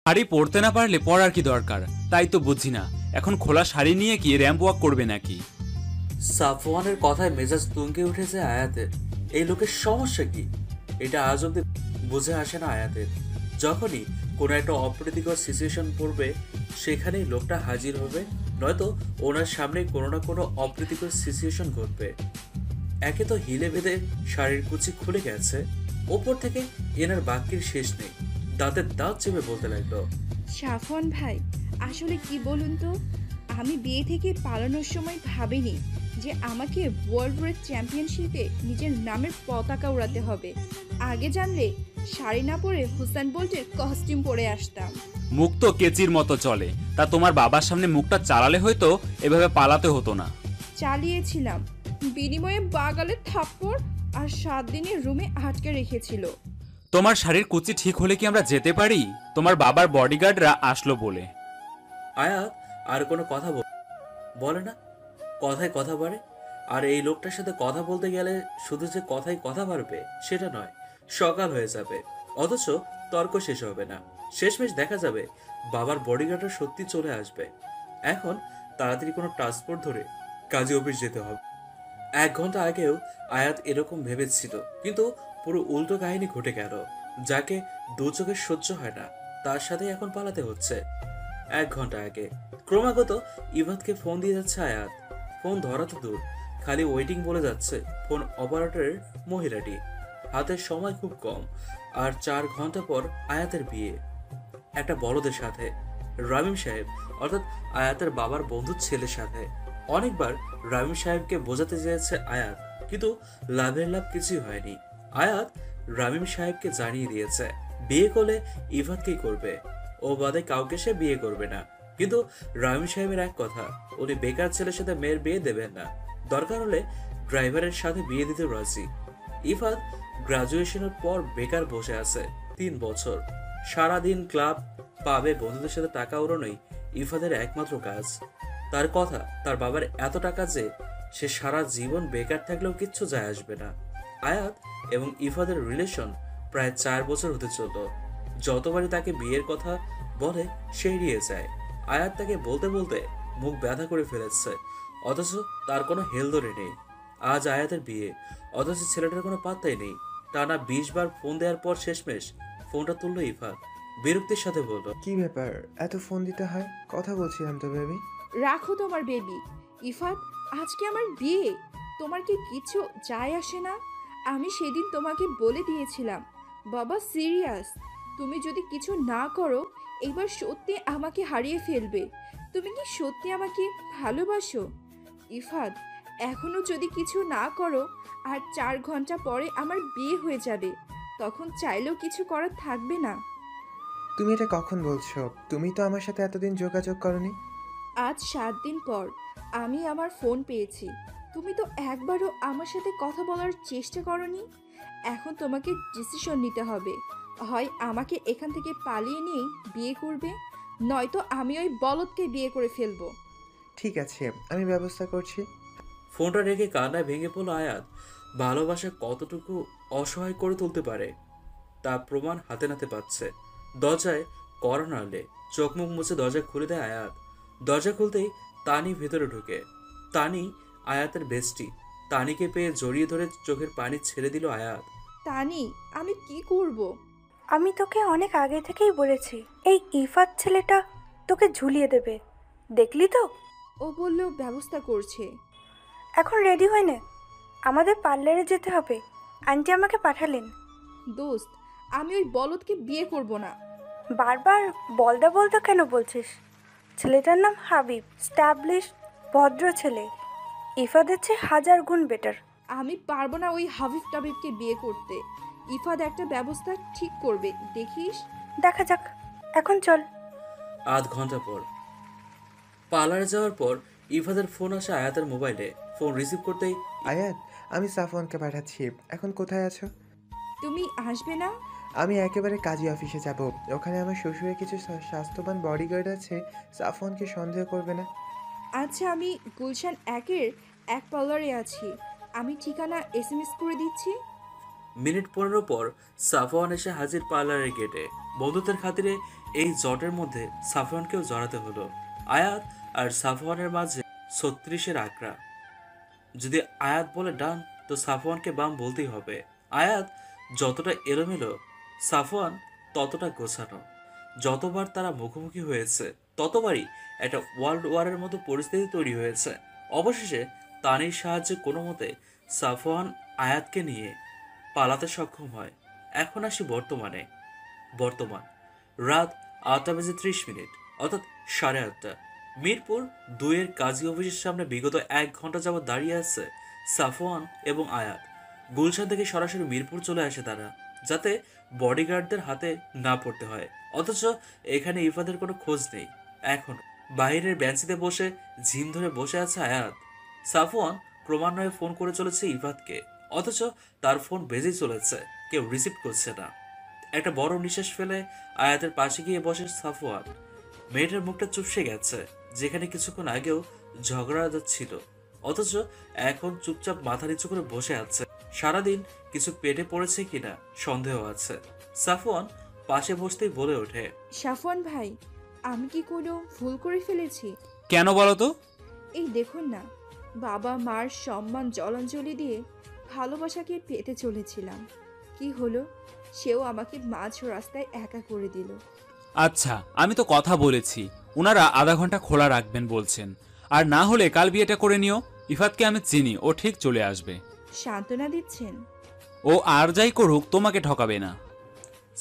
শাড়ি পরতে না পারলে পরার কি দরকার? তাই তো বুঝি না, এখন খোলা শাড়ি নিয়ে কি র্যাম্প ওয়াক করবে নাকি? সাফওয়ানের কথায় মেজাজ তুঙ্গে উঠেছে আয়াতের। এই লোকের সমস্যা কি? এটা আজ অব্দি বুঝে আসে না আয়াতের। যখনই কোনো একটা অপ্রীতিকর সিচুয়েশন পড়বে সেখানেই লোকটা হাজির হবে, নয়তো ওনার সামনে কোনো না কোনো অপ্রীতিকর সিচুয়েশন ঘটবে। একে তো হিলে বেঁধে শাড়ির কুচি খুলে গেছে, ওপর থেকে এনার বাক্যের শেষ নেই। দাঁতের দাঁত চেপে বলতে লাগলো, সাফন ভাই, আসলে কি বলুন তো, আমি বিয়ে থেকে পালানোর সময় ভাবিনি যে আমাকে ওয়ার্ল্ড রেস চ্যাম্পিয়নশিপে নিজের নামের পতাকা উড়াতে হবে। আগে জানলে শাড়ি না পরে হুসেন বোল্টের কস্টিউম পরে আসতাম। মুখ তো কেচির মতো চলে, তা তোমার বাবার সামনে মুখটা চালালে হয়তো এভাবে পালাতে হতো না। চালিয়েছিলাম, বিনিময়ে বাগালে থাপ্পড় আর 7 দিনের রুমে আটকে রেখেছিল। তোমার শাড়ির কুচি ঠিক হলে কি আমরা যেতে পারি? তোমার বাবার বডিগার্ডরা আসলো বলে। আয়াত আর কোনো কথা বলে না, কথায় কথা বাড়ে। আর এই লোকটার সাথে কথা বলতে গেলে শুধু যে কথায় কথা বাড়বে সেটা নয়, সকাল হয়ে যাবে অথচ তর্ক শেষ হবে না। শেষমেশ দেখা যাবে বাবার বডিগার্ডরা সত্যি চলে আসবে। এখন তাড়াতাড়ি কোনো ট্রান্সপোর্ট ধরে কাজে অফিস যেতে হবে। 1 ঘন্টা আগেও আয়াত এরকম ভেবেছিল, কিন্তু পুরো উল্টো কাহিনী ঘটে গেল। যাকে দু চোখে সহ্য হয় না তার সাথে এখন পালাতে হচ্ছে। 1 ঘন্টা আগে ক্রমাগত ইভাতকে ফোন দিয়ে যাচ্ছে আয়াত। ফোন ধরা তো দূর, খালি ওয়েটিং বলে যাচ্ছে ফোন অপারেটরের মহিলাটি। হাতের সময় খুব কম, আর 4 ঘন্টা পর আয়াতের বিয়ে একটা বড়দের সাথে, রামিম সাহেব অর্থাৎ আয়াতের বাবার বন্ধুর ছেলের সাথে। অনেকবার রামিম সাহেবকে বোঝাতে চেয়েছে আয়াত, কিন্তু লাভের লাভ কিছুই হয়নি। আয়াত রামিম সাহেবকে জানিয়ে দিয়েছে বিয়ে করলে ইভাতকেই করবে, ও বাদে কাউকে সে বিয়ে করবে না। কিন্তু রামিম সাহেবের এক কথা, উনি বেকার ছেলের সাথে মেয়ের বিয়ে দেবেন না, দরকার হলে ড্রাইভারের সাথে বিয়ে দিতে রাজি। ইফাত গ্রাজুয়েশনের পর বেকার বসে আছে 3 বছর। সারাদিন ক্লাব পাবে বন্ধুদের সাথে টাকা উড়ানোই ইফাদের একমাত্র কাজ। তার কথা, তার বাবার এত টাকা যে সে সারা জীবন বেকার থাকলেও কিচ্ছু যায় আসবে না। আয়াত এবং ইফাদের রিলেশন প্রায় 4 বছর হতে চলল। যতবারই তাকে বিয়ের কথা বলে সে এড়িয়ে যায়। আয়াত তাকে বলতে বলতে মুখ ব্যথা করে ফেলেছে, অথচ তার কোনো হেলদোলে নেই। আজ আয়াতের বিয়ে, অথচ ছেলেটার কোনো পাত্তাই নেই। টানা 20 বার ফোন দেওয়ার পর শেষমেশ ফোনটা তুললো ইফাত। বিরক্তির সাথে বলল, কি ব্যাপার, এত ফোন দিতে হয়? কথা বলছিলাম তো বেবি। রাখো তোমার বেবি। ইফাত, আজকে আমার বিয়ে, তোমার কি কিছু যায় আসে না? আমি সেদিন তোমাকে বলে দিয়েছিলাম বাবা সিরিয়াস, তুমি যদি কিছু না করো এবার সত্যি আমাকে হারিয়ে ফেলবে। তুমি কি সত্যি আমাকে ভালোবাসো? ইফাত, এখনো যদি কিছু না করো আর 4 ঘন্টা পরে আমার বিয়ে হয়ে যাবে, তখন চাইলেও কিছু করার থাকবে না। তুমি এটা কখন বলছো? তুমি তো আমার সাথে এতদিন যোগাযোগ করনি। আজ 7 দিন পর আমি আমার ফোন পেয়েছি। তুমি তো একবারও আমার সাথে কথা বলার চেষ্টা করনি। এখন তোমাকে ডিসিশন নিতে হবে, হয় আমাকে এখান থেকে পালিয়ে নিয়ে বিয়ে করবে, নয়তো আমি ওই বলদকে বিয়ে করে ফেলবো। ঠিক আছে, আমি ব্যবস্থা করছি। ফোনটা রেখে কান্নায় ভেঙে পড়ল আয়াত। ভালোবাসা কতটুকু অসহায় করে তুলতে পারে তা প্রমাণ হাতে নাতে পাচ্ছে। দরজায় কড়া নাড়লে চোখ মুখ মুছে দরজা খুলে দেয় আয়াত। দরজা খুলতেই তানি ভেতরে ঢুকে। তানি আয়াতের বেস্টি। তানিকে পেয়ে জড়িয়ে ধরে চোখের পানি ছেড়ে দিল আয়াত। তানি, আমি কি করব? আমি তোকে অনেক আগে থেকেই বলেছি এই ইফাত ছেলেটা তোকে ঝুলিয়ে দেবে, দেখলি তো। ও বলল ব্যবস্থা করছে। এখন রেডি হয়ে নে, আমাদের পার্লারে যেতে হবে, আন্টি আমাকে পাঠালেন। দোস্ত, আমি ওই বলদকে বিয়ে করব না। বারবার বলদা বলদা কেন বলছিস? ছেলেটার নাম হাবিব, স্ট্যাবলিশ ভদ্র ছেলে, ইফাদের চেয়ে 1000 গুণ বেটার। আমি পারবো না ওই হাবিব টাবিবকে বিয়ে করতে। ইফাদ একটা ব্যবস্থা ঠিক করবে, দেখিস। দেখা যাক, এখন চল। 1/2 ঘন্টা পর পার্লারে যাওয়ার পর ইফাদের ফোন আসে আয়াতের মোবাইলে। ফোন রিসিভ করতেই, আয়াত, আমি সাফওয়ানকে পাঠাচ্ছি। এখন কোথায় আছো? তুমি আসবে না? আমি একেবারে কাজী অফিসে যাব। ওখানে আমার শ্বশুরের কিছু স্বাস্থ্যবান বডিগার্ড আছে। সাফওয়ানকে সন্দেহ করবে না। আচ্ছা, আমি গুলশান 1-এর 1 পার্লারে আছি। আমি ঠিকানা এসএমএস করে দিচ্ছি। মিনিট 15 পর সাফওয়ান এসে হাজির পার্লারের গেটে। বন্ধুত্বের খাতিরে এই জটের মধ্যে সাফওয়ানকেও জড়াতে হলো। আয়াত আর সাফওয়ানের মাঝে 36-এর আঁকড়া। যদি আয়াত বলে ডান, তো সাফওয়ানকে বাম বলতেই হবে। আয়াত যতটা এলোমেলো, সাফওয়ান ততটা গোছানো। যতবার তারা মুখোমুখি হয়েছে ততবারই একটা ওয়ার্ল্ড ওয়ারের মতো পরিস্থিতি তৈরি হয়েছে। অবশেষে তানির সাহায্যে কোনো মতে সাফওয়ান আয়াতকে নিয়ে পালাতে সক্ষম হয়। এখন আসি বর্তমান রাত 8:30, অর্থাৎ 8:30। মিরপুর 2-এর কাজী অফিসের সামনে বিগত 1 ঘন্টা যাবৎ দাঁড়িয়ে আছে সাফওয়ান এবং আয়াত। গুলশান থেকে সরাসরি মিরপুর চলে আসে তারা, যাতে বডিগার্ডদের হাতে না পড়তে হয়। অথচ এখানে ইফাদের কোনো খোঁজ নেই। এখন বাইরের বেঞ্চিতে বসে ঝিম ধরে বসে আছে আয়াত। সাফওয়ান ক্রমান্বয়ে ফোন করে চলেছে ইফাদকে, অথচ তার ফোন বেজেই চলেছে, কেউ রিসিভ করছে না। একটা বড় নিঃশ্বাস ফেলে আয়াতের পাশে গিয়ে বসে সাফওয়ান। মেয়েটার মুখটা চুপসে গেছে, যেখানে কিছুক্ষণ আগেও ঝগড়া ছিল, অথচ এখন চুপচাপ মাথা নিচু করে বসে আছে। সারাদিন কিছু পেটে পড়েছে কিনা সন্দেহ আছে। সাফওয়ান পাশে বসতেই বলে ওঠে, সাফওয়ান ভাই, আমি কি কোনো ভুল করে ফেলেছি? কেন বলো তো? এই দেখুন না, বাবা মার সম্মান জলাঞ্জলি দিয়ে ভালোবাসাকে পেতে চলেছিলাম। কি হলো, সেও আমাকে মাঝ রাস্তায় একা করে দিল। আচ্ছা, আমি তো কথা বলেছি, ওনারা আধা ঘন্টা খোলা রাখবেন বলছেন। আর না হলে কাল বিয়েটা করে নিও। ইফাতকে আমি চিনি, ও ঠিক চলে আসবে। সান্ত্বনা দিচ্ছেন? ও আর যাই করুক তোমাকে ঠকাবে না।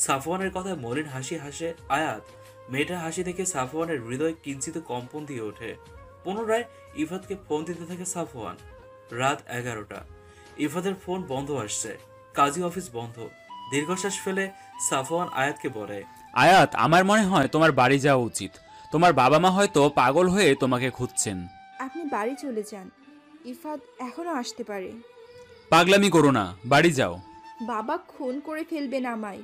সাফওয়ানের কথায় মলিন হাসি হাসে আয়াত। মেয়েটার হাসি দেখে সাফওয়ানের হৃদয় কিঞ্চিত কম্পন দিয়ে ওঠে। পুনরায় ইফাতকে ফোন দিতে থাকে সাফওয়ান। রাত 11টা। ইফাতের ফোন বন্ধ আসছে, কাজী অফিস বন্ধ। দীর্ঘশ্বাস ফেলে সাফওয়ান আয়াতকে বলে, আয়াত, আমার মনে হয় তোমার বাড়ি যাওয়া উচিত। তোমার বাবা মা হয়তো পাগল হয়ে তোমাকে খুঁজছেন। আপনি বাড়ি চলে যান, ইফাত এখনো আসতে পারে। পাগলামি করো না, বাড়ি যাও। বাবা খুন করে ফেলবেন আমায়।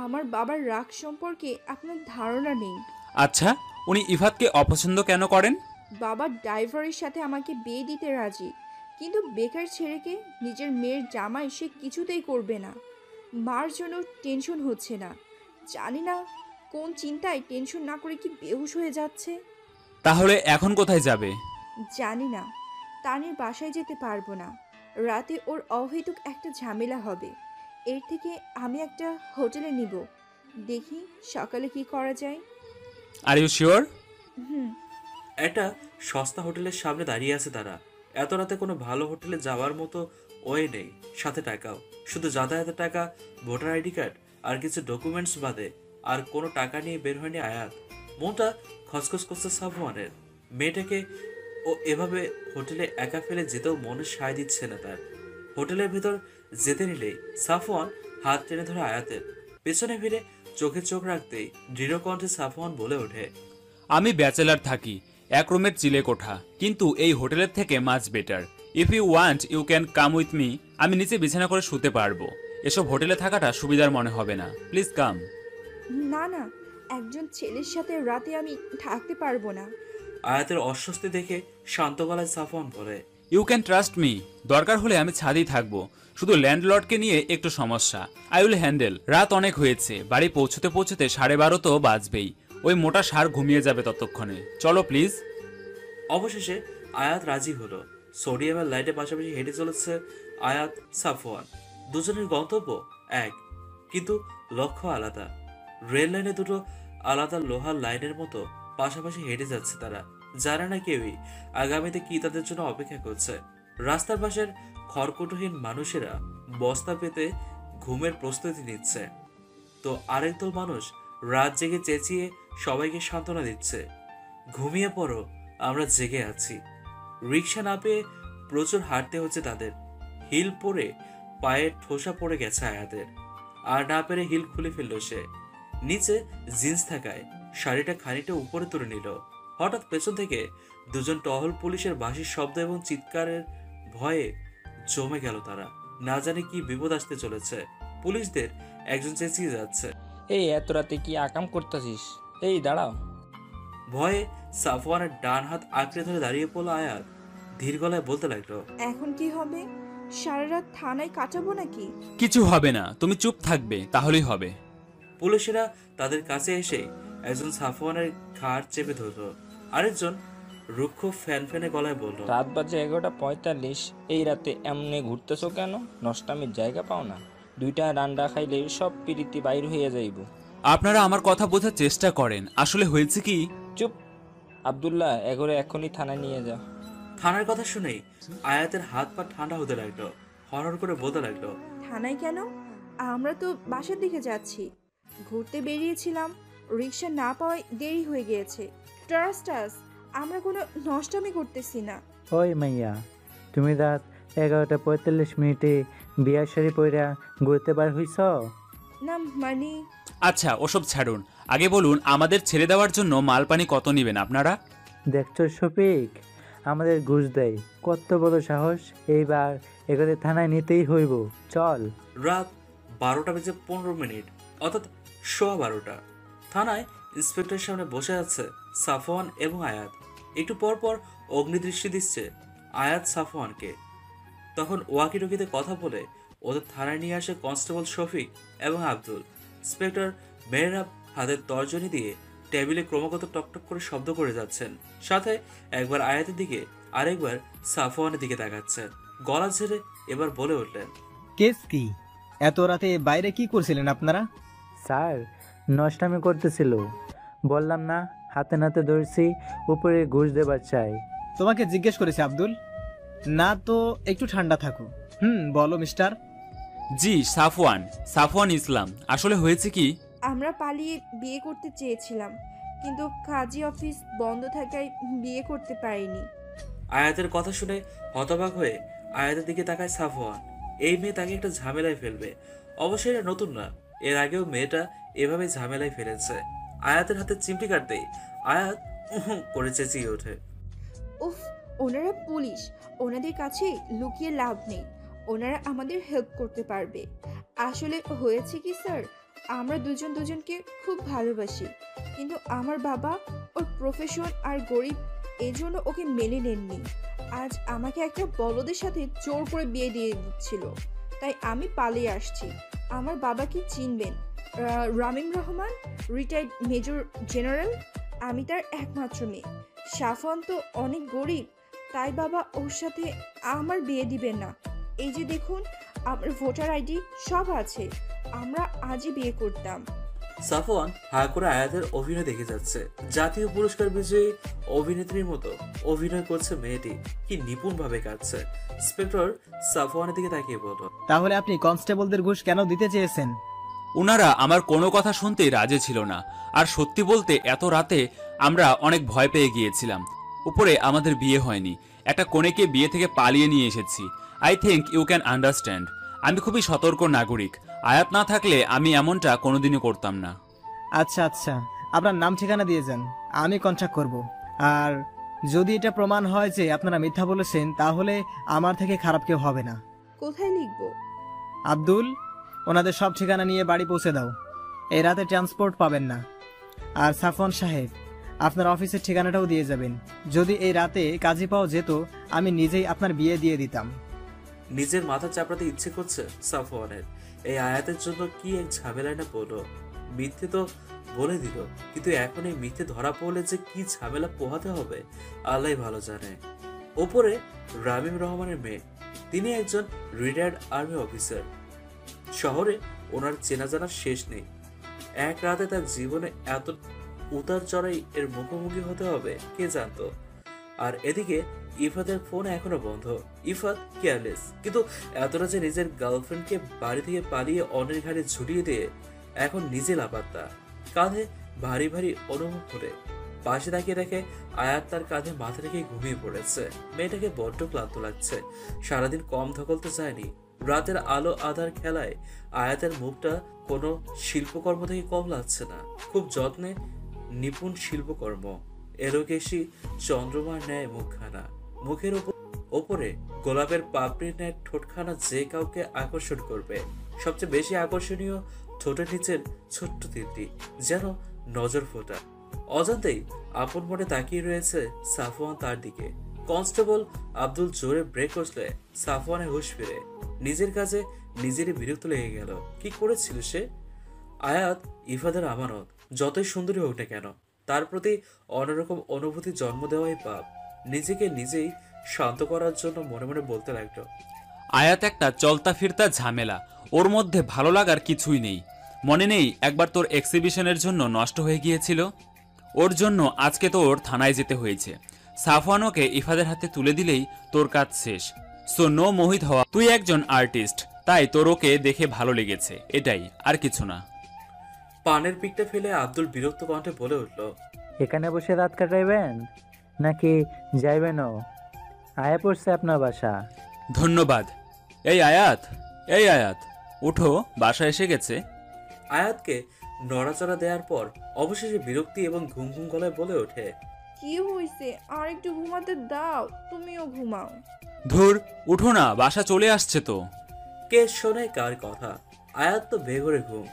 আমার বাবার রাগ সম্পর্কে আপনার ধারণা নেই। আচ্ছা, উনি ইফাতকে অপছন্দ কেন করেন? বাবা ড্রাইভারের সাথে আমাকে বিয়ে দিতে রাজি, কিন্তু বেকার ছেলেকে নিজের মেয়ের জামাই সে কিছুতেই করবে না। মার জন্য টেনশন হচ্ছে না, জানি না কোন চিন্তায় টেনশন না করে কি বেহুশ হয়ে যাচ্ছে। তাহলে এখন কোথায় যাবে? জানি না, তানির বাসায় যেতে পারবো না। রাতে ওর অহেতুক একটা ঝামেলা হবে। এর থেকে আমি একটা হোটেলে নিব, দেখি সকালে কি করা যায়। Are you sure? হুম। একটা সস্তা হোটেলের সামনে দাঁড়িয়ে আছে তারা। এত রাতে কোনো ভালো হোটেলে যাওয়ার মতো ওয়ে নেই, সাথে টাকাও। শুধু যাতায়াতের টাকা, ভোটার আইডি কার্ড আর কিছু ডকুমেন্টস বাদে আর কোনো টাকা নিয়ে বের হয়নি আয়াত। মনটা খসখস করছে সাফওয়ানের। মেয়েটাকে ও এভাবে হোটেলে একা ফেলে যেতেও মনে সায় দিচ্ছে না তার। হোটেলের ভেতর যেতে নিলেই সাফওয়ান হাত টেনে ধরে আয়াতের। পেছনে ফিরে চোখে চোখ রাখতেই দৃঢ় কণ্ঠে সাফওয়ান বলে ওঠে, আমি ব্যাচেলার থাকি, এক রুমের চিলে কোঠা, কিন্তু এই হোটেলের থেকে much better. If you want you can come with me. আমি নিচে বিছানা করে শুতে পারবো। এসব হোটেলে থাকাটা সুবিধার মনে হবে না। Please come. না না, একজন ছেলের সাথে রাতে আমি থাকতে পারবো না। আয়াতের অস্বস্তি দেখে শান্ত গলায় সাফওয়ান বলে, ইউ ক্যান ট্রাস্ট মি। দরকার হলে আমি ছাদেই থাকবো। শুধু ল্যান্ডলর্ডকে নিয়ে একটু সমস্যা। I will handle. রাত অনেক হয়েছে, বাড়ি পৌঁছতে পৌঁছতে 12:30 তো বাজবেই। ওই মোটা ষাঁড় ঘুমিয়ে যাবে ততক্ষণে। চলো প্লিজ। অবশেষে আয়াত রাজি হলো। সোডিয়ামের লাইটের পাশাপাশি হেঁটে চলেছে আয়াত সাফওয়ান। দুজনের গন্তব্য এক, কিন্তু লক্ষ্য আলাদা। রেল লাইনে দুটো আলাদা লোহার লাইনের মতো পাশাপাশি হেঁটে যাচ্ছে তারা। জানে না কেউই আগামীতে কি তাদের জন্য অপেক্ষা করছে। রাস্তার পাশের খড়কুটোহীন মানুষেরা বস্তা পেতে ঘুমের প্রস্তুতি নিচ্ছে, তো আরেক দল মানুষ রাত জেগে চেঁচিয়ে সবাইকে সান্ত্বনা দিচ্ছে, ঘুমিয়ে পড়ো, আমরা জেগে আছি। রিক্সা না পেয়ে প্রচুর হাঁটতে হচ্ছে তাদের। হিল পরে পায়ে ঠোসা পড়ে গেছে আয়াতের, আর না পেরে হিল খুলে ফেলল সে। নিচে জিন্স থাকায় শাড়িটা খানিকটা উপরে তুলে নিল। হঠাৎ পেছন থেকে দুজন টহল পুলিশের বাঁশির শব্দ এবং চিৎকারের ভয়ে জমে গেল তারা। না জানে কি বিপদ আসতে চলেছে। পুলিশদের একজন চেঁচিয়ে যাচ্ছে, এই এত রাতে কি আকাম করতেছিস? এই দাঁড়াও। ভয়ে সাফওয়ানের ডান হাত আঁকড়ে ধরে দাঁড়িয়ে পড়ল আয়াত। ধীর গলায় বলতে লাগলো, এখন কি হবে? সারা রাত থানায় কাটাবো নাকি? কিছু হবে না, তুমি চুপ থাকবে, তাহলেই হবে। পুলিশেরা তাদের কাছে এসে একজন সাফওয়ানের ঘাড় চেপে ধরল, আরেকজন রুক্ষ ফ্যান গলায় বলল, রাত বাজে 11:45। এই রাতে এমনি ঘুরতেছো কেন? নষ্টামির জায়গা পাও না? 2টা ডান্ডা খাইলে সব পিরিতি বাইর হইয়া যাইব। আপনারা আমার কথা বোঝার চেষ্টা করেন। আসলে হয়েছে কি, চুপ! আব্দুল্লাহ, এগোরে এখনই থানায় নিয়ে যা। থানার কথা শুনেই আয়াতের হাত পা ঠান্ডা হতে লাগলো, হরহর করে বলতে লাগলো, থানায় কেন? আমরা তো বাসার দিকে যাচ্ছি। ঘুরতে বেরিয়েছিলাম, রিক্সা না পাওয়ায় দেরি হয়ে গিয়েছে। ট্রাস্ট আস, আমরা কোনো নষ্টামি করতেছি না। ওই মাইয়া, তুমি রাত 11:45 বিয়ার শাড়ি পইরা ঘুরতে বার হইছ? না মানে, আচ্ছা ওসব ছাড়ুন, আগে বলুন আমাদের ছেড়ে দেওয়ার জন্য মালপানি কত নেবেন আপনারা? দেখছো শফিক, আমাদের ঘুষ দেয়, কত বড় সাহস! এইবার এগুলো থানায় নিতেই হইব, চল। রাত 12:15, অর্থাৎ 12:15। থানায় ইন্সপেক্টরের সামনে বসে আছে সাফওয়ান এবং আয়াত। একটু পর পর অগ্নিদৃষ্টি দিচ্ছে আয়াত সাফওয়ানকে। তখন ওয়াকিটকিতে কথা বলে ওদের থানায় নিয়ে আসে কনস্টেবল শফিক এবং আব্দুল। ইন্সপেক্টর মেহরাব হাতের তর্জনী দিয়ে টেবিলে ক্রমাগত টকটক করে শব্দ করে যাচ্ছেন, সাথে একবার আয়াতের দিকে আরেকবার সাফওয়ানের দিকে তাকাচ্ছেন। গলা ঝেড়ে এবার বলে উঠলেন, কেস কি? এত রাতে বাইরে কি করছিলেন আপনারা? স্যার, নষ্টামি করতেছিল, বললাম না, হাতে নাতে ধরছি, উপরে ঘুষ দেবার চাই। তোমাকে জিজ্ঞেস করেছি আব্দুল। না তো একটু ঠান্ডা থাকো। বলো মিস্টার। জি, সাফওয়ান ইসলাম। আসলে হয়েছে কি, আমরা পালিয়ে বিয়ে করতে চেয়েছিলাম, কিন্তু কাজী অফিস বন্ধ থাকায় বিয়ে করতে পারিনি। আয়াতের কথা শুনে হতবাক হয়ে আয়াতের দিকে তাকায় সাফওয়ান। এই মেয়ে তাকে একটা ঝামেলায় ফেলবে। অবশ্যই এটা নতুন না, এর আগেও মেয়েটা এভাবে ঝামেলায় ফেলেছে। আয়াতের হাতে চিমটি কাটতেই আয়াত করে চেঁচিয়ে ওঠে। উফ, ওনারা পুলিশ, ওনাদের কাছে লুকিয়ে লাভ নেই, ওনারা আমাদের হেল্প করতে পারবে। আসলে হয়েছে কি স্যার, আমরা দুজনকে খুব ভালোবাসি, কিন্তু আমার বাবা ওর প্রফেশন আর গরিব, এজন্য ওকে মেনে নেননি। আজ আমাকে একটা বলদের সাথে জোর করে বিয়ে দিয়ে দিচ্ছিল, তাই আমি পালিয়ে আসছি। আমার বাবা কি চিনবেন? Ramim Rahman, retired major general. আমি তার একমাত্র মেয়ে। সাফওয়ান তো অনেক গরিব, তাই বাবা ওর সাথে আমার বিয়ে দিবেন না। এই যে দেখুন, আমার ভোটার আইডি সব আছে, আমরা আজই বিয়ে করতাম। সাফওয়ান হা করে আয়াতের অভিনয় দেখে যাচ্ছে। জাতীয় পুরস্কার বিজয়ী অভিনেত্রীর মতো অভিনয় করছে মেয়েটি, কি নিপুণ ভাবে কাটছে। ইন্সপেক্টর সাফওয়ানের দিকে তাকিয়ে বলল, তাহলে আপনি কনস্টেবলদের ঘুষ কেন দিতে চেয়েছেন? ওনারা আমার কোনো কথা শুনতেই রাজি ছিল না। আর সত্যি বলতে এত রাতে আমরা অনেক ভয় পেয়ে গিয়েছিলাম। উপরে আমাদের বিয়ে হয়নি, একটা কনেকে বিয়ে থেকে পালিয়ে নিয়ে এসেছি। I think you can understand. আমি খুবই সতর্ক নাগরিক। আয়াত না থাকলে আমি এমনটা কোনোদিনও করতাম না। আচ্ছা আচ্ছা, আপনার নাম ঠিকানা দিয়ে যান, আমি কন্ট্যাক্ট করব। আর যদি এটা প্রমাণ হয় যে আপনারা মিথ্যা বলেছেন, তাহলে আমার থেকে খারাপ কেউ হবে না। কোথায় লিখবো? আব্দুল, ওনাদের সব ঠিকানা নিয়ে বাড়ি পৌঁছে দাও। এই রাতে ট্রান্সপোর্ট পাবেন না। আর সাফওয়ান সাহেব, আপনার অফিসের ঠিকানাটাও দিয়ে যাবেন। যদি এই রাতে কাজে পাওয়া যেত, আমি নিজেই আপনার বিয়ে দিয়ে দিতাম। নিজের মাথা চাপড়াতে ইচ্ছে করছে সাফওয়ানের। এই আয়াতের জন্য কি এক ঝামেলায় না পড়লো। মিথ্যে তো বলে দিল, কিন্তু এখন এই মিথ্যে ধরা পড়লে যে কি ঝামেলা পোহাতে হবে আল্লাহ ভালো জানে। ওপরে রামিম রহমানের মেয়ে, তিনি একজন রিটায়ার্ড আর্মি অফিসার। শহরে ওনার চেনা জানার শেষ নেই। এক রাতে তার জীবনে এত উতার চড়াই এর মুখোমুখি হতে হবে কে জানতো। আর এদিকে ইফাতের ফোন এখনো বন্ধ। ইফাত কেয়ারলেস, কিন্তু এতটা যে নিজের গার্লফ্রেন্ডকে বাড়ি থেকে পালিয়ে অন্যের ঘাড়ে ঝুলিয়ে দিয়ে এখন নিজে লাপাত্তা। কাঁধে ভারী ভারী অনুভব করে পাশে তাকিয়ে দেখে আয়াত তার কাঁধে মাথা রেখে ঘুমিয়ে পড়েছে। মেয়েটাকে বড্ড ক্লান্ত লাগছে, সারাদিন কম ধকলতে যায়নি। রাতের আলো আধার খেলায় আয়াতের মুখটা কোনো শিল্পকর্ম থেকে কম লাগছে না, খুব যত্নে নিপুণ শিল্পকর্ম। এলোকেশি চন্দ্রমার ন্যায় মুখখানা, মুখের ওপরে গোলাপের পাপড়ির ন্যায় ঠোঁটখানা যে কাউকে আকর্ষণ করবে। সবচেয়ে বেশি আকর্ষণীয় ঠোঁটের নিচের ছোট্ট তীরটি যেন নজর ফোটা। অজান্তেই আপন মনে তাকিয়ে রয়েছে সাফওয়ান তার দিকে। কনস্টেবল আব্দুল জোরে ব্রেক কষলে সাফওয়ানের হুঁশ ফিরে। নিজের কাজে নিজেরই বিরক্ত লেগে গেল। কি করেছিল সে? আয়াত ইফাদের আমানত, যতই সুন্দরী হোক না কেন তার প্রতি অন্যরকম অনুভূতি জন্ম দেওয়াই পাপ। নিজেকে নিজেই শান্ত করার জন্য মনে মনে বলতে লাগলো, আয়াত একটা চলতা ফিরতা ঝামেলা, ওর মধ্যে ভালো লাগার কিছুই নেই। মনে নেই একবার তোর এক্সিবিশনের জন্য নষ্ট হয়ে গিয়েছিল? ওর জন্য আজকে তো ওর থানায় যেতে হয়েছে। সাফওয়ানকে ইফাদের হাতে তুলে দিলেই তোর কাজ শেষ। সো নো মোহিত হওয়া, তুই একজন আর্টিস্ট, তাই তোর ওকে দেখে ভালো লেগেছে, এটাই, আর কিছু না। পানের পিকটা ফেলে আব্দুল বিরক্ত কণ্ঠে বলে উঠল, এখানে বসে রাত কাটাইবেন নাকি যাইবেনও? আয়া পড়ছে আপনার বাসা। ধন্যবাদ। এই আয়াত, এই আয়াত, উঠো, বাসা এসে গেছে। আয়াতকে নড়াচড়া দেওয়ার পর অবশেষে বিরক্তি এবং ঘুম ঘুম গলায় বলে ওঠে, কি হয়েছে? আর একটু ঘুমাতে দাও, তুমিও ঘুমাও। ধুর, উঠো না, বাসা চলে আসছে তো। কে শোনে কার কথা? আয়াত তো বেঘরে ঘুম।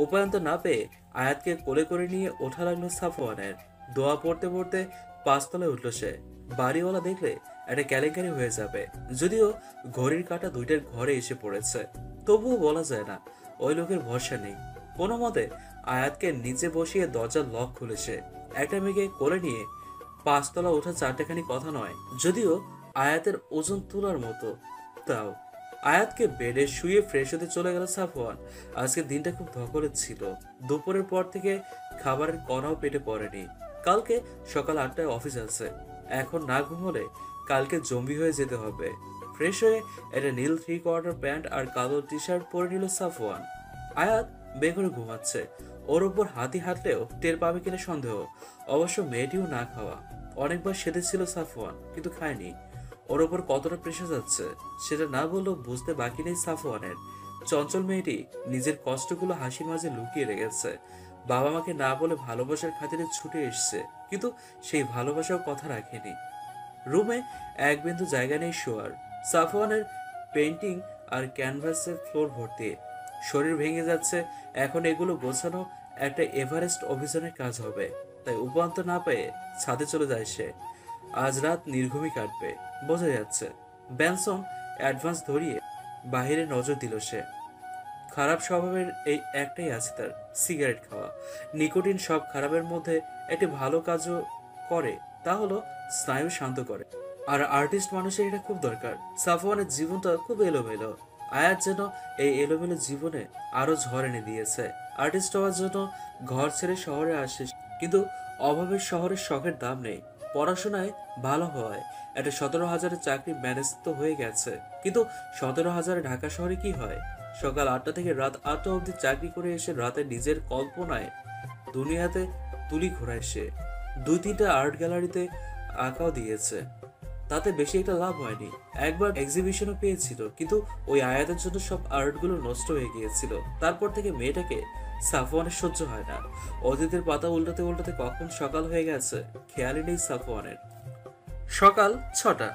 উপায়ন্ত না পেয়ে আয়াতকে কোলে করে নিয়ে ওঠা লাগলো সাফওয়ানের। দোয়া পড়তে পড়তে 5 তলায় উঠল সে। বাড়িওয়ালা দেখলে একটা কেলেঙ্কারি হয়ে যাবে। যদিও ঘড়ির কাঁটা দুইটার ঘরে এসে পড়েছে, তবুও বলা যায় না ওই লোকের ভরসা নেই। কোনো মতে আয়াতকে নিচে বসিয়ে দরজার লক খুলেছে। একটা মেয়েকে কোলে নিয়ে 5 তলা ওঠা চারটেখানি কথা নয়, যদিও আয়াতের ওজন তোলার মতো। তাও আয়াতকে বেডে শুয়ে ফ্রেশ হতে চলে গেল সাফওয়ান। আজকের দিনটা খুব ধকলের ছিল। দুপুরের পর থেকে খাবারের কণাও পেটে পড়েনি। কালকে সকাল 8টায় অফিস আছে। এখন না ঘুমোলে কালকে জম্বি হয়ে যেতে হবে। ফ্রেশ হয়ে একটা নীল 3/4 প্যান্ট আর কালো টি শার্ট পরে নিল সাফওয়ান। আয়াত বেঘরে ঘুমাচ্ছে। ওর উপর হাতি হাঁটলেও টের পাবে কিনা সন্দেহ। অবশ্য মেয়েটিও না খাওয়া। অনেকবার সেধেছিল সাফওয়ান, কিন্তু খায়নি। ওর ওপর কতটা প্রেশার যাচ্ছে সেটা না বললেও বুঝতে বাকি নেই সাফওয়ানের। চঞ্চল মেয়েটি নিজের কষ্টগুলো হাসির মাঝে লুকিয়ে রেখেছে। বাবা মাকে না বলে ভালোবাসার খাতিরে ছুটে এসছে, কিন্তু সেই ভালোবাসাও কথা রাখেনি। রুমে এক বিন্দু জায়গা নেই শোয়ার। সাফওয়ানের পেন্টিং আর ক্যানভাসে ফ্লোর ভর্তি। শরীর ভেঙে যাচ্ছে। এখন এগুলো গোছানো একটা এভারেস্ট অভিযানের কাজ হবে। তাই উপান্ত না পেয়ে ছাদে চলে যায় সে। আজ রাত নির্ঘুমই কাটবে বোঝা যাচ্ছে। ব্যানসন অ্যাডভান্স ধরিয়ে বাহিরে নজর দিল সে। খারাপ স্বভাবের এই একটাই আছে তার, সিগারেট খাওয়া। নিকোটিন সব খারাপের মধ্যে একটি ভালো কাজও করে, তা হলো স্নায়ু শান্ত করে। আর আর্টিস্ট মানুষের এটা খুব দরকার। সাফওয়ানের জীবনটা খুব এলোমেলো। আয়াত যেন এই এলোমেলো জীবনে আরো ঝড় এনে দিয়েছে। আর্টিস্ট হওয়ার জন্য ঘর ছেড়ে শহরে আসে, কিন্তু অভাবের শহরে শখের দাম নেই। পড়াশোনায় ভালো হয়, একটা 17,000-এর চাকরি ম্যানেজ তো হয়ে গেছে, কিন্তু 17,000 ঢাকা শহরে কি হয়? সকাল 8টা থেকে রাত 8টা অবধি চাকরি করে এসে রাতে নিজের কল্পনায় দুনিয়াতে তুলি ঘোরায় সে। 2-3টা আর্ট গ্যালারিতে আঁকাও দিয়েছে, তাতে বেশি একটা লাভ হয়নি। একবার এক্সিবিশনও পেয়েছিল, কিন্তু ওই আয়াতের জন্য সব আর্টগুলো নষ্ট হয়ে গিয়েছিল। তারপর থেকে মেয়েটাকে সাফওয়ানের সহ্য হয় না। অতীতের পাতা উল্টাতে উল্টাতে কখন সকাল হয়ে গেছে খেয়ালই নেই সাফওয়ানের। সকাল 6টা।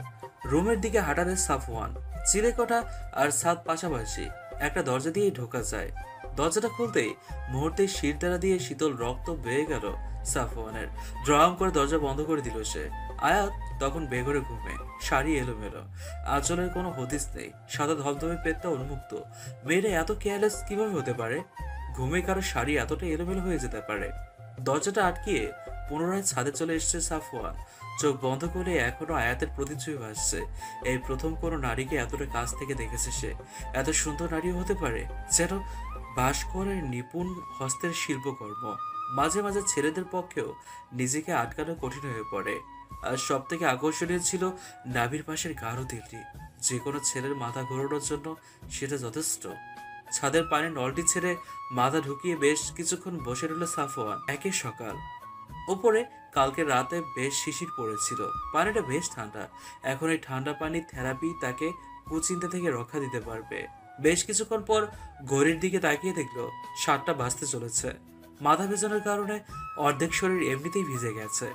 রুমের দিকে হাঁটা দেয় সাফওয়ান। চিলেকোঠা আর ছাদ পাশাপাশি, একটা দরজা দিয়ে ঢোকা যায়। দরজাটা খুলতেই মুহূর্তে শিরদাঁড়া দিয়ে শীতল রক্ত বেয়ে গেল সাফওয়ানের। ড্রম করে দরজা বন্ধ করে দিল সে। আয়াত তখন বেঘরে ঘুমে, শাড়ি এলোমেলো, আঁচলের কোনো হদিস নেই। সাদা ধবধবে পেটটা উন্মুক্ত। মেয়েরা এত কেয়ারলেস কিভাবে হতে পারে? ঘুমে কারো শাড়ি এতটা এলোমেলো হয়ে যেতে পারে? দরজাটা আটকিয়ে পুনরায় ছাদে চলে এসেছে সাফওয়ান। চোখ বন্ধ করে এখনো আয়াতের প্রতিচ্ছবি ভাসছে। এই প্রথম কোনো নারীকে এতটা কাছ থেকে দেখেছে সে। এত সুন্দর নারীও হতে পারে, যেন ভাস্করের নিপুণ হস্তের শিল্পকর্ম। মাঝে মাঝে ছেলেদের পক্ষেও নিজেকে আটকানো কঠিন হয়ে পড়ে। আর সব থেকে আকর্ষণীয় ছিল নাভির পাশের গাঢ় তিলটি। যে কোনো ছেলের মাথা ঘোরানোর জন্য সেটা যথেষ্ট। ছাদের পানি নলটি ছেড়ে মাথা ঢুকিয়ে বেশ কিছুক্ষণ বসে রইল সাফওয়ান। একই সকাল। উপরে কালকে রাতে বেশ শিশির পড়েছিল, পানিটা বেশ ঠান্ডা। এখন এই ঠান্ডা পানির থেরাপি তাকে কুচিন্তা থেকে রক্ষা দিতে পারবে। বেশ কিছুক্ষণ পর ঘড়ির দিকে তাকিয়ে দেখলো 7টা বাজতে চলেছে। মাথা ভেজানোর কারণে অর্ধেক শরীর এমনিতেই ভিজে গেছে।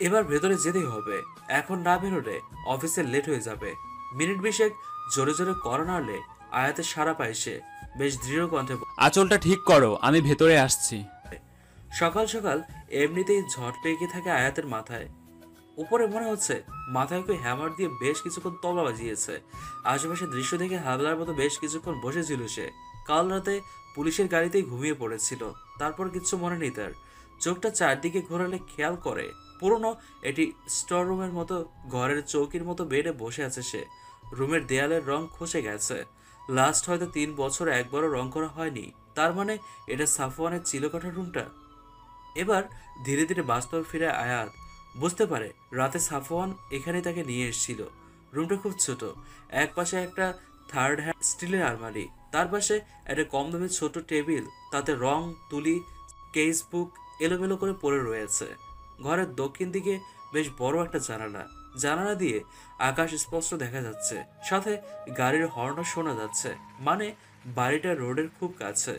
এবার ভেতরে যেতেই হবে। এখন না বেরোলে অফিসে লেট হয়ে যাবে। মিনিট 20 জোরে জোরে করা নাড়লে আয়াতের সারা পায় সে। বেশ দৃঢ় কণ্ঠে আঁচলটা ঠিক করো, আমি ভেতরে আসছি। সকাল সকাল এমনিতেই ঝড় পেকে থাকে আয়াতের মাথায়। উপরে মনে হচ্ছে মাথায় কেউ হ্যামার দিয়ে বেশ কিছুক্ষণ তবলা বাজিয়েছে। আশেপাশে দৃশ্য দেখে হাবলার মতো বেশ কিছুক্ষণ বসেছিল সে। কাল রাতে পুলিশের গাড়িতেই ঘুমিয়ে পড়েছিল। তারপর কিছু মনে নেই তার। চোখটা চারদিকে ঘোরালে খেয়াল করে পুরনো এটি স্টোর রুমের মতো ঘরের চৌকির মতো বেডে বসে আছে সে। রুমের দেয়ালের রং খসে গেছে। লাস্ট হয়তো 3 বছর একবারও রং করা হয়নি। তার মানে এটা সাফওয়ানের চিলেকোঠার রুমটা। এবার ধীরে ধীরে বাস্তবে ফিরে আয়াত বুঝতে পারে রাতে সাফওয়ান এখানে তাকে নিয়ে এসেছিল। রুমটা খুব ছোট। এক পাশে একটা থার্ড হ্যান্ড স্টিলের আলমারি, তার পাশে একটা কম দামি ছোট টেবিল, তাতে রং তুলি কেস বুক এলোমেলো করে পড়ে রয়েছে। ঘরের দক্ষিণ দিকে বেশ বড় একটা জানালা। জানালা দিয়ে আকাশ স্পষ্ট দেখা যাচ্ছে, সাথে গাড়ির হর্নও শোনা যাচ্ছে। মানে বাড়িটা রোডের খুব কাছে।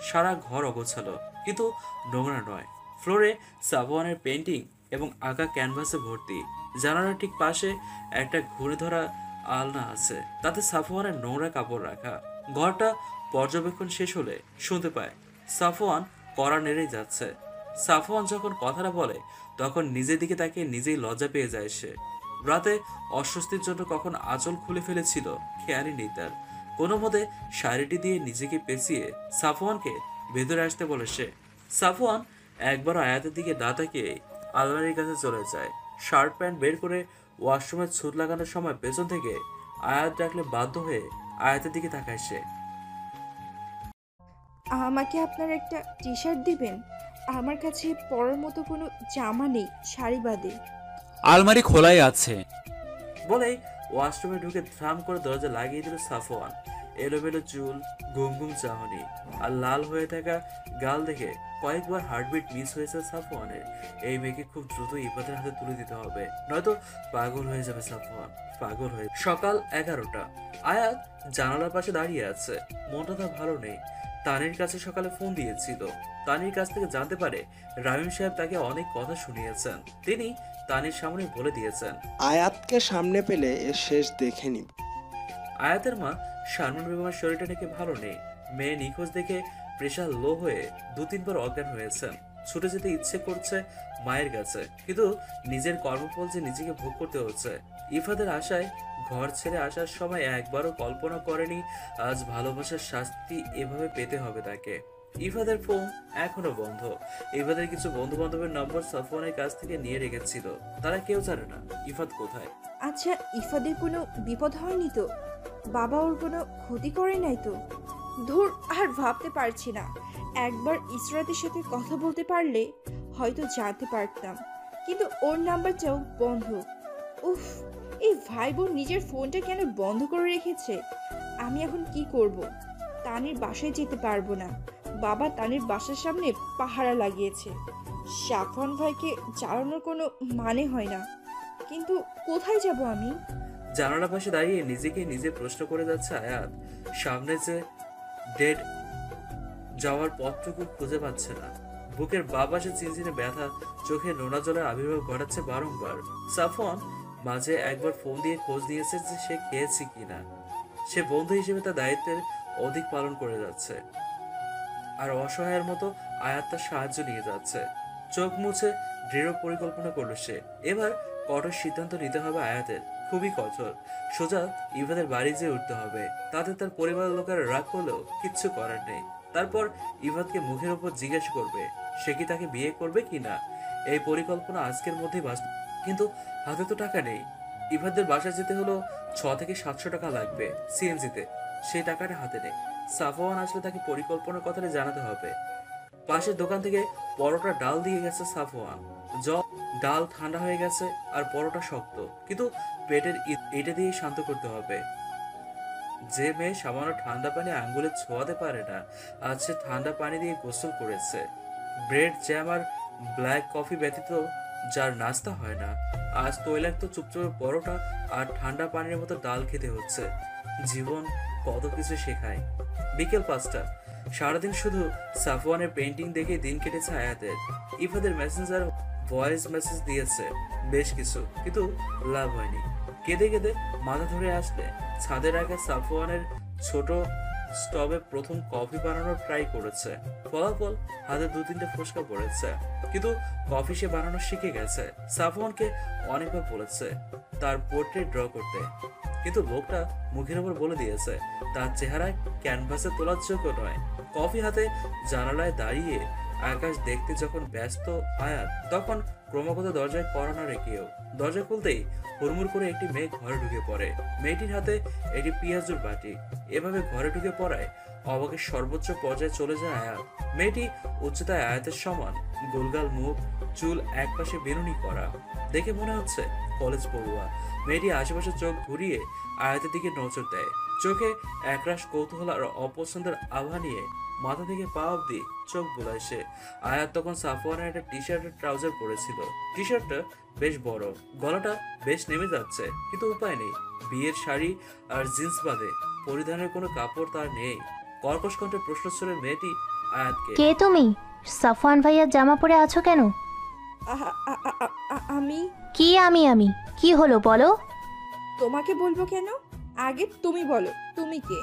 সারা ঘর অগোছালো কিন্তু নোংরা নয়। ফ্লোরে সাফওয়ানের পেন্টিং এবং আঁকা ক্যানভাসে ভর্তি। জানালার ঠিক পাশে একটা ঘুরে ধরা আলনা আছে, তাতে সাফওয়ানের নোংরা কাপড় রাখা। ঘরটা পর্যবেক্ষণ শেষ হলে শুনতে পায় সাফওয়ান কড়া নেড়েই যাচ্ছে। সাফওয়ান যখন কথাটা বলে তখন নিজের দিকে তাকিয়ে নিজেই লজ্জা পেয়ে যায় সে। রাতে অস্বস্তির জন্য কখন আঁচল খুলে ফেলেছিল খেয়ালই নেই তার। কোনো মতে শাড়িটি দিয়ে নিজেকে পেঁচিয়ে সাফওয়ানকে ভেতরে আসতে বলে সে। সাফওয়ান একবার আয়াতের দিকে না তাকিয়ে আলমারির কাছে চলে যায়। শার্ট প্যান্ট বের করে ওয়াশরুমে ছুট লাগানোর সময় পেছন থেকে আয়াত ডাকলে বাধ্য হয়ে আয়াতের দিকে তাকায় সে। আমাকে আপনার একটা টি শার্ট দিবেন? আমার কাছে পরার মতো কোনো জামা নেই শাড়ি বাদে। আলমারি খোলাই আছে। বলেই ওয়াশরুমে ঢুকে ধ্রাম করে দরজা লাগিয়ে দিল সাফওয়ান। এলোমেলো চুল, ঘুম ঘুম চাহনি আর লাল হয়ে থাকা গাল দেখে কয়েকবার হার্টবিট মিস হয়েছে সাফওয়ানের। এই মেয়েকে খুব দ্রুত ইফাতের হাতে তুলে দিতে হবে, নয়তো পাগল হয়ে যাবে সাফওয়ান, পাগল হয়ে। সকাল 11টা। আয়াত জানালার পাশে দাঁড়িয়ে আছে। মনটা তার ভালো নেই। তানির কাছে সকালে ফোন দিয়েছিল। তানির কাছ থেকে জানতে পারে রামিম সাহেব তাকে অনেক কথা শুনিয়েছেন। তিনি তানির সামনে বলে দিয়েছেন আয়াতকে সামনে পেলে এর শেষ দেখে নিব। আয়াতের মা শারমিন বেগমের শরীরটা নাকি ভালো নেই। মেয়ে নিখোঁজ দেখে প্রেশার লো হয়ে 2-3 বার অজ্ঞান হয়েছেন। ছুটে যেতে ইচ্ছে করছে মায়ের কাছে, কিন্তু নিজের কর্মফল যে নিজেকে ভোগ করতে হচ্ছে। ইফাদের আশায় ঘর ছেড়ে আসার সময় একবারও কল্পনা করেনি আজ ভালোবাসার শাস্তি এভাবে পেতে হবে তাকে। ইফাদের ফোন এখনো বন্ধ। ইফাদের কিছু বন্ধু বান্ধবের নম্বর সাফওয়ানের কাছ থেকে নিয়ে রেখেছিল। তারা কেউ জানে না ইফাদ কোথায়। আচ্ছা, ইফাদের কোনো বিপদ হয়নি তো? বাবা ওর কোনো ক্ষতি করে নাই তো? ধুর, আর ভাবতে পারছি না। একবার ইসরাতের সাথে কথা বলতে পারলে হয়তো জানতে পারতাম, কিন্তু ওর নাম্বারটাও বন্ধ। উফ, এই ভাই বোন নিজের ফোনটা কেন বন্ধ করে রেখেছে? আমি এখন কি করব? তানির বাসায় যেতে পারবো না। বাবা তানির বাসার সামনে পাহারা লাগিয়েছে। সাফওয়ান ভাইকে জ্বালানোর কোনো মানে হয় না, কিন্তু কোথায় যাব আমি? জানালার পাশে দাঁড়িয়ে নিজেকে নিজে প্রশ্ন করে যাচ্ছে আয়াত। সামনে যে ডেড যাওয়ার পথটুকু খুঁজে পাচ্ছে না। বুকের বাঁ পাশে চিনচিনে ব্যথা, চোখে নোনা জলের আবির্ভাব ঘটাচ্ছে বারংবার। সাফওয়ান মাঝে একবার ফোন দিয়ে খোঁজ নিয়েছে যে সে খেয়েছে কিনা। সে বন্ধু হিসেবে তার দায়িত্বের অধিক পালন করে যাচ্ছে, আর অসহায়ের মতো আয়াত তার সাহায্য নিয়ে যাচ্ছে। চোখ মুছে দৃঢ় পরিকল্পনা করলো সে। এবার কঠোর সিদ্ধান্ত নিতে হবে আয়াতের, খুবই কঠোর। সোজা ইফাদের বাড়ি যেয়ে উঠতে হবে। তাতে তার পরিবারের লোকেরা রাগ করলেও কিচ্ছু করার নেই। তারপর ইফাদকে মুখের উপর জিজ্ঞেস করবে সে কি তাকে বিয়ে করবে কিনা। এই পরিকল্পনা আজকের মধ্যেই বাস্তব, কিন্তু হাতে তো টাকা নেই। ইফাদের বাসায় যেতে হলো 600 থেকে 700 টাকা লাগবে সিএনজিতে। সেই টাকাটা হাতে নেই। সাফওয়ান আসলে তাকে পরিকল্পনার কথাটা জানাতে হবে। পাশের দোকান থেকে পরোটা ডাল দিয়ে গেছে সাফওয়ান। ডাল ঠান্ডা হয়ে গেছে আর পরোটা শক্ত, কিন্তু পেটের এটা দিয়ে শান্ত করতে হবে। যে মেয়ে সামান্য ঠান্ডা পানি আঙ্গুলে ছোঁয়াতে পারে না, আজ সে ঠান্ডা পানি দিয়ে গোসল করেছে। ব্রেড জ্যাম আর ব্ল্যাক কফি ব্যতীত যার নাস্তা হয় না, আজ তৈলাক্ত চুপচাপে পরোটা আর ঠান্ডা পানির মতো ডাল খেতে হচ্ছে। জীবন কত কিছু শেখায়। বিকেল 5টা। সারাদিন শুধু সাফওয়ানের পেন্টিং দেখে দিন কেটেছে আয়াতের। ইফাদের মেসেঞ্জার ভয়েস মেসেজ দিয়েছে বেশ কিছু, কিন্তু লাভ হয়নি। কেঁদে কেঁদে মাথা ধরে আসলে ছাদে রাখা সাফওয়ানের ছোট স্টবে প্রথম কফি বানানোর ট্রাই করেছে। ফলাফল হাতে 2-3টে ফোসকা পড়েছে, কিন্তু কফি সে বানানো শিখে গেছে। সাফওয়ানকে অনেকবার বলেছে তার পোর্ট্রেট ড্র করতে, কিন্তু লোকটা মুখের উপর বলে দিয়েছে তার চেহারায় ক্যানভাসে তোলার যোগ্য নয়। কফি হাতে জানালায় দাঁড়িয়ে আকাশ দেখতে যখন ব্যস্ত আয়াত, তখন ক্রমাগত দরজায় কড়া নাড়ে কেউ। দরজা খুলতেই হুড়মুড় করে একটি মেয়ে ঘরে ঢুকে পড়ে। মেয়েটির হাতে একটি পেঁয়াজুর বাটি। এভাবে ঘরে ঢুকে পড়ায় অবাকের সর্বোচ্চ পর্যায়ে চলে যায় আয়াত। মেয়েটি উচ্চতায় আয়াতের সমান, গোলগাল মুখ, চুল একপাশে বেনুনি করা, দেখে মনে হচ্ছে কলেজ পড়ুয়া। মেয়েটি আশেপাশে চোখ ঘুরিয়ে আয়াতের দিকে নজর দেয়, চোখে একরাশ কৌতূহল আর অপছন্দের আভা নিয়ে মাথা থেকে পা অব্দি চোখ বুলায় সে। আয়াত তখন সাফওয়ানের একটা টি শার্টের ট্রাউজার পরেছিল। টি শার্টটা বেশ বড়, গলাটা বেশ নেমে যাচ্ছে, কিন্তু উপায় নেই। বিয়ের শাড়ি আর জিন্স বাদে পরিধানের কোনো কাপড় তার নেই। কর্কশ কণ্ঠে প্রশ্ন ছুড়ে মেয়েটি আয়াতকে, কে তুমি? সাফওয়ান ভাইয়ার জামা পরে আছো কেন? আমি আমি কি হলো বলো? তোমাকে বলবো কেন? আগে তুমি বলো, তুমি কে?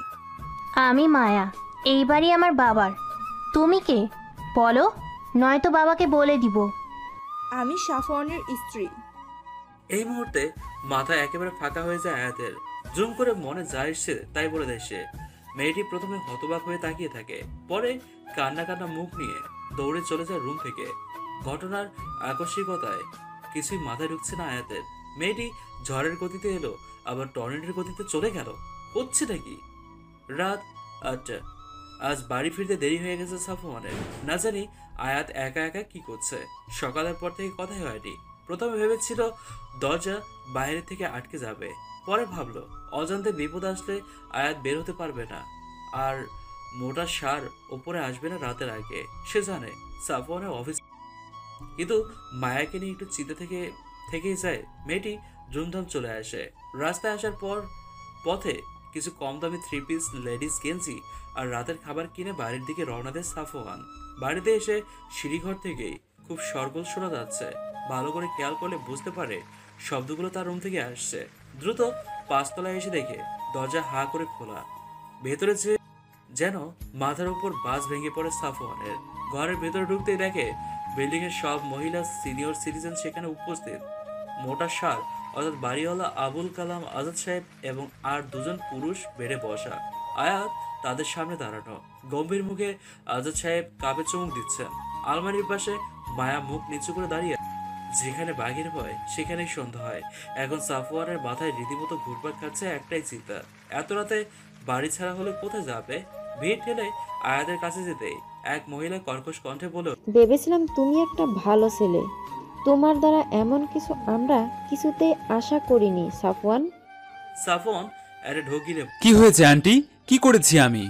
আমি মায়া, এই বাড়ি আমার বাবার। তুমি কে বলো, নয়তো বাবাকে বলে দিব। আমি সাফওয়ানের স্ত্রী। এই মুহূর্তে মাথা একেবারে ফাঁকা হয়ে যায় আয়াতের। জুম করে মনে যা এসছে তাই বলে দেয় সে। মেয়েটি প্রথমে হতবাক হয়ে তাকিয়ে থাকে, পরে কান্না কান্না মুখ নিয়ে দৌড়ে চলে যায় রুম থেকে। ঘটনার আকস্মিকতায় কিছুই মাথায় ঢুকছে না আয়াতের। মেয়েটি ঝড়ের গতিতে এলো, আবার টর্নেডোর গতিতে চলে গেল। হচ্ছে নাকি? রাত ৮টা। আজ বাড়ি ফিরতে দেরি হয়ে গেছে সাফওয়ানের। না জানি আয়াত একা একা কি করছে। সকালের পর থেকে কথাই হয়নি। প্রথমে ভেবেছিল দরজা বাইরে থেকে আটকে যাবে, পরে ভাবলো অজান্তে বিপদ আসলে আয়াত বের হতে পারবে না, আর মোটা সার ওপরে আসবে না রাতের আগে। সে জানে সাফওয়ানের অফিস, কিন্তু মায়াকে নিয়ে একটু চিন্তা থেকেই যায়। মেয়েটি ধুমধাম চলে আসে। রাস্তায় আসার পর পথে কিছু কম দামি 3 পিস লেডিস গেঞ্জি আর রাতের খাবার কিনে বাড়ির দিকে রওনা দেয় সাফওয়ান। বাড়িতে এসে সিঁড়িঘর থেকেই খুব সরগোল শোনা যাচ্ছে। ভালো করে খেয়াল করলে বুঝতে পারে শব্দগুলো তার রুম থেকে আসছে। দ্রুত 5 তলায় এসে দেখে দরজা হা করে খোলা। ভেতরে যেন মাথার উপর বাস ভেঙে পড়ে সাফওয়ানের। ঘরের ভেতরে ঢুকতেই দেখে বিল্ডিং এর সব মহিলা সিনিয়র সিটিজেন সেখানে উপস্থিত। মোটা সার অর্থাৎ বাড়িওয়ালা আবুল কালাম আজাদ সাহেব এবং আর দুজন পুরুষ বেড়ে বসা। আয়াত তাদের সামনে দাঁড়ানো, গম্ভীর মুখে আজাদ সাহেব কাপে চুমুক দিচ্ছেন। আলমারির পাশে মায়া মুখ নিচু করে দাঁড়িয়ে। যেখানে বাঘের ভয় সেখানেই সন্ধ্যা হয়। এখন সাফওয়ানের মাথায় রীতিমতো ঘুরপাক খাচ্ছে একটাই চিন্তা, এত রাতে বাড়ি ছাড়া হলে কোথায় যাবে। ভিড় ঠেলে আয়াতের কাছে যেতেই এক মহিলা কর্কশ কণ্ঠে বলে, ভেবেছিলাম তুমি একটা ভালো ছেলে, তোমার দ্বারা এমন কিছু আমরা কিছুতেই আশা করিনি সাফওয়ান। সাফওয়ান একটা ঢোকিলে, কি হয়েছে আন্টি? কি করেছি আমি?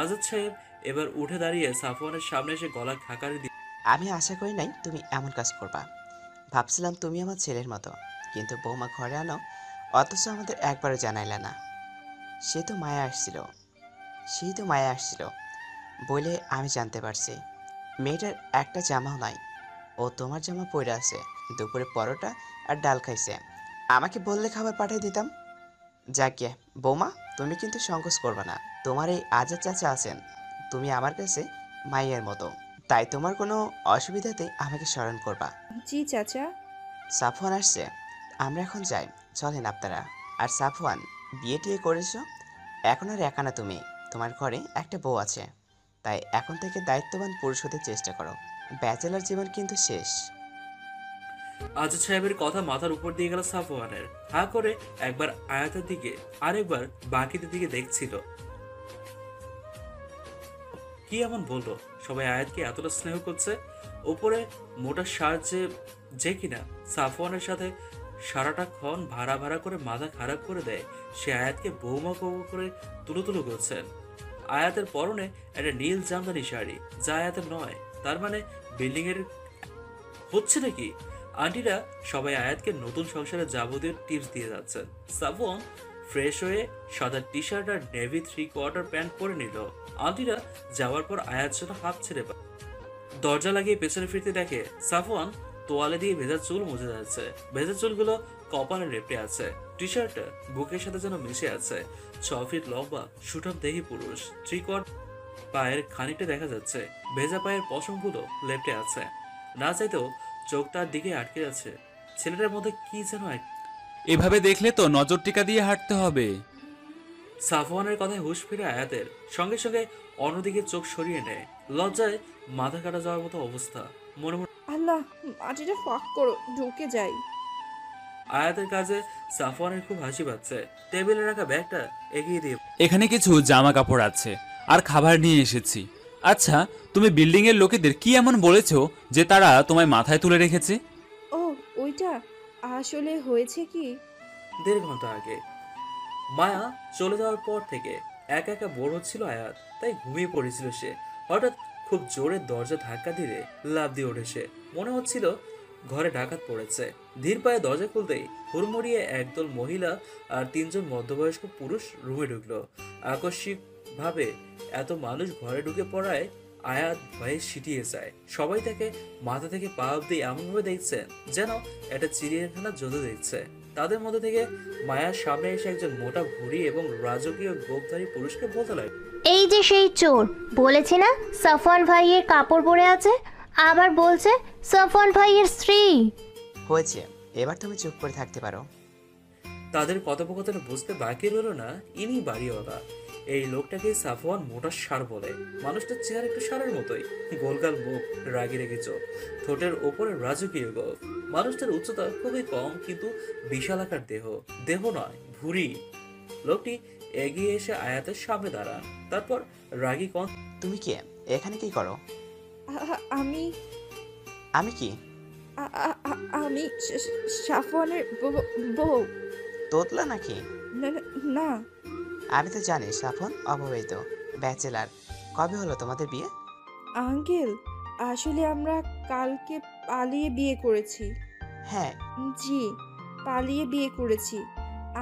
আজাদ সাহেব এবার উঠে দাঁড়িয়ে সাফওয়ানের সামনে এসে গলা খাকারি দিয়ে, আমি আশা করি নাই তুমি এমন কাজ করবা। ভাবছিলাম তুমি আমার ছেলের মতো, কিন্তু বৌমা ঘরে আনো, অথচ আমাদের একবারও জানাইলা না। সেই তো মায়া আসছিল বলে আমি জানতে পারছি। মেয়েটার একটা জামাও নাই, ও তোমার জামা পরে আছে। দুপুরে পরোটা আর ডাল খাইছে, আমাকে বললে খাবার পাঠিয়ে দিতাম। যাকে বৌমা, তুমি কিন্তু সংকোচ করবা না। তোমার এই আজাদ চাচা আছেন, তুমি আমার কাছে মাইয়ের মতো, তাই তোমার কোনো অসুবিধাতে আমাকে স্মরণ করবা। জি চাচা। সাফওয়ান আসছে, আমরা এখন যাই, চলেন আপনারা। আর সাফওয়ান, বিয়ে টিয়ে করেছো, এখন আর একা না তুমি, তোমার ঘরে একটা বউ আছে, তাই এখন থেকে দায়িত্ববান পুরুষ হতে চেষ্টা করো। ব্যাচেলার জীবন কিন্তু শেষ। আজাদ সাহেবের কথা মাথার উপর দিয়ে গেল সাফওয়ানের। হা করে একবার আয়াতের দিকে আরেকবার বাকিদের দিকে দেখছিল। কি এমন বললো সবাই আয়াতকে এতটা স্নেহ করছে? উপরে মোটা সার যে কিনা সাফওয়ানের সাথে সারাটাক্ষণ ভাড়া করে মাথা খারাপ করে দেয়, সে আয়াতকে বৌমা করে তুলো করছেন। আয়াতের পরনে একটা নীল জামদানি শাড়ি, যা আয়াতের নয়। তার মানে বিল্ডিং এর হচ্ছে নাকি? আন্টিরা সবাই আয়াতকে নতুন সংসারের যাবতীয় টিপস দিয়ে যাচ্ছেন। সাফওয়ান ফ্রেশ হয়ে সাদা টি শার্ট আর নেভি 3/4 প্যান্ট পরে নিল। আন্টিরা যাওয়ার পর আয়াত যেন হাফ ছেড়ে পায়। দরজা লাগিয়ে পেছনে ফিরতে দেখে সাফওয়ান তোয়ালে দিয়ে ভেজা চুল মুছে যাচ্ছে। ভেজা চুলগুলো কপালে লেপটে আছে। টি শার্টটা বুকের সাথে যেন মিশে আছে। 6 ফিট লম্বা সুঠাম দেহি পুরুষ, 3/4 পায়ের খানিকটা দেখা যাচ্ছে। ভেজা পায়ের পশমগুলো লেপটে আছে। না চাইতেও চোখ তার দিকে আটকে আছে। ছেলেটার মধ্যে কি যেন এভাবে দেখলে তো নজর টিকা দিয়ে হাঁটতে হবে। সাফওয়ানের কথায় হুঁশ ফিরে আয়াতের, সঙ্গে সঙ্গে অন্যদিকে চোখ সরিয়ে নেয়। লজ্জায় মাথা কাটা যাওয়ার মতো অবস্থা। মনে মনে আল্লাহ, মাটিটা ফাঁক করো, ঢুকে যাই। আয়াতের কাজে সাফওয়ানের খুব হাসি পাচ্ছে। টেবিলে রাখা ব্যাগটা এগিয়ে দিয়ে এখানে কিছু জামা কাপড় আছে আর খাবার নিয়ে এসেছি। আচ্ছা, তুমি বিল্ডিং এর লোকেদের কি এমন বলেছো যে তারা তোমায় মাথায় তুলে রেখেছে? ও ওইটা আসলে হয়েছে কি, 1.5 ঘন্টা আগে মায়া চলে যাওয়ার পর থেকে একা একা বোর হচ্ছিল আয়াত, তাই ঘুমিয়ে পড়েছিল সে। হঠাৎ খুব জোরে দরজা ধাক্কা দিলে লাফ দিয়ে ওঠে সে। মনে হচ্ছিল ঘরে ডাকাত পড়েছে। ধীর পায়ে দরজা খুলতেই হুড়মুড়িয়ে একদল মহিলা আর 3 জন মধ্যবয়স্ক পুরুষ রুমে ঢুকলো। আকস্মিক ভাবে এত মানুষ ঘরে ঢুকে পড়ায় আয়াত ভয়ে সিটিয়ে যায়। সবাই তাকে মাথা থেকে পা অব্দি এমনভাবে দেখছে যেন একটা চিড়িয়াখানার জন্তু দেখছে। তাদের মধ্যে থেকে মায়ার সামনে এসে একজন মোটা ভুঁড়ি এবং রাজকীয় গোপধারী পুরুষকে বলতে লাগে, এই যে সেই চোর, বলেছি না সাফওয়ান ভাইয়ের কাপড় পরে আছে, আবার বলছে সাফওয়ান ভাইয়ের স্ত্রী। হয়েছে, এবার তুমি চুপ করে থাকতে পারো। তাদের কথোপকথনে বুঝতে বাকি রইল না ইনি বাড়িওয়ালা। এই লোকটাকে সাফওয়ান মোটা ষাঁড় বলে। মানুষটার চেহারা একটু ষাঁড়ের মতোই, গোলগাল মুখ, রাগি রেগে চোখ, ঠোঁটের ওপরে রাজকীয় গোফ। মানুষটার উচ্চতা খুবই কম, কিন্তু বিশালাকার দেহ। দেহ নয়, ভুঁড়ি। লোকটি এগিয়ে এসে আয়াতের সামনে দাঁড়ান, তারপর রাগী কন, তুমি কে? এখানে কি করো? আমি আমি কি? আমি সাফওয়ানের বউ। তোতলা নাকি? না, আমি তো জানি সাফন অবিবাহিত, ব্যাচেলার। কবে হলো তোমাদের বিয়ে? আঙ্কেল, আসলে আমরা কালকে পালিয়ে বিয়ে করেছি। হ্যাঁ। জি, পালিয়ে বিয়ে করেছি।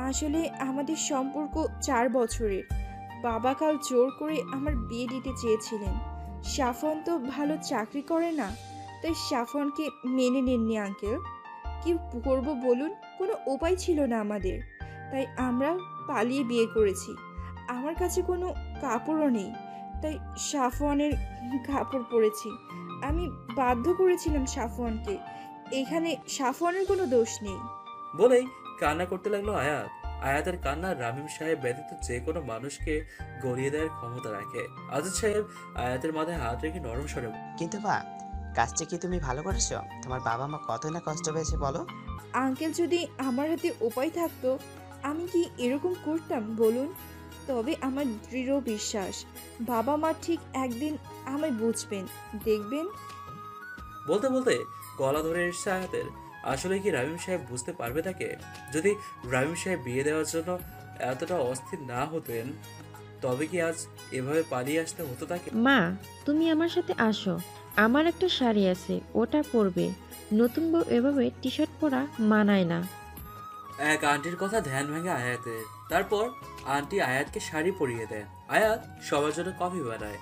আসলে আমাদের সম্পর্ক 4 বছরের। বাবা কাল জোর করে আমার বিয়ে দিতে চেয়েছিলেন। সাফওয়ান তো ভালো চাকরি করে না, তাই সাফওয়ানকে মেনে নেননি আঙ্কেল। কি করব বলুন, কোনো উপায় ছিল না আমাদের, তাই আমরা পালিয়ে বিয়ে করেছি। আমার কাছে কোনো কাপড়ও নেই, তাই সাফওয়ানের কাপড় পরেছি। আমি বাধ্য করেছিলাম সাফওয়ানকে, এখানে সাফওয়ানের কোনো দোষ নেই। বলেই কান্না করতে লাগলো আয়াত। আয়াতের কান্না রামিম সাহেব ব্যতীত যে কোনো মানুষকে গড়িয়ে দেওয়ার ক্ষমতা রাখে। আজাদ সাহেব আয়াতের মাথায় হাত রেখে নরম স্বরে, কিন্তু মা, কাজটা কি তুমি ভালো করেছো? তোমার বাবা মা কত না কষ্ট পেয়েছে বলো। আঙ্কেল, যদি আমার হাতে উপায় থাকতো আমি কি এরকম করতাম বলুন? তবে আমার দৃঢ় বিশ্বাস বাবা মা ঠিক একদিন আমায় বুঝবেন, দেখবেন। বলতে বলতে গলা ধরে এসছে আয়াতের। আসলে কি রামিম সাহেব বুঝতে পারবে তাকে? যদি রামিম সাহেব বিয়ে দেওয়ার জন্য এতটা অস্থির না হতেন, তবে কি আজ এভাবে পালিয়ে আসতে হতো তাকে? মা, তুমি আমার সাথে আসো। আমার একটা শাড়ি আছে, ওটা পরবে। নতুন বউ এভাবে টি শার্ট পরা মানায় না। এক আন্টির কথা ধ্যান ভেঙে আয়াতের। তারপর আন্টি আয়াতকে শাড়ি পরিয়ে দেয়। আয়াত সবার জন্য কফি বানায়।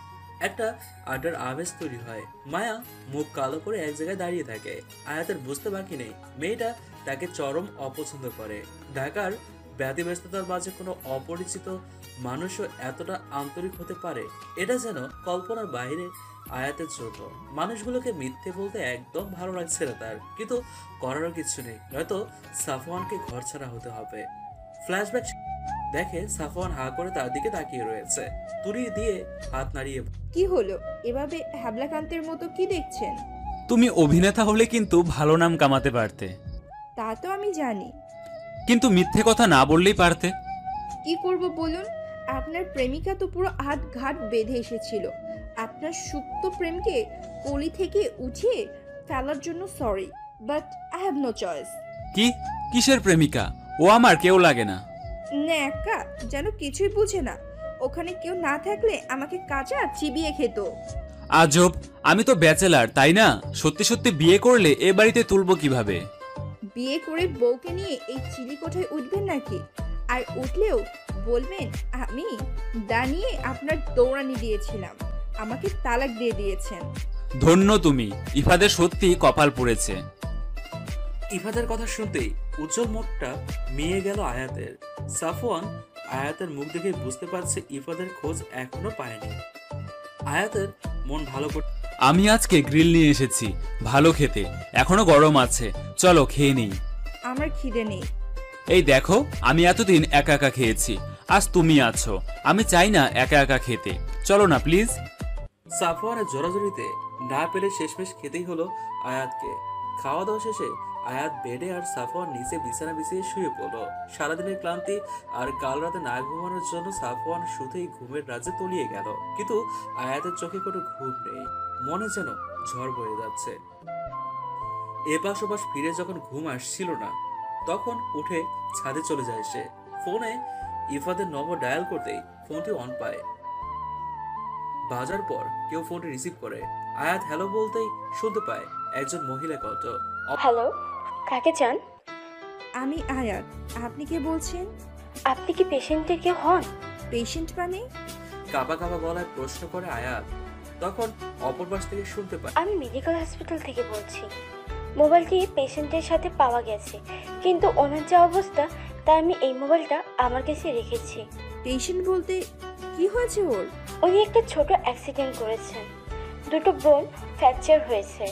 একটা আড্ডার আবেশ তৈরি হয়। মায়া মুখ কালো করে এক জায়গায় দাঁড়িয়ে থাকে। আয়াতের বুঝতে বাকি নেই মেয়েটা তাকে চরম অপছন্দ করে। ঢাকার ব্যতিব্যস্ততার মাঝে কোনো অপরিচিত মানুষও এতটা আন্তরিক হতে পারে, এটা যেন কল্পনার বাইরে আয়াতের জন্য। মানুষগুলোকে মিথ্যে বলতে একদম ভালো লাগছে না তার, কিন্তু করারও কিছু নেই, নয়তো সাফওয়ানকে ঘর ছাড়া হতে হবে। ফ্ল্যাশব্যাক দেখে সাফওয়ান হা করে তার দিকে তাকিয়ে রয়েছে, তুড়ি দিয়ে হাত নাড়িয়ে। কি হলো এভাবে হ্যাবলাকান্তের মতো কি দেখছেন? তুমি অভিনেতা হলে কিন্তু ভালো নাম কামাতে পারতে। তা তো আমি জানি, কিন্তু মিথ্যে কথা না বললেই পারতে। কি করব বলুন? আপনার প্রেমিকা তো পুরো হাত ঘাট বেঁধে এসেছিল। আপনার সুপ্ত প্রেমকে কলি থেকে উঠিয়ে ফেলার জন্য sorry, but I have no choice. কি? কিসের প্রেমিকা? ও আমার কেউ লাগে না। ন্যাকা যেন কিছুই বুঝে না। ওখানে কেউ না থাকলে আমাকে কাঁচা চিবিয়ে খেত। আজব, আমি তো ব্যাচেলার, তাই না? সত্যি সত্যি বিয়ে করলে এ বাড়িতে তুলবো কিভাবে? বিয়ে করে বউকে নিয়ে এই চিলি কোঠায় উঠবেন নাকি? আর উঠলেও বলবেন আমি দাঁড়িয়ে আপনার দৌড়ানি দিয়েছিলাম, আমাকে তালাক দিয়ে দিয়েছেন। ধন্য তুমি, ইফাদের সত্যি কপাল পুড়েছে। ইফাদের কথা শুনতেই উজ্জ্বল মুখটা মিয়ে গেল আয়াতের। সাফওয়ান আয়াতের মুখ দেখে বুঝতে পারছে ইফাদের খোঁজ এখনো পায়নি। আয়াতের মন ভালো করতে, আমি আজকে গ্রিল নিয়ে এসেছি, ভালো খেতে, এখনো গরম আছে, চলো খেয়ে নেই। আমার খিদে নেই। এই দেখো, আমি এতদিন একা একা খেয়েছি, আজ তুমি আছো, আমি চাই না একা একা খেতে, চলো না প্লিজ। সাফওয়ানের জোরাজোরিতে না পেরে শেষমেশ খেতেই হলো আয়াতকে। খাওয়া দাওয়া শেষে আয়াত বেডে আর সাফওয়ান নিচে বিছানা বিছিয়ে শুয়ে পড়লো। সারাদিনের ক্লান্তি আর কাল রাতে না ঘুমানোর জন্য সাফওয়ান শুধুই ঘুমের রাজ্যে তলিয়ে গেল, কিন্তু আয়াতের চোখে কোনো ঘুম নেই, মনে যেন ঝড় বয়ে যাচ্ছে। এপাশ ওপাশ ফিরে যখন ঘুম আসছিল না, তখন উঠে ছাদে চলে যায় সে। ফোনে ইফাদের নম্বর ডায়াল করতেই ফোনটি অন পায়। বাজার পর কেউ ফোনটি রিসিভ করে। আয়াত হ্যালো বলতেই শুনতে পায় একজন মহিলা কণ্ঠ। হ্যালো, কাকে চান? আমি আয়াত, আপনি কে বলছেন? আপনি কি পেশেন্টের কেউ হন? পেশেন্ট মানে? কাঁপা কাঁপা গলায় প্রশ্ন করে আয়াত। তখন অপর পাশ থেকে শুনতে পায়, আমি মেডিকেল হসপিটাল থেকে বলছি। মোবাইলটি পেশেন্টের সাথে পাওয়া গেছে, কিন্তু ওনার যা অবস্থা তাই আমি এই মোবাইলটা আমার কাছে রেখেছি। পেশেন্ট বলতে কি হয়েছে ওর? উনি একটা ছোট অ্যাক্সিডেন্ট করেছেন, দুটো বোন ফ্র্যাকচার হয়েছে,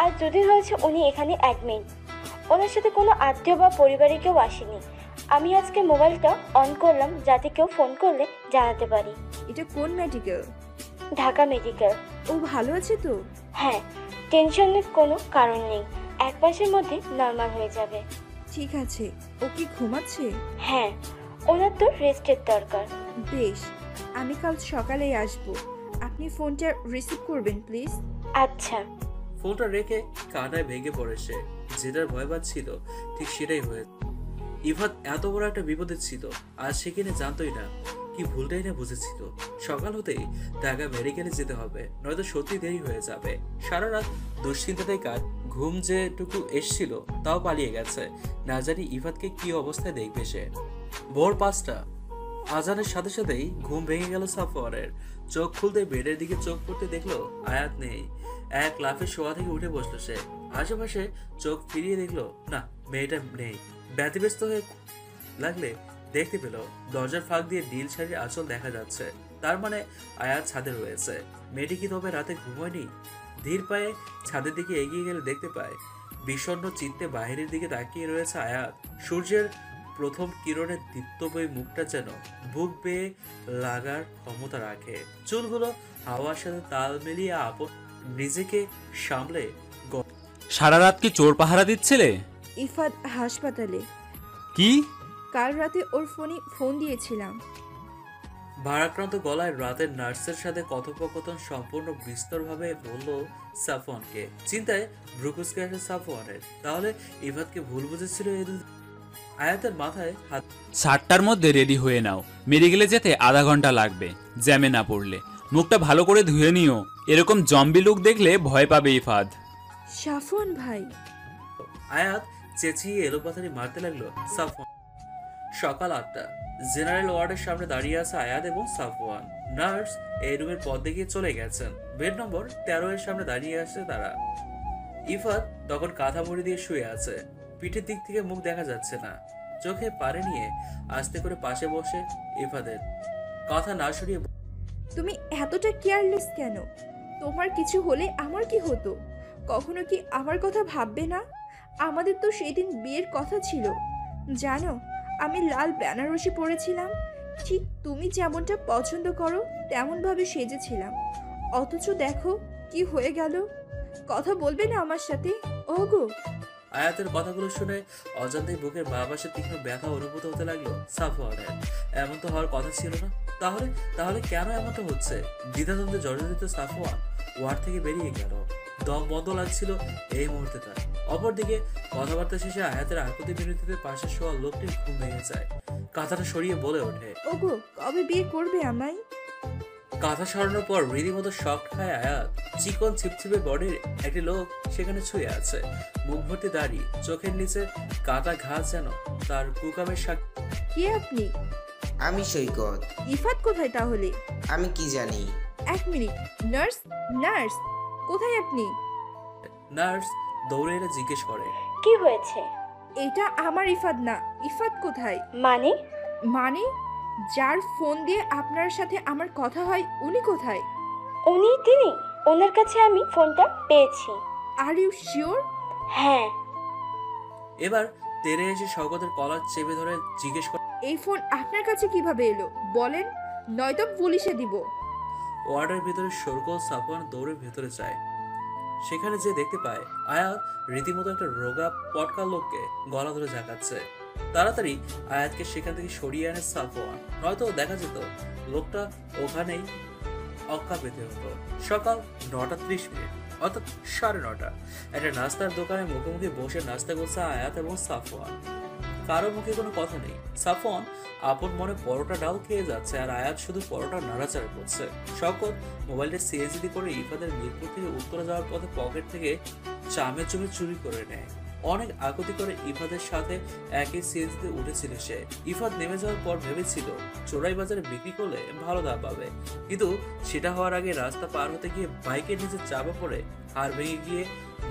আর দুদিন হয়েছে উনি এখানে অ্যাডমিট। ওনার সাথে কোনো আত্মীয় বা পরিবারে কেউ আসেনি। আমি আজকে মোবাইলটা অন করলাম যাতে কেউ ফোন করলে জানাতে পারি। এটা কোন মেডিকেল? ঢাকা মেডিকেল। ও ভালো আছে তো? হ্যাঁ, টেনশনের কোনো কারণ নেই, এক মাসের মধ্যে নর্মাল হয়ে যাবে। ঠিক আছে, ও কি ঘুমাচ্ছে? হ্যাঁ, ওনার তো রেস্টের দরকার। বেশ, আমি কাল সকালেই আসব, আপনি ফোনটা রিসিভ করবেন প্লিজ। আচ্ছা। ফোনটা রেখে কান্নায় ভেঙে পড়ে সে। যেটার ভয় পাচ্ছিল ঠিক সেটাই হয়েছে। ইফাত এত বড় একটা বিপদে ছিল, আর সে কিনা জানতোই না, কি ভুলটাই না বুঝেছিল। সকাল হতেই ঢাকা মেডিকেলে যেতে হবে, নয়তো সত্যি দেরি হয়ে যাবে। সারা রাত দুশ্চিন্তাতেই কাজ, ঘুম যেটুকু এসছিল তাও পালিয়ে গেছে। না জানি ইফাতকে কি অবস্থায় দেখবে সে। ভোর ৫টা, আজানের সাথে সাথেই ঘুম ভেঙে গেল সাফওয়ানের। চোখ খুলতে বেডের দিকে চোখ পড়তে দেখলো আয়াত নেই। এক লাফে শোয়া থেকে উঠে বসলো সে। আশেপাশে চোখ ফিরিয়ে দেখলো না, মেয়েটা নেই। ব্যতিব্যস্ত হয়ে লাগলে দেখতে পেল দরজার ফাঁক দিয়ে নীল শাড়ির আঁচল দেখা যাচ্ছে। তার মানে আয়াত ছাদে রয়েছে। মেয়েটি কি তবে রাতে ঘুমোয়নি? ধীর পায়ে ছাদের দিকে এগিয়ে গেলে দেখতে পায় বিষণ্ণ চিত্তে বাহিরের দিকে তাকিয়ে রয়েছে আয়াত। সূর্যের প্রথম কিরণের দীপ্তময় মুখটা যেন বুক বেয়ে লাগার ক্ষমতা রাখে। চুলগুলো হাওয়ার সাথে তাল মিলিয়ে আপন নিজেকে সামলে। সারা রাত কি চোর পাহারা দিচ্ছিলে? ইফাত হাসপাতালে। কি? কাল রাতে ওর ফোনে ফোন দিয়েছিলাম। ভারাক্রান্ত গলায় রাতের নার্সের সাথে কথোপকথন সম্পূর্ণ বিস্তরভাবে বলল সাফওয়ানকে। চিন্তায় ভ্রুকুচকে আসে সাফওয়ানের। তাহলে ইফাতকে ভুল বুঝেছিল এই দুদিন। আয়াতের মাথায় হাত। 7টার মধ্যে রেডি হয়ে নাও, মেডিকেলে যেতে আধা ঘন্টা লাগবে, জ্যামে না পড়লে। মুখটা ভালো করে ধুয়ে নিও, এরকম জম্বি লুক দেখলে ভয় পাবে ইফাদ। সাফওয়ান ভাই। আয়াত চেঁচিয়ে এলোপাথারি মারতে লাগলো সাফওয়ান। সকাল 8টা, জেনারেল ওয়ার্ডের সামনে দাঁড়িয়ে আছে আয়াত এবং সাফওয়ান। নার্স এই রুমের পথ দেখিয়ে চলে গেছেন। বেড নম্বর 13 এর সামনে দাঁড়িয়ে আছে তারা। ইফাত তখন কাঁথা মুড়ি দিয়ে শুয়ে আছে, পিঠের দিক থেকে মুখ দেখা যাচ্ছে না। চোখে পারে নিয়ে আস্তে করে পাশে বসে ইফাদের কথা না সরিয়ে। তুমি এতটা কেয়ারলেস কেন? তোমার কিছু হলে আমার কি হতো? কখনো কি আমার কথা ভাববে না? আমাদের তো সেদিন বিয়ের কথা ছিল, জানো? আমি লাল বেনারসি পরেছিলাম, ঠিক তুমি যেমনটা পছন্দ করো তেমনভাবে সেজেছিলাম। অথচ দেখো কি হয়ে গেল। কথা বলবে না আমার সাথে? ওগো। আয়াতের কথাগুলো শুনে অজান্তেই বুকের বাঁ পাশে তীক্ষ্ণ ব্যথা অনুভূত হতে লাগলো সাফওয়ানের। এমন তো হওয়ার কথা ছিল না। তাহলে তাহলে কেন এমনটা হচ্ছে? দ্বিধাদ্বন্দ্বে জর্জরিত সাফওয়ান ওয়ার্ড থেকে বেরিয়ে গেল। দম বন্ধ লাগছিল এই মুহূর্তে তার। অপরদিকে কথাবার্তা শেষে আয়াতের আকুতি বিরতিতে পাশে শোয়া লোকটি ঘুম ভেঙে যায়। কাঁথাটা সরিয়ে বলে ওঠে, ওগো, কবে বিয়ে করবে আমায়? কাঁথা সরানোর পর রীতিমতো শক খায় আয়াত। চিকন ছিপছিপে বডির একটি লোক সেখানে ছুঁয়ে আছে, মুখ ভর্তি দাড়ি, চোখের নিচে কাটা ঘা যেন তার কুকামের সাক্ষী। কে আপনি? আমি সৈকত। ইফাত কোথায় তাহলে? আমি কি জানি। এক মিনিট। নার্স, নার্স, কোথায় আপনি? নার্স দৌড়ে এলে জিজ্ঞেস করে, কি হয়েছে? এটা আমার ইফাত না। ইফাত কোথায়? মানে? মানে যার ফোন দিয়ে আপনার সাথে আমার কথা হয় উনি কোথায়? উনি তিনি, ওনার কাছে আমি ফোনটা পেয়েছি। Are you sure? হ্যাঁ। এবার তেরে এসে শওকতের কলার চেপে ধরে জিজ্ঞেস করে, এই ফোন আপনার কাছে কিভাবে এলো বলেন, নয়তো পুলিশে দিব। ওয়ার্ডের ভিতরে সরকল সাফওয়ান দৌড়ে ভেতরে যায়। সেখানে যে দেখতে পায় আয়াত রীতিমতো একটা রোগা পটকা লোককে গলা ধরে ঝাঁকাচ্ছে। তাড়াতাড়ি আয়াতকে সেখান থেকে সরিয়ে আনে সাফওয়ান, নয়তো দেখা যেত লোকটা ওখানেই অক্কা পেতে হতো। সকাল 9:30, অর্থাৎ 9:30। একটা নাস্তার দোকানে মুখোমুখি বসে নাস্তা করছে আয়াত এবং সাফওয়ান। কারো মুখে কোনো কথা নেই। সাফওয়ান আপন মনে পরোটা ডাল খেয়ে যাচ্ছে, আর আয়াত শুধু পরোটা নাড়াচাড়া করছে। শওকত মোবাইলটা সিএসডি করে ইফাদের মিরপুর থেকে উত্তরে যাওয়ার পথে পকেট থেকে চামের জমি চুরি করে নেয়। অনেক আকুতি করে ইফাদের সাথে একই সিএসডিতে উঠেছিল সে। ইফাদ নেমে যাওয়ার পর ভেবেছিল চোরাই বাজারে বিক্রি করলে ভালো দাম পাবে, কিন্তু সেটা হওয়ার আগে রাস্তা পার হতে গিয়ে বাইকের নিচে চাপা পড়ে হাড় ভেঙে গিয়ে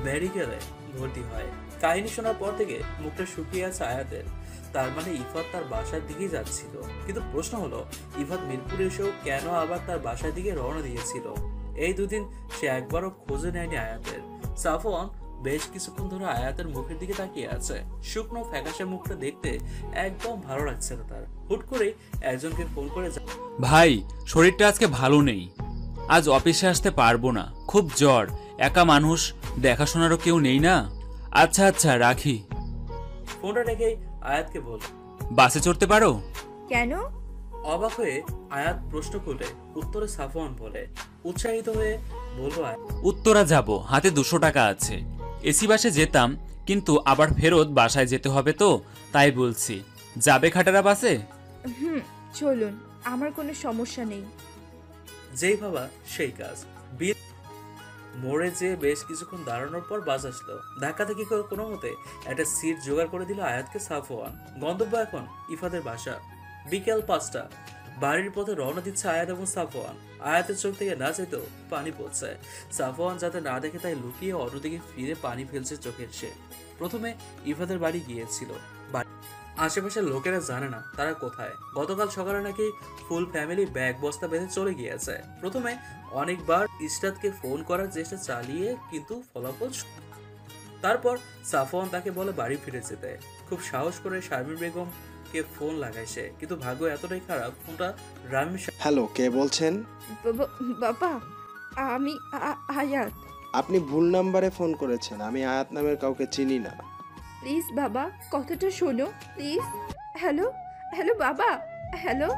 মেডিকেলে ভর্তি হয়। কাহিনী শোনার পর থেকে মুখটা শুকিয়ে আছে আয়াতের। তার মানে ইফাত তার বাসার দিকেই যাচ্ছিল। কিন্তু প্রশ্ন হলো, ইফাত মিরপুরে এসেও কেন আবার তার বাসার দিকে রওনা দিয়েছিল? এই দুদিন সে একবারও খোঁজে নেয়নি আয়াতের। সাফওয়ান বেশ কিছুক্ষণ ধরে আয়াতের মুখের দিকে তাকিয়ে আছে। শুকনো ফ্যাকাশে মুখটা দেখতে একদম ভালো লাগছে না তার। হুট করে একজনকে ফোন করে, ভাই শরীরটা আজকে ভালো নেই, আজ অফিসে আসতে পারবো না, খুব জ্বর, একা মানুষ, দেখাশোনারও কেউ নেই না। আচ্ছা আচ্ছা রাখি। ফোনটা রেখেই আয়াতকে বল, বাসে চড়তে পারো? কেন? অবাক হয়ে আয়াত প্রশ্ন করলে উত্তরে সাফওয়ান বলে, উৎসাহিত হয়ে বলল, উত্তরা যাব, হাতে 200 টাকা আছে। এসি বাসে যেতাম, কিন্তু আবার ফেরত বাসায় যেতে হবে তো, তাই বলছি। যাবে খাটারা বাসে? চলুন, আমার কোনো সমস্যা নেই। যেই ভাবা সেই কাজ। বিল মোড়ে যে বেশ কিছুক্ষণ দাঁড়ানোর পর বাস আসলো। ধাক্কা থেকে কোনো মতে একটা সিট জোগাড় করে দিল আয়াতকে সাফওয়ান। গন্তব্য এখন ইফাদের বাসা। বিকেল 5টা। বাড়ির পথে রওনা দিচ্ছে আয়াত এবং সাফওয়ান। আয়াতের চোখ থেকে না চাইতেও পানি পড়ছে। সাফওয়ান যাতে না দেখে তাই লুকিয়ে অন্যদিকে ফিরে পানি ফেলছে চোখের সে। প্রথমে ইফাদের বাড়ি গিয়েছিল। আশেপাশের লোকেরা জানে না তারা কোথায়। গতকাল সকালে নাকি ফুল ফ্যামিলি ব্যাগ বস্তা বেঁধে চলে গিয়েছে। প্রথমে অনেকবার ইসরাতকে ফোন করার চেষ্টা চালিয়ে কিন্তু ফলাফল। তারপর সাফওয়ান তাকে বলে বাড়ি ফিরে যেতে। খুব সাহস করে শারমিন বেগম কে ফোন লাগায় সে, কিন্তু ভাগ্য এতটাই খারাপ, ফোনটা রামিম। হ্যালো, কে বলছেন? বাবা, আমি আয়াত। আপনি ভুল নাম্বারে ফোন করেছেন, আমি আয়াত নামের কাউকে চিনি না। প্লিজ বাবা, কথাটা শোনো প্লিজ। হ্যালো হ্যালো বাবা, হ্যালো।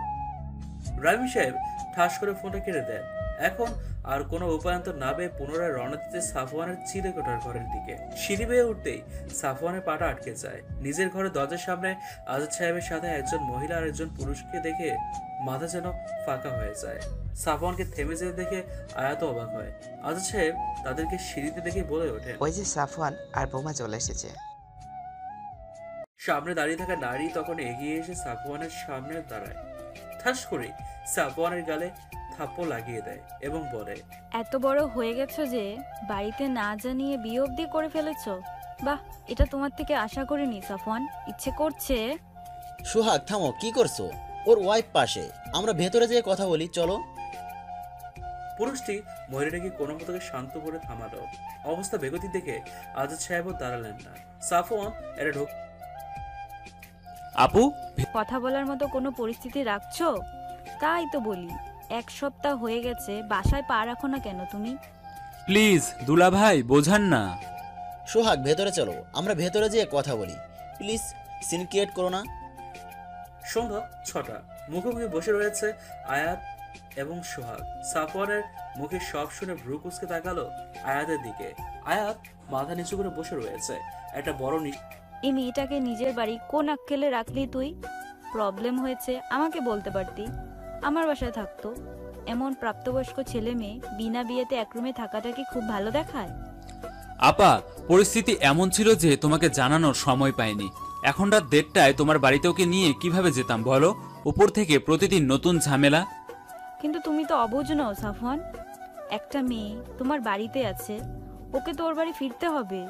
রামিম সাহেব ঠাস করে ফোনটা কেটে দেন। এখন আর কোনো উপায়ন্তর না পেয়ে পুনরায় রওনা দিতে সাফওয়ানের চিলেকোঠার ঘরের দিকে। সিঁড়ি বেয়ে উঠতেই সাফওয়ানের পাটা আটকে যায়। নিজের ঘরে দরজার সামনে আজাদ সাহেবের সাথে একজন মহিলা আর একজন পুরুষকে দেখে মাথা যেন ফাঁকা হয়ে যায়। সাফওয়ানকে থেমে যেতে দেখে আয়াত অবাক হয়। আজাদ সাহেব তাদেরকে সিঁড়িতে দেখে বলে ওঠে, ওই যে সাফওয়ান আর বোমা চলে এসেছে। সামনে দাঁড়িয়ে থাকা নারী তখন এগিয়ে এসে সাফওয়ানের সামনে দাঁড়ায়। ঠাস করে সাফওয়ানের গালে থাপ্পড় লাগিয়ে দেয় এবং বলে, এত বড় হয়ে গেছো যে বাড়িতে না জানিয়ে বিয়ে অবধি করে ফেলেছো। বাহ, এটা তোমার থেকে আশা করিনি সাফওয়ান। ইচ্ছে করছে। সোহাগ থামো, কি করছো? ওর ওয়াইফ পাশে, আমরা ভেতরে যেয়ে কথা বলি, চলো। পুরুষটি মহিলাটাকে কোনো মতো শান্ত করে থামালো। অবস্থা বেগতি দেখে আজাদ সাহেবও দাঁড়ালেন না। সাফওয়ান এটা আপু, কথা বলার মতো কোনো পরিস্থিতি রাখছো? তাই তো বলি, 1 সপ্তাহ হয়ে গেছে, বাসায় পা রাখো না কেন তুমি? প্লিজ দুলা ভাই, বোঝান না। সোহাগ ভেতরে চলো, আমরা ভেতরে যেয়ে কথা বলি, প্লিজ। সিন ক্রিয়েট করো না। সন্ধ্যা 6টা। মুখোমুখি বসে রয়েছে আয়াত এবং সোহাগ। সাফওয়ানের মুখে সব শুনে ভ্রু কুঁচকে তাকালো আয়াতের দিকে। আয়াত মাথা নিচু করে বসে রয়েছে। একটা বড় এই মেয়েটাকে নিজের বাড়ি কোন আক্কেলে রাখলি তুই? প্রবলেম হয়েছে আমাকে বলতে পারতি, আমার বাসায় থাকতো। এমন প্রাপ্তবয়স্ক ছেলে মেয়ে বিনা বিয়েতে এক রুমে থাকাটা কি খুব ভালো দেখায়? আপা, পরিস্থিতি এমন ছিল যে তোমাকে জানানোর সময় পাইনি। এখন রাত 1:30টায় তোমার বাড়িতে ওকে নিয়ে কিভাবে যেতাম বলো? উপর থেকে প্রতিদিন নতুন ঝামেলা। কিন্তু তুমি তো অবুঝ নও সাফওয়ান। একটা মেয়ে তোমার বাড়িতে আছে, ওকে তো ওর বাড়ি ফিরতে হবে।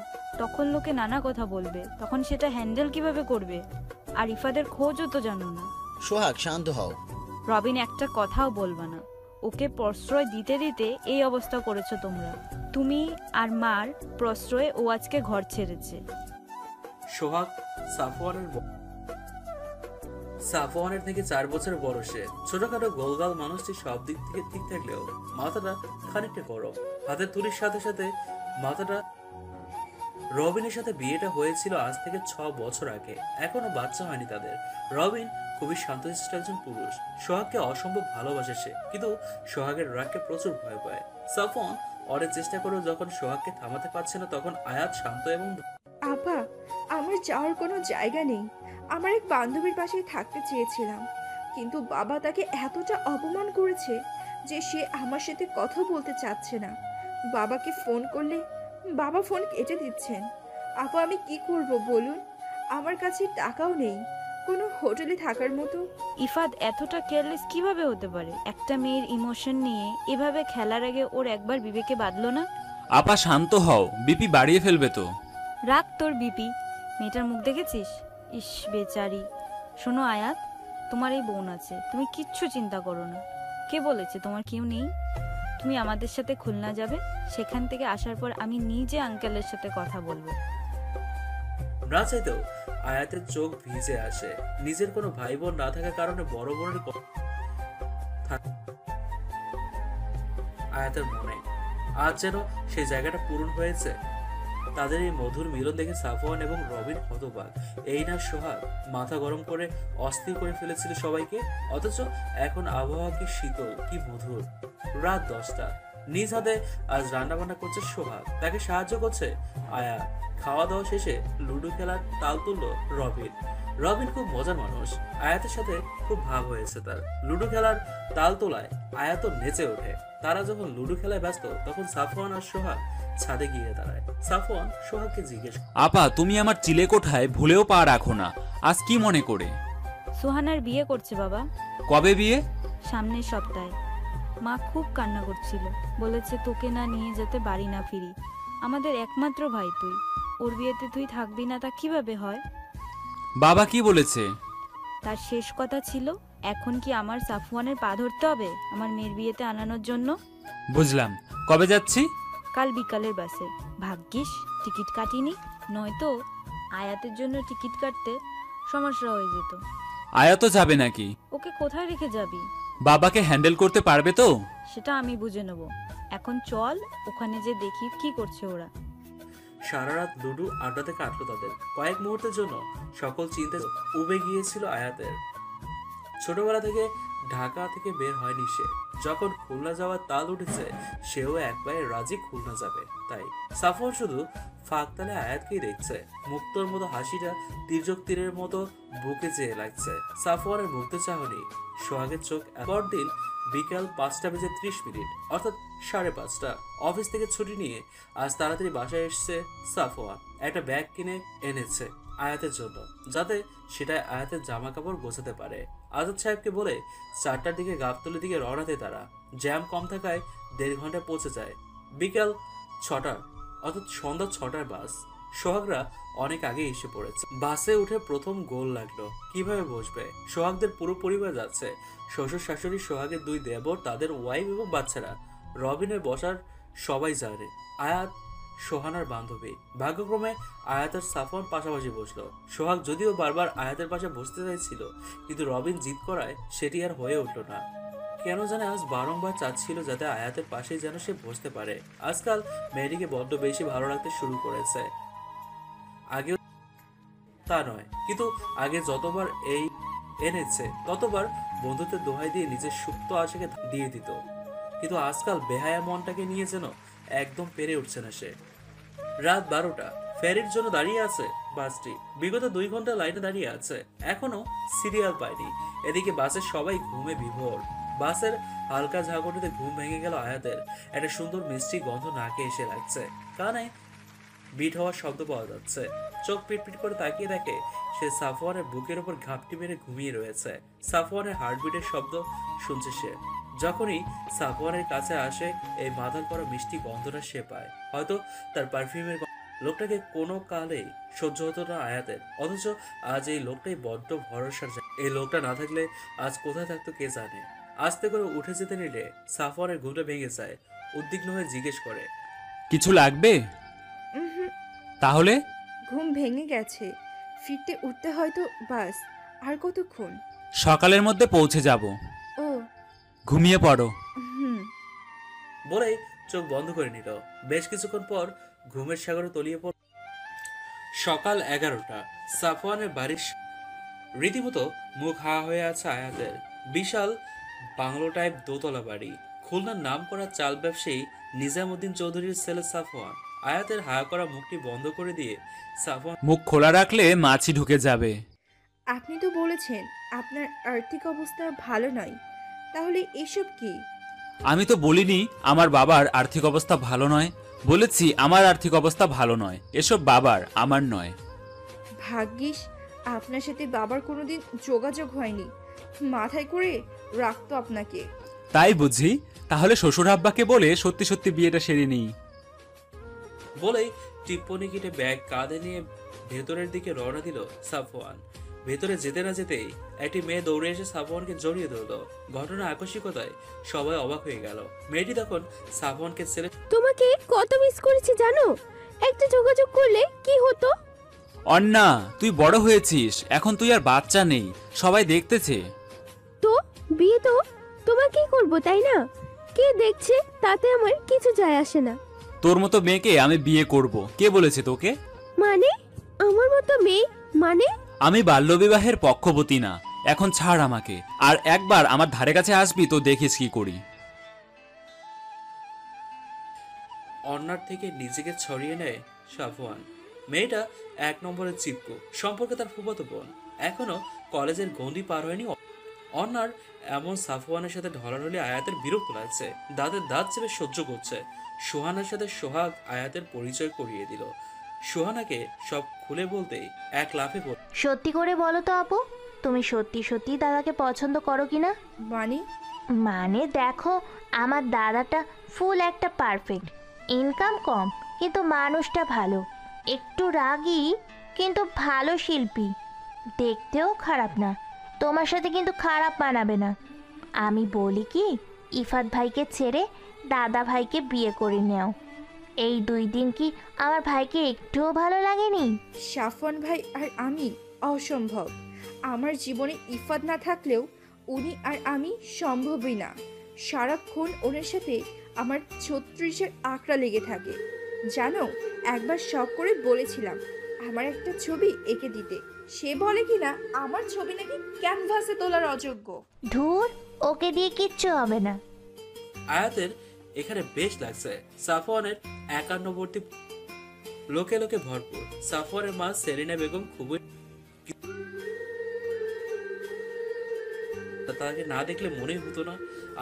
তখন লোকে নানা কথা বলবে, তখন সেটা হ্যান্ডেল কিভাবে করবে? আর ইফাদের খোঁজও তো জানো না। সোহাগ শান্ত হও। রবিন একটা কথাও বলবা না। ওকে প্রশ্রয় দিতে দিতে এই অবস্থা করেছো তোমরা। তুমি আর মার প্রশ্রয়ে ও আজকে ঘর ছেড়েছে। সোহাগ সাফওয়ানের থেকে 4 বছর বড়। সে ছোটখাটো গোলগাল মানুষটি সব দিক থেকে ঠিক থাকলেও মাথাটা খানিকটা গরম। হাতের তুলির সাথে সাথে মাথাটা। রবিনের সাথে বিয়েটা হয়েছিল আজ থেকে 6 বছর আগে। এখনো বাচ্চা হয়নি তাদের। রবিন খুবই শান্তশিষ্ট একজন পুরুষ। সোহাগকে অসম্ভব ভালোবাসে সে, কিন্তু সোহাগের রাগকে প্রচুর ভয় পায়। সাফওয়ান অনেক চেষ্টা করেও যখন সোহাগকে থামাতে পারছে না, তখন আয়াত শান্ত এবং আপা, আমার যাওয়ার কোনো জায়গা নেই। আমার এক বান্ধবীর পাশেই থাকতে চেয়েছিলাম, কিন্তু বাবা তাকে এতটা অপমান করেছে যে সে আমার সাথে কথা বলতে চাচ্ছে না। বাবাকে ফোন করলে বাবা ফোন কেটে দিচ্ছেন। আপা, আমি কি করব বলুন? আমার কাছে টাকাও নেই কোনো হোটেলে থাকার মতো। ইফাত এতটা কেয়ারলেস কিভাবে হতে পারে? একটা মেয়ের ইমোশন নিয়ে এভাবে খেলার আগে ওর একবার বিবেকে বাঁধলো না? আপা শান্ত হও, বিপি বাড়িয়ে ফেলবে তো। রাখ তোর বিপি। মেয়েটার মুখ দেখেছিস? ইস বেচারি। শোনো আয়াত, তোমার এই বোন আছে, তুমি কিচ্ছু চিন্তা করো না। কে বলেছে তোমার কেউ নেই? তুমি আমাদের সাথে খুলনা যাবে, সেখান থেকে আসার পর আমি নিজে আঙ্কেলের সাথে কথা বলবো। না চাইতেও আয়াতের চোখ ভিজে আসে। নিজের কোনো ভাই বোন না থাকার কারণে বড় বোনের আয়াতের মনে আজ যেন সেই জায়গাটা পূরণ হয়েছে। তাদের এই মধুর মিলন দেখে সাফওয়ান এবং রবিন হতবাক। এই না সোহাগ মাথা গরম করে অস্থির করে ফেলেছিল সবাইকে, অথচ এখন আবহাওয়া কি শীতল, কি মধুর। রাত 10টা। নিজ হাতে আজ রান্না বান্না করছে সোহাগ, তাকে সাহায্য করছে আয়া। খাওয়া দাওয়া শেষে লুডো খেলার তাল তুললো রবিন। রবিন খুব মজার মানুষ, আয়াতের সাথে খুব ভাব হয়েছে তার। লুডো খেলার তাল তোলায় আয়াত নেচে ওঠে। তারা যখন লুডো খেলায় ব্যস্ত, তখন সাফওয়ান আর সোহাগ ছাদে গিয়ে দাঁড়ায়। সাফওয়ান সোহাগকে জিজ্ঞেস আপা, তুমি আমার চিলেকোঠায় ভুলেও পা রাখো না। আজ কি মনে করে? সুহানার বিয়ে করছে বাবা। কবে বিয়ে? সামনের সপ্তাহে। মা খুব কান্না করছিল, বলেছে তোকে না নিয়ে যেতে বাড়ি না ফিরি। আমাদের একমাত্র ভাই তুই, ওর বিয়েতে তুই থাকবি না তা কিভাবে হয়? বাবা কি বলেছে? তার শেষ কথা ছিল, এখন কি আমার সাফওয়ানের পা ধরতে হবে আমার মেয়ের বিয়েতে আনানোর জন্য? বুঝলাম। কবে যাচ্ছি? কাল বিকালের বাসে। ভাগ্যিস টিকিট কাটিনি, নয়তো আয়াতের জন্য টিকিট কাটতে সমস্যা হয়ে যেত। আয়াত যাবে নাকি? ওকে কোথায় রেখে যাবি? বাবাকে হ্যান্ডেল করতে পারবে তো? সেটা আমি বুঝে নেব। এখন চল ওখানে যে দেখি কি করছে ওরা। সারা রাত লুডু আড্ডাতে কাটলো তাদের। কয়েক মুহূর্তের জন্য সকল চিন্তা উবে গিয়েছিল আয়াতের। ছোটবেলা থেকে ঢাকা থেকে বের হয়নি সে। যখন খুলনা যাওয়ার তাল উঠেছে, সেও এক পায়ে রাজি খুলনা যাবে। তাই সাফওয়ান শুধু ফাঁকতালে আয়াতকেই দেখছে। মুক্তর মতো হাসিটা তির্যক তীরের মতো বুকে চেয়ে লাগছে। সাফওয়ানের মুক্ত চাহনি, সোহাগের চোখ। পরদিন বিকাল 5:30 অর্থাৎ 5:30। অফিস থেকে ছুটি নিয়ে আজ তাড়াতাড়ি বাসায় এসছে সাফওয়ান। একটা ব্যাগ কিনে এনেছে আয়াতের জন্য, যাতে সেটা আয়াতের জামা কাপড় গোছাতে পারে। আজাদ সাহেবকে বলে 4টার দিকে গাবতলির দিকে রওনাতে তারা। জ্যাম কম থাকায় 1.5 ঘন্টায় পৌঁছে যায়। বিকাল 6টা অর্থাৎ সন্ধ্যা 6টার বাস। সোহাগরা অনেক আগে এসে পড়েছে। বাসে উঠে প্রথম গোল লাগলো, কিভাবে বসবে। সোহাগদের পুরো পরিবার যাচ্ছে, শ্বশুর শাশুড়ি, সোহাগের 2 দেবর, তাদের ওয়াইফ এবং বাচ্চারা। রবিনের বসার সবাই জানে। আয়াত সোহানার বান্ধবী। ভাগ্যক্রমে আয়াত আর সাফওয়ান পাশাপাশি বসলো। সোহাগ যদিও বারবার আয়াতের পাশে বসতে চাইছিল, কিন্তু রবিন জিদ করায় সেটি আর হয়ে উঠল না। কেন জানে আজ বারংবার চাচ্ছিল যাতে আয়াতের পাশেই যেন সে বসতে পারে। আজকাল মেয়েটিকে বড্ড বেশি ভালো লাগতে শুরু করেছে। আগেও তা নয়, কিন্তু আগে যতবার এই এনেছে ততবার বন্ধুত্বের দোহাই দিয়ে নিজের সুপ্ত আশাকে দিয়ে দিত। কিন্তু আজকাল বেহায়া মনটাকে নিয়ে যেন একদম পেরে উঠছে না সে। রাত 12টা। ফেরির জন্য দাঁড়িয়ে আছে বাসটি। বিগত 2 ঘন্টা লাইনে দাঁড়িয়ে আছে, এখনো সিরিয়াল পায়নি। এদিকে বাসের সবাই ঘুমে বিভোর। বাসের হালকা ঝাঁকুনিতে ঘুম ভেঙে গেল আয়াতের। একটা সুন্দর মিষ্টি গন্ধ নাকে এসে লাগছে, কানে বিট হওয়ার শব্দ পাওয়া যাচ্ছে। চোখ পিটপিট করে তাকিয়ে দেখে সে সাফওয়ানের বুকের উপর ঘাপটি মেরে ঘুমিয়ে রয়েছে। সাফওয়ানের হার্টবিটের শব্দ শুনছে সে। যখনই সাফওয়ানের কাছে আসে, এই মাথার করা মিষ্টি গন্ধটা সে পায়। হয়তো তার পারফিউমের লোকটাকে কোনো কালেই সহ্য হতো না আয়াতের, অথচ আজ এই লোকটাই বড্ড ভরসার। এই লোকটা না থাকলে আজ কোথায় থাকতো কে জানে। আস্তে করে উঠে যেতে নিলে সাফওয়ানের ঘুমটা ভেঙে যায়। উদ্বিগ্ন হয়ে জিজ্ঞেস করে, কিছু লাগবে? তাহলে ঘুম ভেঙে গেছে, ফিরতে উঠতে হয়তো বাস। আর কতক্ষণ? সকালের মধ্যে পৌঁছে যাব। ও ঘুমিয়ে পড়ো। হুম। বলেই চোখ বন্ধ করে নিল। বেশ কিছুক্ষণ পর ঘুমের সাগরে তলিয়ে পড়ল। সকাল 11টা। সাফওয়ানের বাড়ির রীতিমতো মুখ হা হয়ে আছে আয়াতের। বিশাল বাংলো টাইপ দোতলা বাড়ি। খুলনার নাম করা চাল ব্যবসায়ী নিজামুদ্দিন চৌধুরীর ছেলে সাফওয়ান। আয়াতের হা করা মুখটি বন্ধ করে দিয়ে সাফওয়ান মুখ খোলা রাখলে মাছি ঢুকে যাবে। আপনি তো বলেছেন আপনার আর্থিক অবস্থা ভালো নয়, তাহলে এসব কি? আমি তো বলিনি আমার বাবার আর্থিক অবস্থা ভালো নয়, বলেছি আমার আর্থিক অবস্থা ভালো নয়। এসব বাবার, আমার নয়। ভাগ্যিস আপনার সাথে বাবার কোনোদিন যোগাযোগ হয়নি, মাথায় করে রাখতো আপনাকে। তাই বুঝি? তাহলে শ্বশুর আব্বাকে বলে সত্যি সত্যি বিয়েটা সেরে নিই। বলেই টিপ্পনি কেটে ব্যাগ কাঁধে নিয়ে ভেতরের দিকে রওনা দিল সাফওয়ান। ভেতরে যেতে না যেতেই একটি মেয়ে দৌড়ে এসে সাফওয়ানকে জড়িয়ে ধরল। ঘটনা আকস্মিকতায় সবাই অবাক হয়ে গেল। মেয়েটি তখন সাফওয়ানকে ছেড়ে তোমাকে কত মিস করেছি জানো? একটা যোগাযোগ করলে কি হতো? অন্না, তুই বড় হয়েছিস, এখন তুই আর বাচ্চা নেই, সবাই দেখতেছে। তো বিয়ে তো তোমাকেই করবো, তাই না? কে দেখছে তাতে আমার কিছু যায় আসে না। তোর মতো মেয়েকে আমি বিয়ে করব, কে বলেছে তোকে? মানে আমার মতো মেয়ে মানে? আমি বাল্যবিবাহের পক্ষবতী না, এখন ছাড় আমাকে। আর একবার আমার ধারে কাছে আসবি তো দেখিস কি করি। অন্যার থেকে নিজেকে ছড়িয়ে নেয় সাফওয়ান। মেয়েটা 1 নম্বরের চিপকো, সম্পর্কে তার ফুফাতো বোন, এখনো কলেজের গণ্ডি পার হয়নি। অন্যার এমন সাফওয়ানের সাথে ঢলাঢলি আয়াতের বিরক্ত লাগছে, দাঁতের দাঁত চেপে সহ্য করছে। সোহানার সাথে সোহাগ আয়াতের পরিচয় করিয়ে দিল। সোহানাকে সব খুলে বলতেই এক লাফে পড়ল। সত্যি করে বলো তো আপু, তুমি সত্যি সত্যি দাদাকে পছন্দ করো কিনা? মানে দেখো, আমার দাদাটা ফুল একটা পারফেক্ট, ইনকাম কম কিন্তু মানুষটা ভালো, একটু রাগী কিন্তু ভালো শিল্পী, দেখতেও খারাপ না। তোমার সাথে কিন্তু খারাপ মানাবে না। আমি বলি কি, ইফাত ভাইকে ছেড়ে দাদা ভাইকে বিয়ে করে নাও। এই 2 দিন কি আমার ভাইকে একটুও ভালো লাগেনি? সাফওয়ান ভাই আর আমি অসম্ভব। আমার জীবনে ইফাত না থাকলেও উনি আর আমি সম্ভবই না। সারাক্ষণ ওনার সাথে আমার 36-এর আঁকড়া লেগে থাকে। জানো, একবার শখ করে বলেছিলাম আমার একটা ছবি এঁকে দিতে, সে বলে কিনা আমার ছবি নাকি ক্যানভাসে তোলার অযোগ্য। ধুর, ওকে দিয়ে কিচ্ছু হবে না। আয়াতের এখানে বেশ লাগছে। সাফওয়ানের একান্নবর্তী লোকে লোকে ভরপুর। সাফওয়ানের মা সেলিনা বেগম খুবই, তাকে না দেখলে মনেই হতো না।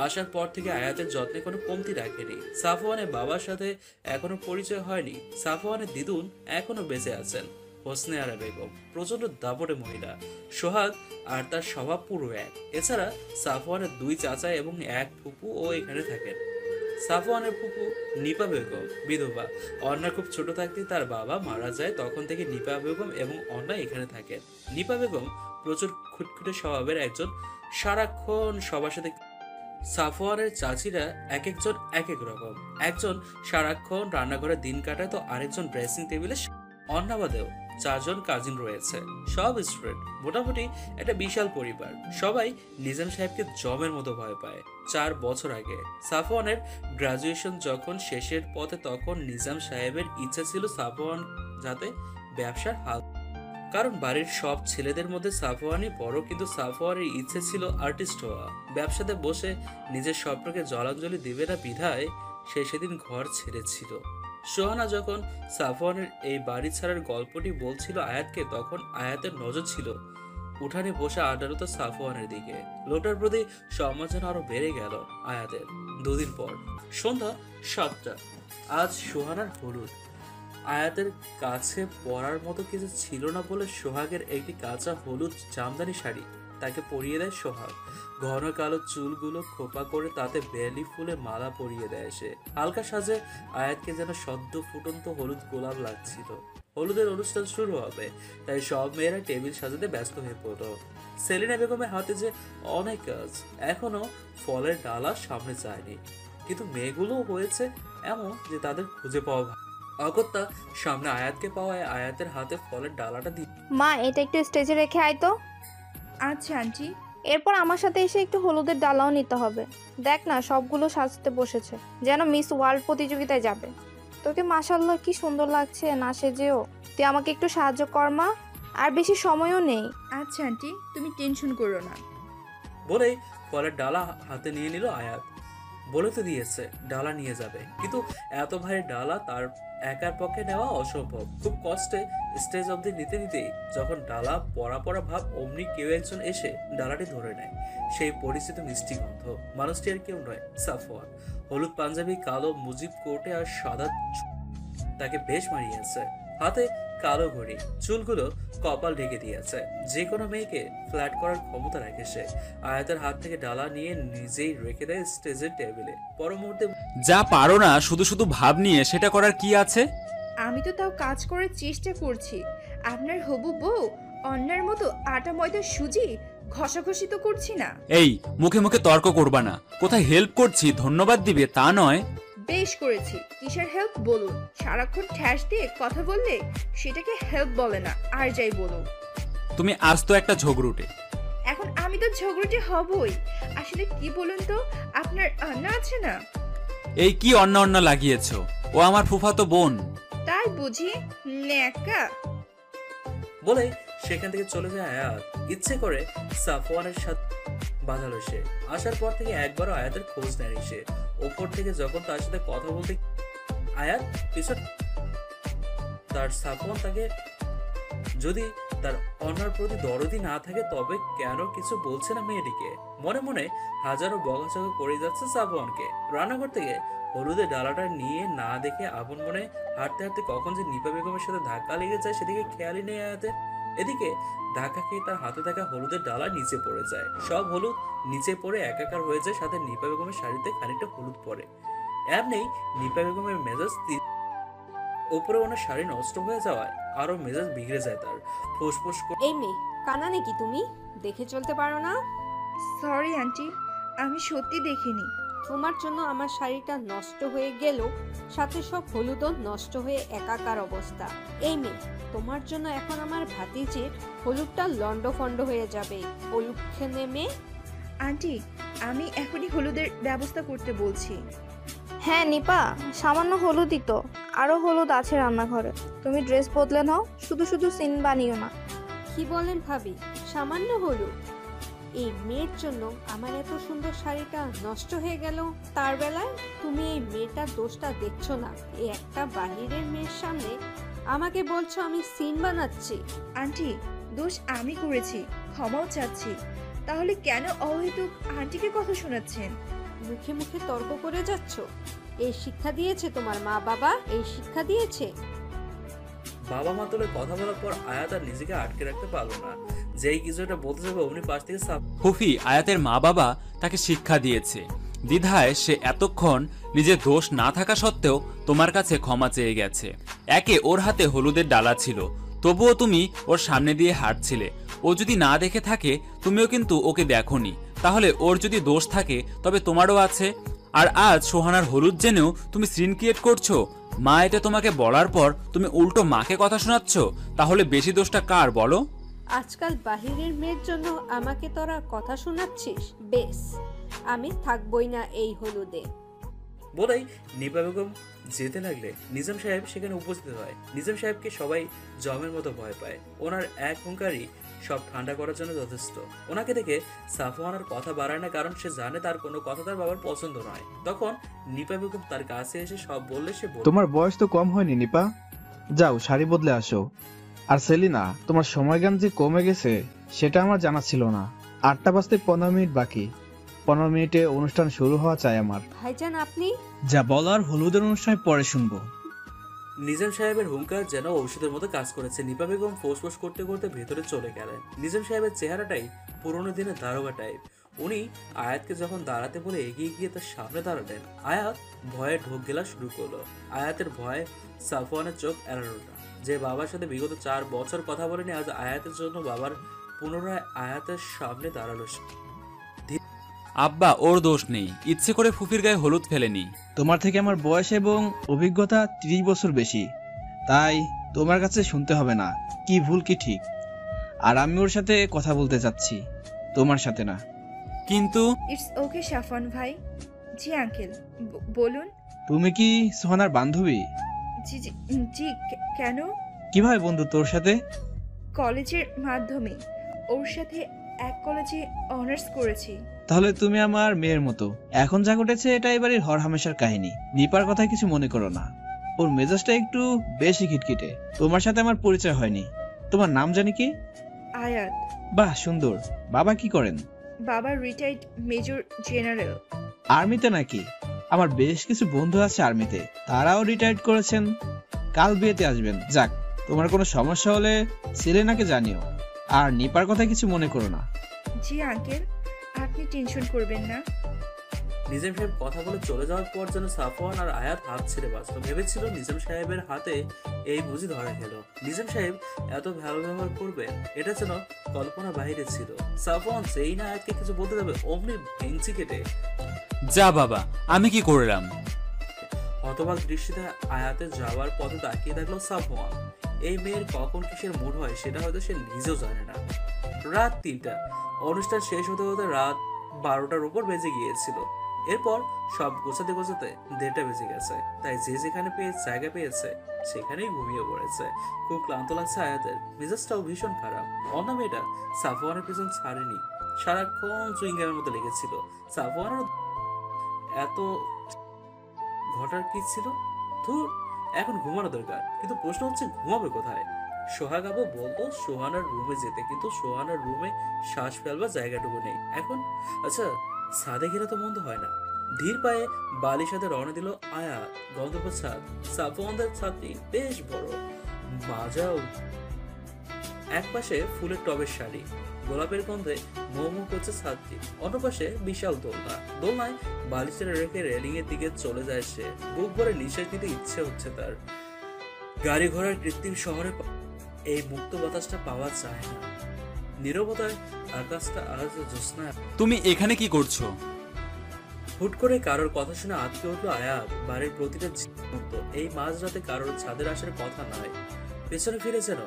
আসার পর থেকে আয়াতের যত্নে কোনো কমতি রাখেনি। সাফওয়ানের বাবার সাথে এখনো পরিচয় হয়নি। সাফওয়ানের দিদুন এখনো বেঁচে আছেন, হোসনে আরা বেগম, প্রচন্ড দাপটে মহিলা। সোহাগ আর তার স্বভাব পুরো এক। এছাড়া সাফওয়ানের 2 চাচা এবং 1 ফুপু ও এখানে থাকেন। সাফওয়ানের ফুপু নিপা বেগম বিধবা। অন্না খুব ছোট থাকতে তার বাবা মারা যায়, তখন থেকে নিপা বেগম এবং অন্না এখানে থাকেন। নিপা বেগম প্রচুর খুটখুটে স্বভাবের একজন, সারাক্ষণ সবার সাথে। সাফওয়ানের চাচিরা এক একজন এক এক রকম। একজন সারাক্ষণ রান্নাঘরে দিন কাটায়, তো আরেকজন ড্রেসিং টেবিলে। অন্নাবাদেও 4 জন কাজিন রয়েছে, সব স্টুডেন্ট। মোটামুটি একটা বিশাল পরিবার। সবাই নিজাম সাহেবকে জমের মতো ভয় পায়। 4 বছর আগে সাফওয়ানের গ্রাজুয়েশন যখন শেষের পথে, তখন নিজাম সাহেবের ইচ্ছা ছিল সাফওয়ান যাতে ব্যবসার হাল, কারণ বাড়ির সব ছেলেদের মধ্যে সাফওয়ানই বড়। কিন্তু সাফওয়ানের ইচ্ছে ছিল আর্টিস্ট হওয়া, ব্যবসাতে বসে নিজের স্বপ্নকে জলাঞ্জলি দেবে না বিধায় সে সেদিন ঘর ছেড়েছিল। সোহানা যখন সাফওয়ানের এই বাড়ি ছাড়ার গল্পটি বলছিল আয়াতকে, তখন আয়াতের নজর ছিল উঠানে বসে আড্ডারত সাফওয়ানের দিকে। লোকটার প্রতি সম্মান যেন আরো বেড়ে গেল আয়াতের। 2 দিন পর সন্ধ্যা 7টা। আজ সোহানার হলুদ। আয়াতের কাছে পরার মতো কিছু ছিল না বলে সোহাগের একটি কাঁচা হলুদ জামদানি শাড়ি তাকে পরিয়ে দেয় সোহাগ। ঘন কালো চুলগুলো খোপা করে তাতে বেলি ফুলে মালা পরিয়ে দেয় সে। হালকা সাজে আয়াতকে যেন সদ্য ফুটন্ত হলুদ গোলাপ লাগছিল। হলুদের অনুষ্ঠান শুরু হবে, তাই সব মেয়েরা টেবিল সাজাতে ব্যস্ত হয়ে পড়ল। সেলিনা বেগমের হাতে যে অনেক কাজ, এখনো ফলের ডালা সামনে যায়নি, কিন্তু মেয়েগুলো হয়েছে এমন যে তাদের খুঁজে পাওয়া। অগত্যা সামনে আয়াতকে পাওয়ায় আয়াতের হাতে ফলের ডালাটা দিয়ে মা এটা একটু স্টেজে রেখে আয় তো। আচ্ছা আন্টি। এরপর আমার সাথে এসে একটু হলুদের ডালাও নিতে হবে। দেখ না সবগুলো সাজতে বসেছে, যেন মিস ওয়ার্ল্ড প্রতিযোগিতায় যাবে। তোকে মাশাআল্লাহ কি সুন্দর লাগছে না সেজেও। তুই আমাকে একটু সাহায্য কর মা, আর বেশি সময়ও নেই। আচ্ছা আন্টি, তুমি টেনশন করো না। বলেই ফলের ডালা হাতে নিয়ে নিল আয়াত। বলে তো দিয়েছে ডালা নিয়ে যাবে, কিন্তু এত ভারী ডালা তার একার পক্ষে নেওয়া অসম্ভব। খুব কষ্টে স্টেজ অব্দি নিতে নিতেই যখন ডালা পড়া পড়া ভাব, অমনি কেউ একজন এসে ডালাটি ধরে নেয়। সেই পরিচিত মিষ্টি গন্ধ। মানুষটি আর কেউ নয়, সাফওয়ান। হলুদ পাঞ্জাবি, কালো মুজিব কোটে আর সাদা তাকে বেশ মারিয়েছে। হাতে কালো ঘড়ি, চুলগুলো কপাল ঢেকে দিয়েছে। যে কোনো মেয়েকে ফ্ল্যাট করার ক্ষমতা রাখে সে। আয়াতের হাত থেকে ডালা নিয়ে নিজেই রেখে দেয় স্টেজের টেবিলে। পর মুহূর্তে যা পারো না শুধু শুধু ভাব নিয়ে সেটা করার কি আছে? আমি তো তাও কাজ করার চেষ্টা করছি। আপনার হবু বউ অন্যার মতো আটা ময়দা সুজি ঘষাঘষি তো করছি না। এই মুখে মুখে তর্ক করবা না। কোথায় হেল্প করছি ধন্যবাদ দিবে তা নয়। বেশ করেছি। কিসের হেল্প বলুন? সারাক্ষণ ঠ্যাস দিয়ে কথা বললে সেটাকে হেল্প বলে না, আর যাই বলুন। তুমি আজ তো একটা ঝগড়ুটে। এখন আমি তো ঝগড়ুটে হবই। আসলে কি বলুন তো, আপনার আন্না আছে না? এই কি অন্য অন্য লাগিয়েছো? ও আমার ফুফাতো বোন। তাই বুঝি? ন্যাকা। বলে সেখান থেকে চলে যায় আয়াত। ইচ্ছে করে সাফওয়ানের সাথে বাঁধালো সে। আসার পর থেকে একবারও আয়াতের খোঁজ নেয়নি সে। ওপর থেকে যখন তার সাথে কথা বলতে আয়াত পিছন, তার সাফওয়ান তাকে যদি তার অন্যার প্রতি দরদি না থাকে তবে কেন কিছু বলছে না মেয়েটিকে। মনে মনে হাজারো বকাঝকা করে যাচ্ছে সাফওয়ানকে। রান্নাঘর থেকে হলুদের ডালাটা নিয়ে না দেখে আপন মনে হাঁটতে হাঁটতে কখন যে নিপা বেগমের সাথে ধাক্কা লেগে যায় সেদিকে খেয়ালই নেই আয়াতের। এদিকে ধাক্কা খেয়ে তার হাতে থাকা হলুদের ডালা নিচে পড়ে যায়। সব হলুদ নিচে পড়ে একাকার হয়ে যায়, সাথে নিপা বেগমের শাড়িতে খানিকটা হলুদ পড়ে। এমনি নিপা বেগমের মেজাজ ওপরে ওনার শাড়ি নষ্ট হয়ে যাওয়ায় আরো মেজাজ বিগড়ে যায় তার। ফুসফুস এই মেয়ে কানা নাকি তুমি? দেখে চলতে পারো না? সরি আন্টি, আমি সত্যি দেখিনি। তোমার জন্য আমার শাড়িটা নষ্ট হয়ে গেল, সাথে সব হলুদও নষ্ট হয়ে একাকার অবস্থা। এই মেয়ে তোমার জন্য এখন আমার ভাতিজির হলুদটা লন্ডফন্ড হয়ে যাবে। অলুক্ষণে মেয়ে। আন্টি, আমি এখনই হলুদের ব্যবস্থা করতে বলছি। হ্যাঁ নিপা, সামান্য হলুদই তো, আরো হলুদ আছে রান্নাঘরে। তুমি ড্রেস বদলে নাও, শুধু শুধু সিন বানিও না। কি বলেন ভাবি? সামান্য হলুদ? এই মেয়ের জন্য আমার এত সুন্দর শাড়িটা নষ্ট হয়ে গেল। তার বেলায় তুমি এই মেয়েটার দোষটা দেখছো না। এই একটা বাহিরের মেয়ের সামনে আমাকে বলছো আমি সিন বানাচ্ছি। আন্টি, দোষ আমি করেছি, ক্ষমাও চাচ্ছি। তাহলে কেন অহেতুক আন্টিকে কথা শোনাচ্ছেন? মুখে মুখে তর্ক করে যাচ্ছ? এই শিক্ষা দিয়েছে তোমার মা বাবা? এই শিক্ষা দিয়েছে? বাবা মা তোলে কথা বলার পর আয়াত আর নিজেকে আটকে রাখতে পারলো না। যেই কিছু একটা বলতে যাবে অমনি পাশ থেকে ফুফি আয়াতের মা বাবা তাকে শিক্ষা দিয়েছে। দ্বিধায় সে এতক্ষণ নিজের দোষ না থাকা সত্ত্বেও তোমার কাছে ক্ষমা চেয়ে গেছে। একে ওর হাতে হলুদের ডালা ছিল, তবুও তুমি ওর সামনে দিয়ে হাঁটছিলে। ও যদি না দেখে থাকে, তুমিও কিন্তু ওকে দেখোনি। তাহলে ওর যদি দোষ থাকে তবে তোমারও আছে। আর আজ সোহানার হলুদ জেনেও তুমি সিন ক্রিয়েট করছো। মা এটা তোমাকে বলার পর তুমি উল্টো মাকে কথা শোনাচ্ছ। তাহলে বেশি দোষটা কার বলো? আজকাল বাহিরের মেয়ের জন্য আমাকে তোরা কথা শোনাচ্ছিস? বেশ, আমি থাকবই না এই হলুদে। বলেই নিপা বেগম যেতে লাগলে নিজাম সাহেব সেখানে উপস্থিত হয়। নিজাম সাহেবকে সবাই জমের মতো ভয় পায়। ওনার এক হুঙ্কারই সব ঠান্ডা করার জন্য যথেষ্ট। ওনাকে দেখে সাফওয়ানের কথা বাড়ায় না, কারণ সে জানে তার কোনো কথা তার বাবার পছন্দ নয়। তখন নিপা বেগম তার কাছে এসে সব বললে সে তোমার বয়স তো কম হয়নি নিপা, যাও শাড়ি বদলে আসো। আর সেলিনা, তোমার সময়জ্ঞান যে কমে গেছে সেটা আমার জানা ছিল না। 8টা বাজতে 15 মিনিট বাকি। 15 মিনিটে অনুষ্ঠান শুরু হওয়া চাই আমার। ভাইজান আপনি যা বলার হলুদের অনুষ্ঠান পরে শুনবো। নিজাম সাহেবের হুঙ্কার যেন ঔষধের মতো কাজ করেছে। নিপা বেগম ফোঁস করতে করতে ভেতরে চলে গেলেন। নিজাম সাহেবের চেহারাটাই পুরোনো দিনের দারোগা টাইপ। উনি আয়াতকে যখন দাঁড়াতে বলে এগিয়ে গিয়ে তার সামনে দাঁড়ালেন। আয়াত ভয়ে ঢোক গেলা শুরু করলো। আয়াতের ভয়ে সাফওয়ানের চোখ এড়ালো না। যে বাবার সাথে বিগত 4 বছর কথা বলেনি, আজ আয়াতের জন্য বাবার পুনরায় আয়াতের সামনে দাঁড়ালো। আব্বা ওর দোষ নেই, ইচ্ছে করে ফুফির গায়ে হলুদ ফেলেনি। তোমার থেকে আমার বয়স এবং অভিজ্ঞতা 30 বছর বেশি, তাই তোমার কাছে শুনতে হবে না কি ভুল কি ঠিক। আর আমি ওর সাথে কথা বলতে চাচ্ছি, তোমার সাথে না। কিন্তু ইটস ওকে সাফওয়ান ভাই। জি আঙ্কেল, বলুন। তুমি কি সোহানার বান্ধবী? জি জি জি, কেন? কিভাবে বন্ধু তোর সাথে? কলেজের মাধ্যমে ওর সাথে এক কলেজে অনার্স করেছি। তাহলে তুমি আমার মেয়ের মতো। এখন যা ঘটেছে এটা এবারের হরহামেশার কাহিনী। নিপার কথা কিছু মনে করো না, ওর মেজাজটা একটু বেশি খিটখিটে। তোমার সাথে আমার পরিচয় হয়নি। তোমার নাম জানি কি? আয়াত। বাহ, সুন্দর। বাবা কি করেন? বাবা রিটায়ার্ড মেজর জেনারেল। আর্মিতে নাকি? আমার বেশ কিছু বন্ধু আছে আর্মিতে, তারাও রিটায়ার্ড করেছেন। কাল বিয়েতে আসবেন। যাক, তোমার কোনো সমস্যা হলে সেলেনাকে জানিও। আর নিপার কথা কিছু মনে করো না। জি আঙ্কেল, আপনি টেনশন করবেন না। নিজাম সাহেব কথা বলে চলে যাওয়ার পর যেন সাফওয়ান আর আয়াত হাত ছেড়ে বাঁচল। ভেবেছিল নিজাম সাহেবের হাতে এই বুঝি ধরা গেল। নিজাম সাহেব এত ভালো ব্যবহার করবে এটা যেন কল্পনা বাইরে ছিল। সাফওয়ান যেই না আয়াতকে কিছু বলতে যাবে অমনি ভেঙচি কেটে, যা বাবা, আমি কি করলাম? হতবাক দৃষ্টিতে আয়াতে যাওয়ার পথে তাকিয়ে থাকলো সাফওয়ান। এই মেয়ের কখন কিসের মুড হয় সেটা হয়তো সে নিজেও জানে না। রাত 3টা, অনুষ্ঠান শেষ হতে হতে রাত 12টার উপর বেজে গিয়েছিল। এরপর সব গোছাতে গোছাতে 1:30টা বেজে গেছে। তাই যে যেখানে জায়গা পেয়েছে সেখানেই ঘুমিয়ে পড়েছে। খুব ক্লান্ত লাগছে আয়াতের, মেজাজটাও ভীষণ খারাপ। অন্য মেয়েটা সাফওয়ানের পিছন ছাড়েনি, সারাক্ষণ চুইংগামের মতো লেগেছিল। সাফওয়ানের এত ঘটার কি ছিল? ধুর, এখন ঘুমানো দরকার, কিন্তু প্রশ্ন হচ্ছে ঘুমাবে কোথায়? সোহাগ আবু বলতো সোহানার রুমে যেতে, কিন্তু সোহানার রুমে শ্বাস ফেলবার জায়গাটুকু নেই এখন। আচ্ছা, ছাদে গেলে তো মন্দ হয় না। ধীর পায়ে বালির সাথে রওনা দিল আয়াত। গন্তব্য ছাদ। সাফওয়ানদের ছাদটি বেশ বড়, মাজাও। এক পাশে ফুলের টবের শাড়ি, গোলাপের গন্ধে মোমো করছে ছাদটি। অন্য পাশে বিশাল দোলনা। দোলনায় বালিশের রেখে রেলিং এর দিকে চলে যায় সে। বুক ভরে নিঃশ্বাস নিতে ইচ্ছে হচ্ছে তার। গাড়ি ঘোড়ার কৃত্রিম শহরে এই মুক্ত বাতাসটা পাওয়া যায় না। নীরবতায় আকাশটা আজ জ্যোৎস্না। তুমি এখানে কি করছো? হুট করে কারোর কথা শুনে আটকে উঠলো আয়াত। বাড়ির প্রতিটা মুক্ত। এই মাঝরাতে কারোর ছাদের আসার কথা নয়। পেছনে ফিরে যেন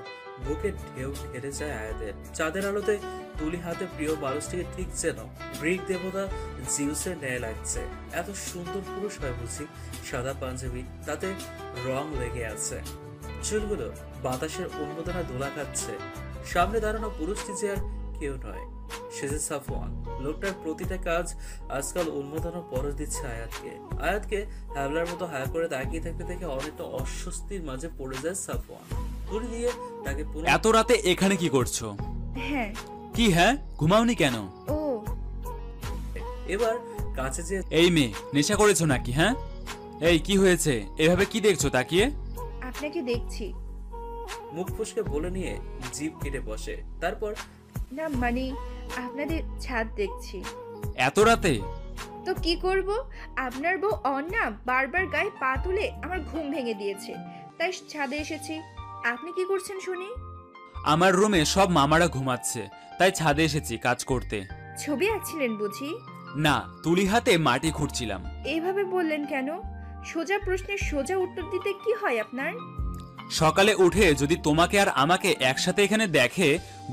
বুকে ঢেউ ঘেরে যায় আয়াতের। চাঁদের আলোতে তুলি হাতে প্রিয় মানুষটিকে ঠিক যেন গ্রিক দেবতা জিউসের ন্যায় লাগছে। এত সুন্দর পুরুষ হয় বুঝি? সাদা পাঞ্জাবি, তাতে রং লেগে আছে। চুলগুলো বাতাসের উন্মোদনা দোলা খাচ্ছে। সামনে দাঁড়ানো পুরুষটি যে আর কেউ নয়, সে যে সাফওয়ান। লোকটার প্রতিটা কাজ আজকাল উন্মোদনা পরশ দিচ্ছে আয়াতকে। আয়াতকে হ্যাবলার মতো হায়া করে তাকিয়ে থাকতে দেখে অনেকটা অস্বস্তির মাঝে পড়ে যায় সাফওয়ান। তুলি দিয়ে তাকে এত রাতে এখানে কি করছো? হ্যাঁ। কি হ্যাঁ? ঘুমাওনি কেন? ও, এবার কাছে যে এই মেয়ে, নেশা করেছো নাকি? হ্যাঁ, এই কি হয়েছে? এভাবে কি দেখছো তাকিয়ে? আপনাকে দেখছি। মুখ ফুসকে বলে নিয়ে জিভ কেটে বসে। তারপর না মানে আপনাদের ছাদ দেখছি। এত রাতে? তো কি করব? আপনার বউ অন্না বারবার গায়ে পা তুলে আমার ঘুম ভেঙে দিয়েছে, তাই ছাদে এসেছি। আপনি কি করছেন শুনি? আমার রুমে সব মামারা ঘুমাচ্ছে, তাই ছাদে এসেছি কাজ করতে। ছবি আঁকছিলেন বুঝি? না, তুলি হাতে মাটি খুঁড়ছিলাম। এইভাবে বললেন কেন? সোজা প্রশ্নের সোজা উত্তর দিতে কি হয় আপনার? সকালে উঠে যদি তোমাকে আর আমাকে একসাথে এখানে দেখে,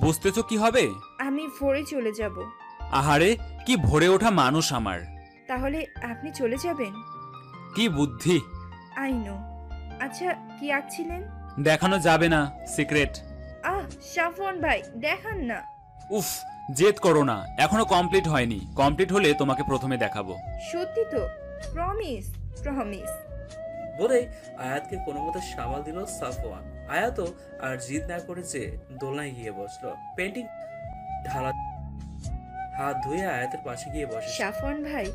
বুঝতেছো কি হবে? আমি ভোরে চলে যাব। আহারে, কি ভরে ওঠা মানুষ আমার। তাহলে আপনি চলে যাবেন? কি বুদ্ধি। I know. আচ্ছা, কি আঁকছিলেন? দেখানো যাবে না, সিক্রেট। সাফওয়ান ভাই, দেখান না। উফ, জেদ করো না, এখনো কমপ্লিট হয়নি। কমপ্লিট হলে তোমাকে প্রথমে দেখাবো। সত্যি তো? প্রমিস? প্রমিস বলে আয়াতকে কোনো মতে সামাল দিল সাফওয়ান। আয়াতও আর জিদ না করে যে দোলনায় গিয়ে বসলো। পেন্টিং ঢালা হাত ধুয়ে আয়াতের পাশে গিয়ে বসে। সাফওয়ান ভাই,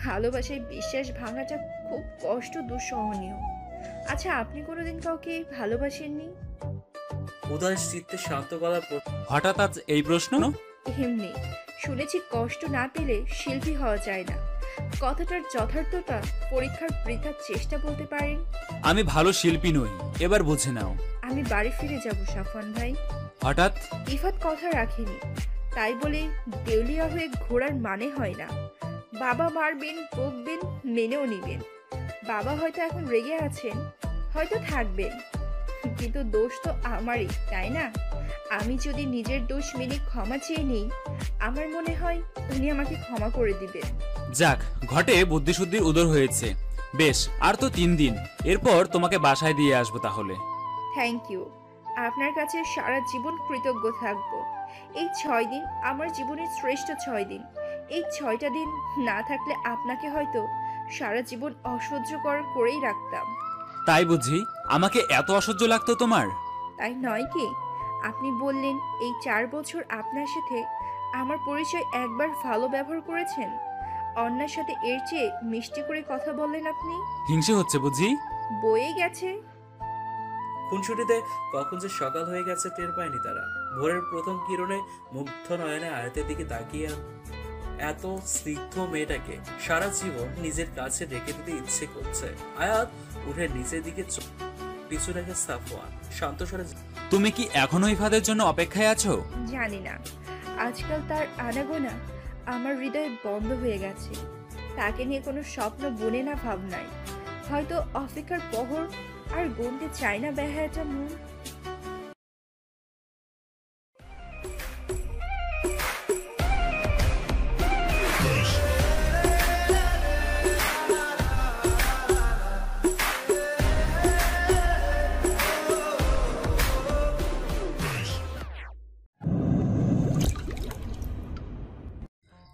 ভালোবাসায় বিশ্বাস ভাঙাটা খুব কষ্ট, দুঃসহনীয়। আচ্ছা, আপনি কোনোদিন কাউকে ভালোবাসেননি? উদাস চিত্তে শান্ত গলার হঠাৎ আজ এই প্রশ্ন? এমনি শুনেছি কষ্ট না পেলে শিল্পী হওয়া যায় না। কথাটার যথার্থতা পরীক্ষার বৃথার চেষ্টা বলতে পারেন। আমি ভালো শিল্পী নই, এবার বুঝে নাও। আমি বাড়ি ফিরে যাব সাফওয়ান ভাই। হঠাৎ? ইফাত কথা রাখেনি, তাই বলে দেউলিয়া হয়ে ঘোরার মানে হয় না। বাবা মারবেন, বকবেন, মেনেও নিবেন। বাবা হয়তো এখন রেগে আছেন, হয়তো থাকবেন, কিন্তু দোষ তো আমারই, তাই না? আমি যদি নিজের দোষ মেনে ক্ষমা চেয়ে নিই, আমার মনে হয় উনি আমাকে ক্ষমা করে দিবেন। যাক, ঘটে বুদ্ধিশুদ্ধির উদর হয়েছে। বেশ, আর তো 3 দিন, এরপর তোমাকে বাসায় দিয়ে আসবো তাহলে। Thank you. আপনার কাছে সারা জীবন কৃতজ্ঞ থাকব। এই 6 দিন আমার জীবনের শ্রেষ্ঠ 6 দিন। এই 6টা দিন না থাকলে আপনাকে হয়তো সারা জীবন অসহ্যকর করেই রাখতাম। তাই বুঝি? আমাকে এত অসহ্য লাগতো তোমার? তাই নয় কি? আপনি বললেন এই 4 বছর আপনার সাথে আমার পরিচয় একবার ভালো ব্যবহার করেছেন। অন্যের সাথে এর চেয়ে মিষ্টি করে কথা বললেন আপনি। হিংসে হচ্ছে বুঝি? বয়ে গেছে। খুনসুটিতে কখন যে সকাল হয়ে গেছে টের পায়নি তারা। ভোরের প্রথম কিরণে মুগ্ধ নয়নে আয়াতের দিকে তাকিয়ে এত স্নিগ্ধ মেয়েটাকে সারা জীবন নিজের কাছে রেখে দিতে ইচ্ছে করছে। আয়াত উঠে নিচের দিকে পিছু রেখে সাফওয়ান শান্ত স্বরে, তুমি কি এখনো ইফাদের জন্য অপেক্ষায় আছো? জানি না, আজকাল তার আনাগোনা আমার হৃদয় বন্ধ হয়ে গেছে। তাকে নিয়ে কোনো স্বপ্ন বুনে না ভাবনায়। হয়তো অপেক্ষার প্রহর আর গুনতে চায় না বেহায়াটা মন।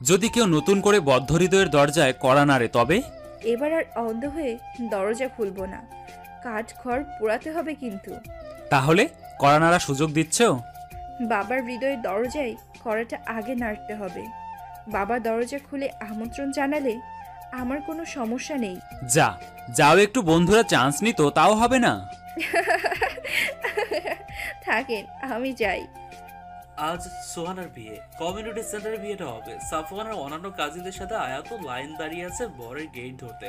যদি কেউ নতুন করে বদ্ধ হৃদয়ের দরজায় কড়া নাড়ে তবে? এবার আর অন্ধ হয়ে দরজা খুলবো না। কাঠ খড় পোড়াতে হবে কিন্তু। তাহলে কড়া নাড়ার সুযোগ দিচ্ছ? বাবার হৃদয়ের দরজায় কড়াটা আগে নাড়তে হবে। বাবা দরজা খুলে আমন্ত্রণ জানালে আমার কোনো সমস্যা নেই। যাও একটু, বন্ধুরা চান্স নিত তাও হবে না? থাকেন, আমি যাই। আজ সোহানার বিয়ে, কমিউনিটি সেন্টারে বিয়েটা হবে। সাফওয়ানের অন্যান্য কাজিনদের সাথে আয়াত লাইন দাঁড়িয়ে আছে বরের গেট ধরতে।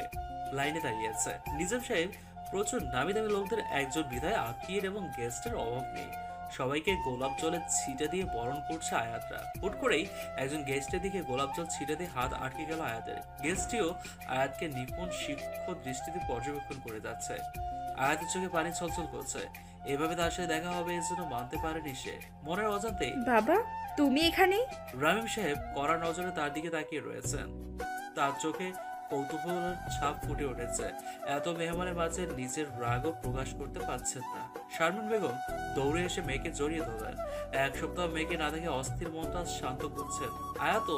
লাইনে দাঁড়িয়ে আছে নিজাম সাহেব। প্রচুর নামি দামি লোকদের একজন বিধায় আত্মীয়ের এবং গেস্টের অভাব নেই। সবাইকে গোলাপ জলের ছিটা দিয়ে বরণ করছে আয়াতরা। হুট করেই একজন গেস্টের দিকে গোলাপ জল ছিটা দিয়ে হাত আটকে গেল আয়াতের। গেস্টটিও আয়াতকে নিপুণ শিক্ষ দৃষ্টিতে পর্যবেক্ষণ করে যাচ্ছে। আয়াতের চোখে পানি ছলছল করছে। এভাবে তার সাথে দেখা হবে এর জন্য মানতে পারেনি সে। মনের অজান্তে, বাবা তুমি এখানে? রামিম সাহেব কড়া নজরে তার দিকে তাকিয়ে রয়েছেন। তার চোখে কৌতূহলের ছাপ ফুটে উঠেছে। এত মেহমানের মাঝে নিজের রাগও প্রকাশ করতে পারছেন না। শারমিন বেগম দৌড়ে এসে মেয়েকে জড়িয়ে ধরলেন। 1 সপ্তাহ মেয়েকে না দেখে অস্থির মনটা শান্ত করছেন। আয়াত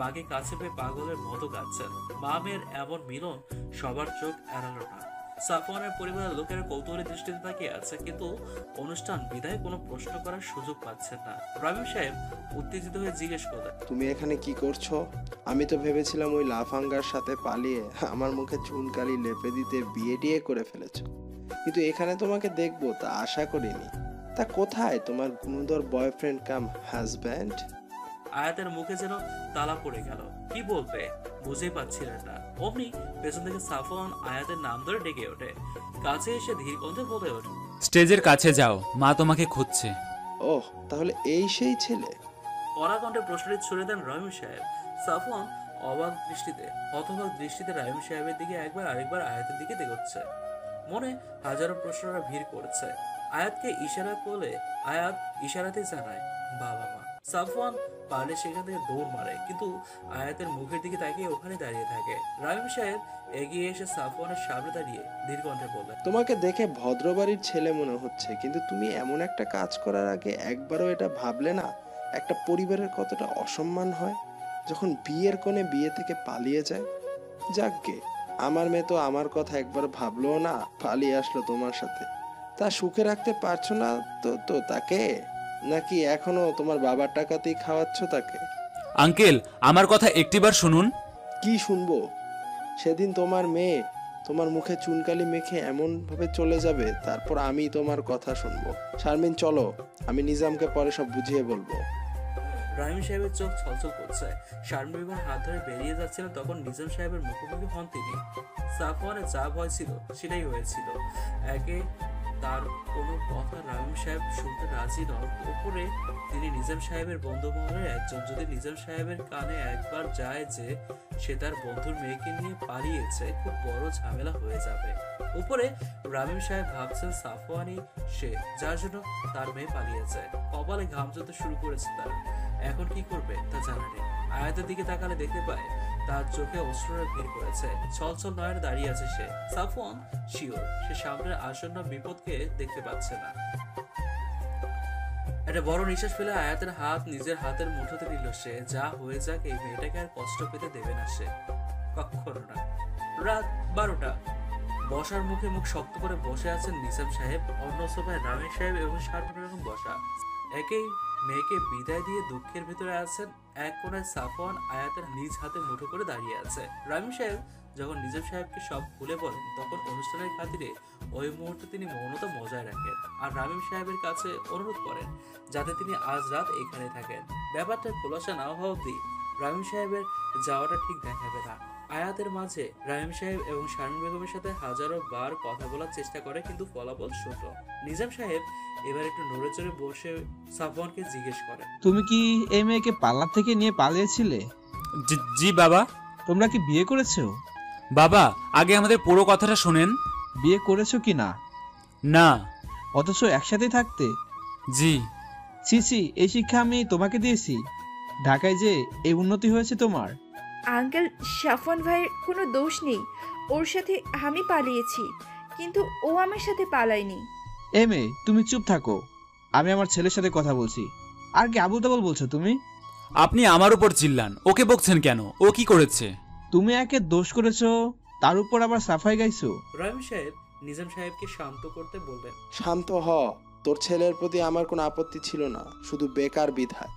মাকে কাছে পেয়ে পাগলের মতো কাঁদছেন। মা মেয়ের এমন মিলন সবার চোখ এড়ালো না। সাফওয়ানের পরিবারের লোকেরা কৌতূহলী দৃষ্টিতে তাকিয়ে আছে, কিন্তু অনুষ্ঠান বিদায় কোনো প্রশ্ন করার সুযোগ পাচ্ছেন না। রামিম সাহেব উত্তেজিত হয়ে জিজ্ঞেস করলেন, তুমি এখানে কি করছো? আমি তো ভেবেছিলাম ওই লাফাঙ্গার সাথে পালিয়ে আমার মুখে চুনকালি লেপে দিতে বিয়ে টিয়ে করে ফেলেছো, কিন্তু এখানে তোমাকে দেখবো তা আশা করিনি। তা কোথায় তোমার গুণধর বয়ফ্রেন্ড কাম হাজব্যান্ড? আয়াতের মুখে যেন তালা পড়ে গেল। কি বলবে বুঝেই পাচ্ছিলেন না। অমনি পেছন থেকে সাফওয়ান আয়াতের নাম ধরে ডেকে ওঠে। কাছে এসে ধীর কণ্ঠে বলে ওঠে, স্টেজের কাছে যাও, মা তোমাকে খুঁজছে। ওহ, তাহলে এই সেই ছেলে? কড়া কণ্ঠে প্রশ্নটি ছুড়ে দেন রহিম সাহেব। সাফওয়ান হতবাক দৃষ্টিতে রহিম সাহেবের দিকে একবার আরেকবার আয়াতের দিকে দেখছে। মনে হাজারো প্রশ্নরা ভিড় করছে। আয়াতকে ইশারা করলে আয়াত ইশারাতে জানায় বাবা মা। সাফওয়ান পারলে সেখান থেকে দৌড় মারে, কিন্তু আয়াতের মুখের দিকে তাকিয়ে ওখানে দাঁড়িয়ে থাকে। রহিম সাহেব এগিয়ে এসে সাফওয়ানের সামনে দাঁড়িয়ে ধীর কণ্ঠে বললেন, তোমাকে দেখে ভদ্রবাড়ির ছেলে মনে হচ্ছে, কিন্তু তুমি এমন একটা কাজ করার আগে একবারও এটা ভাবলে না একটা পরিবারের কতটা অসম্মান হয় যখন বিয়ের কোণে বিয়ে থেকে পালিয়ে যায়? যাকগে, আমার মেয়ে তো আমার কথা একবার ভাবলো না, পালিয়ে আসলো তোমার সাথে। তা সুখে রাখতে পারছো না তো তাকে, নাকি এখনো তোমার বাবার টাকাতেই খাওয়াচ্ছ তাকে? আঙ্কেল, আমার কথা একটিবার শুনুন। কি শুনবো? সেদিন তোমার মেয়ে তোমার মুখে চুনকালি মেখে এমন ভাবে চলে যাবে, তারপর আমি তোমার কথা শুনবো। শারমিন চলো, আমি নিজামকে পরে সব বুঝিয়ে বলবো। রহিম সাহেবের চোখ ছলছল করছে। শারমিন বেগম হাত ধরে বেরিয়ে যাচ্ছিলেন, তখন নিজাম সাহেবের মুখোমুখি হন তিনি। সাফওয়ানের যা ভয় ছিল সেটাই হয়েছিল। একে তার কোনো কথা রামিম সাহেব শুনতে রাজি নন। উপরে তিনি নিজাম সাহেবের বন্ধু মহলের একজন। যদি নিজাম সাহেবের কানে একবার যায় যে সে তার বন্ধুর মেয়েকে নিয়ে পালিয়েছে, খুব বড় ঝামেলা হয়ে যাবে। উপরে রামিম সাহেব ভাবছেন সাফওয়ানই সে, যার জন্য তার মেয়ে পালিয়েছে। কপালে ঘাম জমতে শুরু করেছে তার। এখন কি করবে তা জানা নেই। আয়াতের দিকে তাকালে দেখতে পায় তার চোখে অশ্রুরা ভিড় করেছে। ছলছল নয়নে দাঁড়িয়ে আছে সে। সাফওয়ান শিওর সে সামনের আসন্ন বিপদকে দেখতে পাচ্ছে না। একটা বড় নিঃশ্বাস ফেলে আয়াতের হাত নিজের হাতের মুঠোতে নিল সে। যা হয়ে যাক, এই মেয়েটাকে আর কষ্ট পেতে দেবে না সে, কখনো না। রাত 12টা। বসার মুখে মুখ শক্ত করে বসে আছেন নিজাম সাহেব। অন্য সোফায় রামিম সাহেব এবং শারমিন বেগম বসা। একেই মেয়েকে বিদায় দিয়ে দুঃখের ভিতরে আছেন। এক কোণায় সাফওয়ান আয়াতের নিজ হাতে মুঠো করে দাঁড়িয়ে আছে। রামিম সাহেব যখন নিজাম সাহেবকে সব খুলে বলেন, তখন অনুষ্ঠানের খাতিরে ওই মুহূর্তে তিনি মৌনতা বজায় রাখেন আর রামিম সাহেবের কাছে অনুরোধ করেন যাতে তিনি আজ রাত এখানে থাকেন। ব্যাপারটা খোলাসা না হওয়া অবধি রামিম সাহেবের যাওয়াটা ঠিক দেখাবে না। আয়াতের মাঝে রামিম সাহেব এবং শারমিন বেগমের সাথে হাজারো বার কথা বলার চেষ্টা করে, কিন্তু ফলাফল শূন্য। নিজাম সাহেব এবার একটু নড়ে চড়ে বসে সাফওয়ানকে জিজ্ঞেস করে, তুমি কি এই মেয়েকে পার্লার থেকে নিয়ে পালিয়েছিলে? জি বাবা। তোমরা কি বিয়ে করেছো? বাবা, আগে আমাদের পুরো কথাটা শোনেন। বিয়ে করেছো কি না? না। অথচ একসাথে থাকতে? জি। ছি, এই শিক্ষা আমি তোমাকে দিয়েছি? ঢাকায় যে এই উন্নতি হয়েছে তোমার। আঙ্কেল, সাফওয়ান ভাইয়ের কোনো দোষ নেই। ওর সাথে আমি পালিয়েছি, কিন্তু ও আমার সাথে পালায়নি। এ মেয়ে, তুমি চুপ থাকো। আমি আমার ছেলের সাথে কথা বলছি। আর কি আবুল তাবুল বলছো তুমি? আপনি আমার উপর চিল্লান। ওকে বকছেন কেন? ও কি করেছে? তুমি একে দোষ করেছো, তার উপর আবার সাফাই গাইছো। রামিম সাহেব নিজাম সাহেবকে শান্ত করতে বললেন, শান্ত হ। তোর ছেলের প্রতি আমার কোনো আপত্তি ছিল না, শুধু বেকার বিধায়।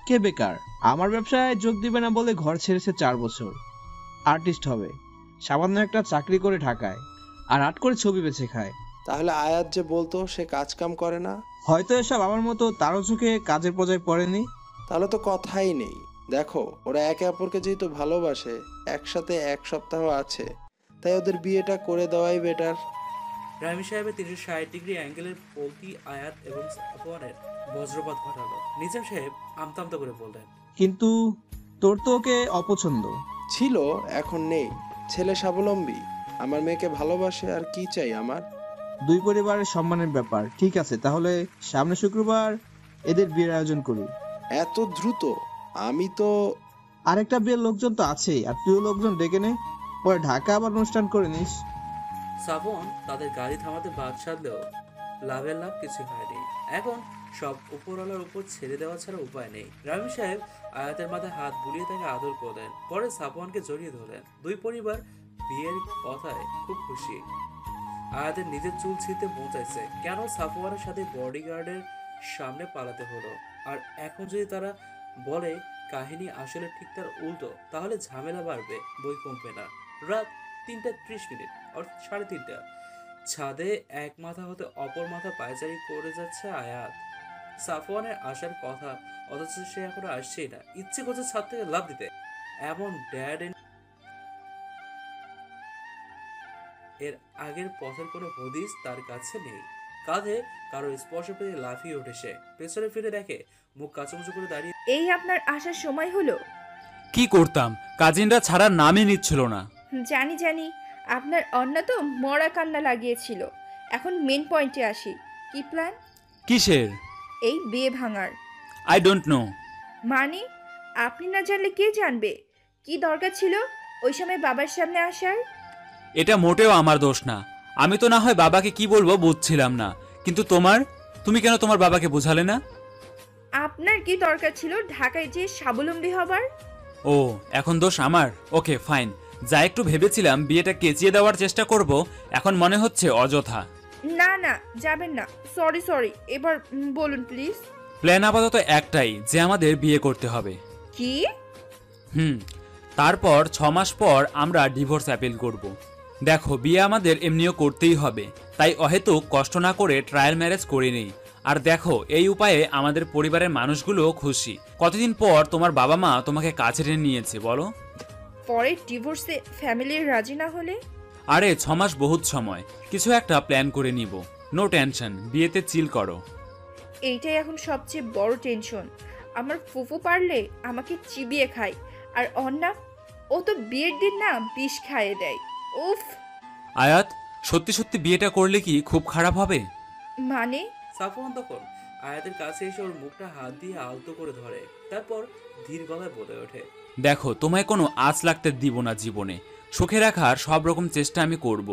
কে বেকার? আমার ব্যবসায় যোগ দিবে না বলে ঘর ছেড়েছে 4 বছর। আর্টিস্ট হবে, সামান্য একটা চাকরি করে ঢাকায়, আর আর্ট করে ছবি বেছে খায়। তাহলে আয়াত যে বলতো সে কাজ কাম করে না? হয়তো এসব আমার মতো তারও চোখে কাজের পর্যায়ে পড়েনি। তাহলে তো কথাই নেই। দেখো, ওরা একে অপরকে যেহেতু ভালোবাসে, একসাথে 1 সপ্তাহ আছে, তাই ওদের বিয়েটা করে দেওয়াই বেটার। রামিম সাহেবের 360 ডিগ্রি অ্যাঙ্গেলের বলতি আয়াত এবং সাফওয়ানের বজ্রপাত ঘটালো। নিজাম সাহেব আমতামতা করে বললেন, কিন্তু তোর তো ওকে অপছন্দ ছিল, এখন নেই। ছেলে স্বাবলম্বী, আমার মেয়েকে ভালোবাসে, আর কি চাই আমার? দুই পরিবারের সম্মানের ব্যাপার। ঠিক আছে, তাহলে সামনে শুক্রবার এদের বিয়ের আয়োজন করি। এত দ্রুত? আমি তো আরেকটা বিয়ের লোকজন তো আছেই, আর তুইও লোকজন ডেকে নে, পরে ঢাকা আবার অনুষ্ঠান করে নিস। সাফওয়ান তাদের গাড়ি থামাতে বাদ সাধলেও লাভের লাভ কিছু হয়নি। এখন সব উপরওয়ালার উপর ছেড়ে দেওয়া ছাড়া উপায় নেই। রামিম সাহেব আয়াতের মাথায় হাত বুলিয়ে তাকে আদর করলেন, পরে সাফওয়ানকে জড়িয়ে ধরলেন। দুই পরিবার বিয়ের কথায় খুব খুশি। আয়াতের নিজের চুল ছিঁড়তে পৌঁছাইছে, কেন সাফওয়ানের সাথে বডিগার্ডের সামনে পালাতে হলো। আর এখন যদি তারা বলে কাহিনী আসলে ঠিক তার উল্টো, তাহলে ঝামেলা বাড়বে, বই কমবে না। রাত 3:30 অর্থাৎ 3:30। ছাদে এক মাথা হতে অপর মাথা পায়চারি করে যাচ্ছে আয়াত। সাফওয়ানের আসার কথা, অথচ সে এখনো আসছেই না। ইচ্ছে করছে ছাদ থেকে লাফ দিতে। এমন ড্যাড এর আগের পথের কোনো হদিস তার কাছে নেই। কাঁধে কারো স্পর্শ পেয়ে লাফিয়ে ওঠে সে। পেছনে ফিরে দেখে মুখ কাঁচুমুচু করে দাঁড়িয়ে। এই আপনার আসার সময় হলো? কি করতাম, কাজিনরা ছাড়ার নামই নিচ্ছিল না। জানি, আপনার অন্য তো মরা কান্না লাগিয়েছিল। এখন মেন পয়েন্টে আসি। কি প্ল্যান? কিসের? এই বিয়ে ভাঙার। I don't know. মানে আপনি না জানলে কে জানবে? কি দরকার ছিল ওই সময় বাবার সামনে আসার? এটা মোটেও আমার দোষ না। আমি তো না হয় বাবাকে কি বলবো বুঝছিলাম না, কিন্তু তুমি কেন তোমার বাবাকে বোঝালে না? আপনার কি দরকার ছিল ঢাকায় যে স্বাবলম্বী হবার? ও, এখন দোষ আমার? Okay fine. যা একটু ভেবেছিলাম বিয়েটা কেচিয়ে দেওয়ার চেষ্টা করব, এখন মনে হচ্ছে অযথা। না যাবেন না। সরি, এবার বলুন প্লিজ। প্ল্যান আপাতত একটাই, যে আমাদের বিয়ে করতে হবে। কি? তারপর 6 মাস পর আমরা ডিভোর্স অ্যাপিল করব। দেখো, বিয়ে আমাদের এমনিও করতেই হবে, তাই অহেতুক কষ্ট না করে ট্রায়াল ম্যারেজ করে নেই। আর দেখো, এই উপায়ে আমাদের পরিবারের মানুষগুলো খুশি। কতদিন পর তোমার বাবা মা তোমাকে কাছে টেনে নিয়েছে বলো? পরে ডিভোর্সে ফ্যামিলির রাজি না হলে? আরে 6 মাস বহুত সময়, কিছু একটা প্ল্যান করে নিব। নো টেনশন, বিয়েতে চিল করো। এইটাই এখন সবচেয়ে বড় টেনশন। আমার ফুফু পারলে আমাকে চিবিয়ে খায়, আর অন্না ও তো বিয়ের দিন না বিষ খাইয়ে দেয়। উফ। আয়াত, সত্যি সত্যি বিয়েটা করলে কি খুব খারাপ হবে? মানে? সাফওয়ান তখন আয়াতের কাছে এসে ওর মুখটা হাত দিয়ে আলতো করে ধরে, তারপর ধীর গলায় বলে ওঠে, দেখো, তোমায় কোনো আঁচ লাগতে দিব না জীবনে। সুখে রাখার সব রকম চেষ্টা আমি করব,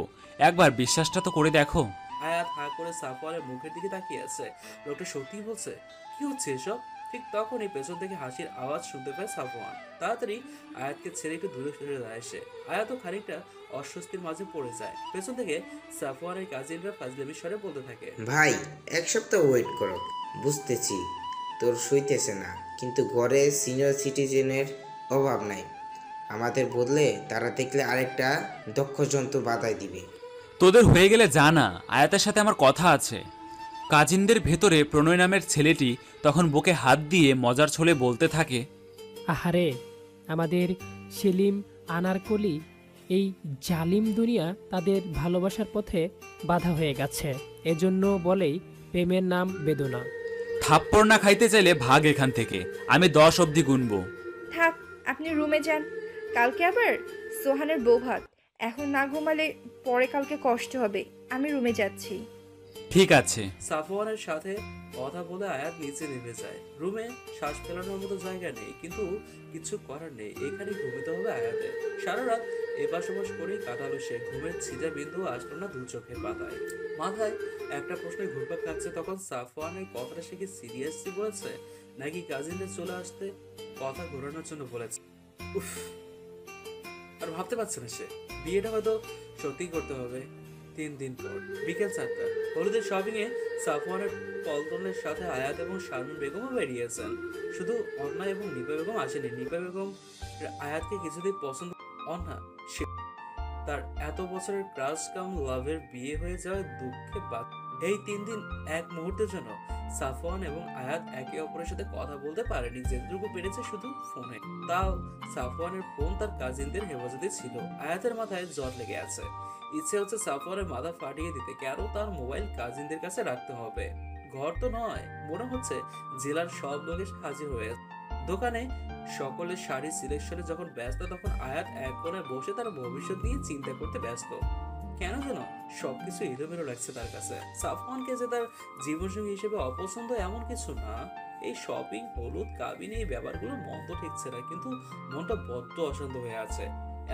একবার বিশ্বাসটা তো করে দেখো। আয়াত হাঁ করে সাফওয়ানের মুখের দিকে তাকিয়ে আছে। লোকটা সত্যিই বলছে? কি হচ্ছে এসব? ঠিক তখনই পেছন থেকে হাসির আওয়াজ শুনতে পায় সাফওয়ান। তাড়াতাড়ি আয়াতকে ছেড়ে একটু দূরে সরে আসে। আয়াতও খানিকটা অস্বস্তির মাঝে পড়ে যায়। পেছন থেকে সাফওয়ানের কাজিনরা ফাজলামি স্বরে বলতে থাকে, ভাই 1 সপ্তাহ ওয়েট করো, বুঝতেছি তোর সইতেছে না, কিন্তু ঘরে সিনিয়র সিটিজেনের অভাব নাই। আমাদের বদলে তারা দেখলে আরেকটা দক্ষ যন্ত্র বাধাই দিবে। তোদের হয়ে গেলে জানা, আয়াতের সাথে আমার কথা আছে। কাজিনদের ভেতরে প্রণয় নামের ছেলেটি তখন বুকে হাত দিয়ে মজার ছলে বলতে থাকে, আহারে আমাদের সেলিম আনারকলি, এই জালিম দুনিয়া তাদের ভালোবাসার পথে বাধা হয়ে গেছে, এজন্য বলেই প্রেমের নাম বেদনা। থাপ্পড় না খাইতে চাইলে ভাগ এখান থেকে, আমি 10 অবধি গুনবো। থাক, আপনি রুমে যান, কালকে আবার সোহানের বৌভাত। এখন না ঘুমালে পরে কালকে কষ্ট হবে। আমি রুমে যাচ্ছি। ঠিক আছে। সাফওয়ানের সাথে কথা বলে আয়াত নিচে নেমে যায়। রুমে শ্বাস ফেলানোর মতো জায়গা নেই, কিন্তু কিছু করার নেই, এখানে ঘুমিতে হবে আয়াতে। সারা রাত এপাশ ওপাশ করেই কাটালো সে। ঘুমের ছিটা বিন্দু আসলো না দু চোখের পাতায়। মাথায় একটা প্রশ্নে ঘুরপাক খাচ্ছে, তখন সাফওয়ানের কথাটা সে কি সিরিয়াসলি বলেছে, নাকি কাজিনদের চলে আসতে কথা ঘোরানোর জন্য বলেছে? উফ, আর ভাবতে পারছে না সে। বিয়েটা হয়তো সত্যি করতে হবে 3 দিন পর। বিকেল 4টা। হলুদের শপিং এ সাফওয়ানের পল্টনের সাথে আয়াত এবং শারমিন বেগমও বেরিয়েছেন। শুধু অন্না এবং নিপা বেগম আসেনি। নিপা বেগম আয়াতকে কিছুতেই পছন্দ। অন্না সে তার এত বছরের ক্রাশ কাম লাভের বিয়ে হয়ে যাওয়ার দুঃখে বাদ। এই 3 দিন এক মুহূর্তের জন্য সাফওয়ান এবং আয়াত একে অপরের সাথে কথা বলতে পারেনি, যেটুকু পেরেছে শুধু ফোনে। তাও সাফওয়ানের ফোন তার কাজিনদের হেফাজতে ছিল। আয়াতের মাথায় জ্বর লেগে আছে। ইচ্ছে হচ্ছে সাফওয়ানের মাথা ফাটিয়ে দিতে, কেন তার মোবাইল কাজিনদের কাছে রাখতে হবে? ঘর তো নয়, মনে হচ্ছে জেলার সব লোকে হাজির হয়ে দোকানে সকলের শাড়ি সিলেকশনে যখন ব্যস্ত, তখন আয়াত এক কোণে বসে তার ভবিষ্যৎ নিয়ে চিন্তা করতে ব্যস্ত। কেন যেন সবকিছু এলোমেলো লাগছে তার কাছে। সাফওয়ানকে যে তার জীবনসঙ্গী হিসেবে অপছন্দ এমন কিছু না। এই শপিং, হলুদ, কাবিন, এই ব্যাপারগুলো মন তো ঠিকছে না, কিন্তু মনটা বড্ড অশান্ত হয়ে আছে।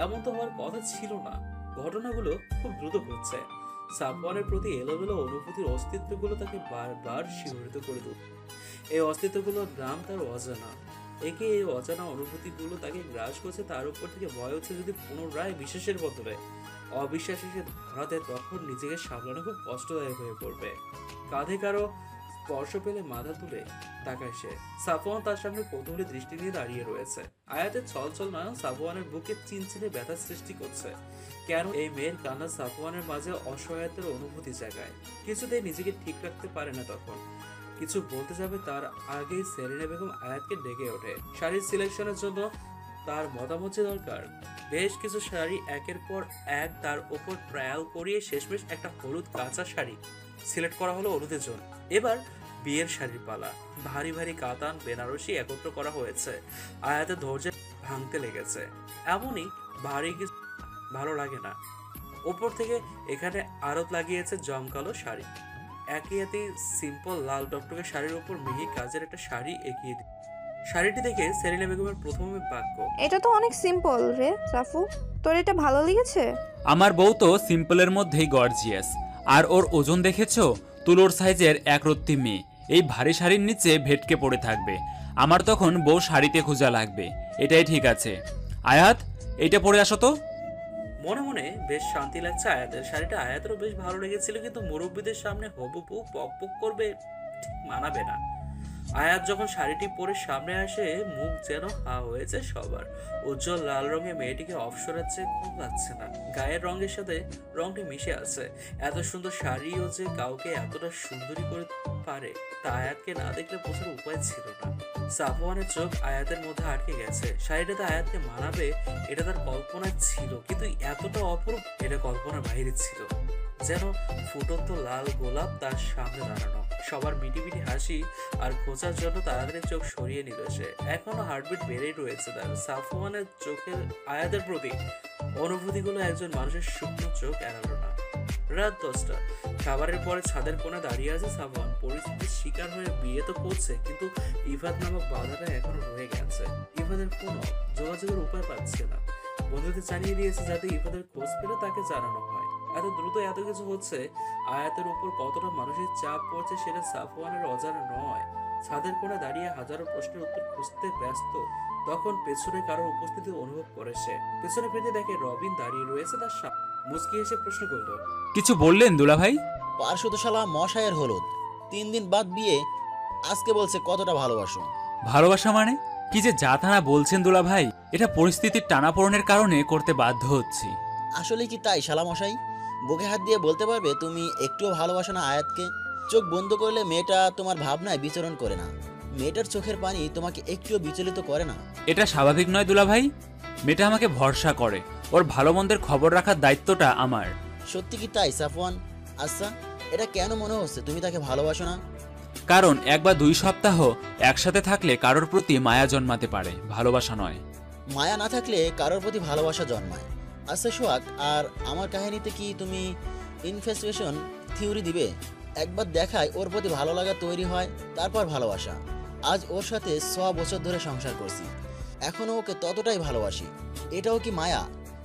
এমন তো হওয়ার কথা ছিল না। ঘটনাগুলো খুব দ্রুত ঘটছে। সাফওয়ানের প্রতি এলোমেলো অনুভূতির অস্তিত্বগুলো তাকে বারবার শিহরিত করে তুলছে। এই অস্তিত্বগুলোর নাম তার অজানা। একে এই অজানা অনুভূতিগুলো তাকে গ্রাস করছে। তার উপর থেকে ভয় হচ্ছে যদি পুনরায় বিশ্বাসের বদলে অবিশ্বাস এসে ধরা দেয়, তখন নিজেকে সামলানো খুব কষ্টদায়ক হয়ে পড়বে। কাঁধে কারো স্পর্শ পেলে মাথা তুলে তাকায় সে। সাফওয়ান তার সামনে কৌতূহলী দৃষ্টি নিয়ে দাঁড়িয়ে রয়েছে। আয়াতের ছলছল নয়ন সাফওয়ানের বুকে চিনচিনে ব্যথার সৃষ্টি করছে। কেন এই মেয়ের কান্না সাফওয়ানের মাঝে অসহায়তার অনুভূতি জাগায়। কিছুতেই নিজেকে ঠিক রাখতে পারে না। তখন কিছু বলতে যাবে তার আগেই সেলিনা বেগম আয়াতকে ডেকে ওঠে। শাড়ির সিলেকশনের জন্য তার মতামত দরকার। বেশ কিছু শাড়ি একের পর এক তার ওপর ট্রায়াল করিয়ে শেষমেশ একটা হলুদ কাঁচা শাড়ি সিলেক্ট করা হলো অনুদের জন্য। এবার বিয়ের শাড়ির পালা। ভারী ভারী কাতান, বেনারসি একত্র করা হয়েছে। আয়াতের ধৈর্য ভাঙতে লেগেছে। এমনই ভারী কিছু ভালো লাগে না। ওপর থেকে এখানে আড়ত লাগিয়েছে জমকালো শাড়ি। একই সিম্পল লাল টকটকে শাড়ির উপর মিহি কাজের একটা শাড়ি এগিয়ে দিল। শাড়িটি দেখে সেলিনা বেগমের প্রথমে বাক্য, এটা তো অনেক সিম্পল রে সাফু, তোর এটা ভালো লেগেছে? আমার বউ তো সিম্পলের মধ্যেই গর্জিয়াস। আর ওর ওজন দেখেছো? তুলোর সাইজের একরত্তি মেয়ে এই ভারী শাড়ির নিচে ভেটকে পড়ে থাকবে। আমার তখন বউ শাড়িতে খোঁজা লাগবে। এটাই ঠিক আছে। আয়াত, এইটা পরে আসো তো। মনে মনে বেশ শান্তি লাগছে আয়াতের। শাড়িটা আয়াতেরও বেশ ভালো লেগেছিল, কিন্তু মুরব্বীদের সামনে হবু বউ পক পক করবে, ঠিক মানাবে না। আয়াত যখন শাড়িটি পরে সামনে আসে, মুখ যেন হা হয়েছে সবার। উজ্জ্বল লাল রঙে মেয়েটিকে অপসরাচ্ছে, কম লাগছে না। গায়ের রঙের সাথে রংটি মিশে আছে। এত সুন্দর শাড়িও যে কাউকে এতটা সুন্দরী করে পারে, তা আয়াতকে না দেখলে বোঝার উপায় ছিল না। সাফওয়ানের চোখ আয়াতের মধ্যে আটকে গেছে। শাড়িটাতে আয়াতকে মানাবে এটা তার কল্পনায় ছিল, কিন্তু এতটা অপরূপ এটা কল্পনার বাইরে ছিল। যেন ফুটন্ত লাল গোলাপ তার সামনে দাঁড়ানো। সবার মিটিমিটি হাসি আর খোঁজার জন্য তাড়াতাড়ি চোখ সরিয়ে নিল সে। এখনো হার্টবিট বেড়েই রয়েছে তার। সাফওয়ানের চোখের আয়াতের প্রতি অনুভূতিগুলো একজন মানুষের শুকনো চোখ এড়ালো না। রাত 10টা। খাবারের পরে ছাদের কোণে দাঁড়িয়ে আছে সাফওয়ান। পরিস্থিতির শিকার হয়ে বিয়ে তো করছে, কিন্তু ইফাত নামক বাধাটা এখনো রয়ে গেছে। ইফাদের কোনো যোগাযোগের উপায় পাচ্ছে না। বন্ধুদের জানিয়ে দিয়েছে যাতে ইফাদের খোঁজ পেলে তাকে জানানো হয়। এত দ্রুত এত কিছু হচ্ছে, আয়াতের উপর কতটা মানসিক চাপ পড়ছে সেটা সাফওয়ানের অজানা নয়। ছাদের কোণে দাঁড়িয়ে হাজারো প্রশ্নের উত্তর খুঁজতে ব্যস্ত। তখন পেছনে কারোর উপস্থিতি অনুভব করে সে। পেছনে ফিরে দেখে রবিন দাঁড়িয়ে রয়েছে তার সামনে। মুচকি এসে প্রশ্ন করল, কিছু বললেন দুলাভাই? পার্শ্বতশালা মশায়ের হলুদ 3 দিন বাদ বিয়ে, আজকে বলছে কতটা ভালোবাসো। ভালোবাসা মানে কি যে জাতানা বলছেন দুলাভাই? এটা পরিস্থিতির টানাপোড়েনের কারণে করতে বাধ্য হচ্ছি। আসলে কি তাই শালা মশাই? বুকে হাত দিয়ে বলতে পারবে তুমি একটুও ভালোবাসো না আয়াতকে? চোখ বন্ধ করলে মেয়েটা তোমার ভাবনায় বিচরণ করে না। মেয়েটার চোখের পানি তোমাকে একটুও বিচলিত করে না। এটা স্বাভাবিক নয় দুলাভাই। মেয়েটা আমাকে ভরসা করে, ওর ভালো মন্দের খবর রাখার দায়িত্বটা আমার। সত্যি কি তাই সাফওয়ান? আচ্ছা, এটা কেন মনে হচ্ছে তুমি তাকে ভালোবাসো না? কারণ 1 বা 2 সপ্তাহ একসাথে থাকলে কারোর প্রতি মায়া জন্মাতে পারে, ভালোবাসা নয়। মায়া না থাকলে কারোর প্রতি ভালোবাসা জন্মায়। আচ্ছা সোহাগ, আর আমার কাহিনীতে কি তুমি ইনফ্যাচুয়েশন থিওরি দিবে? একবার দেখায় ওর প্রতি ভালো লাগা তৈরি হয়, তারপর ভালোবাসা। আজ ওর সাথে 6 বছর ধরে সংসার করছি, এখনো ওকে ততটাই ভালোবাসি। এটাও কি মায়া?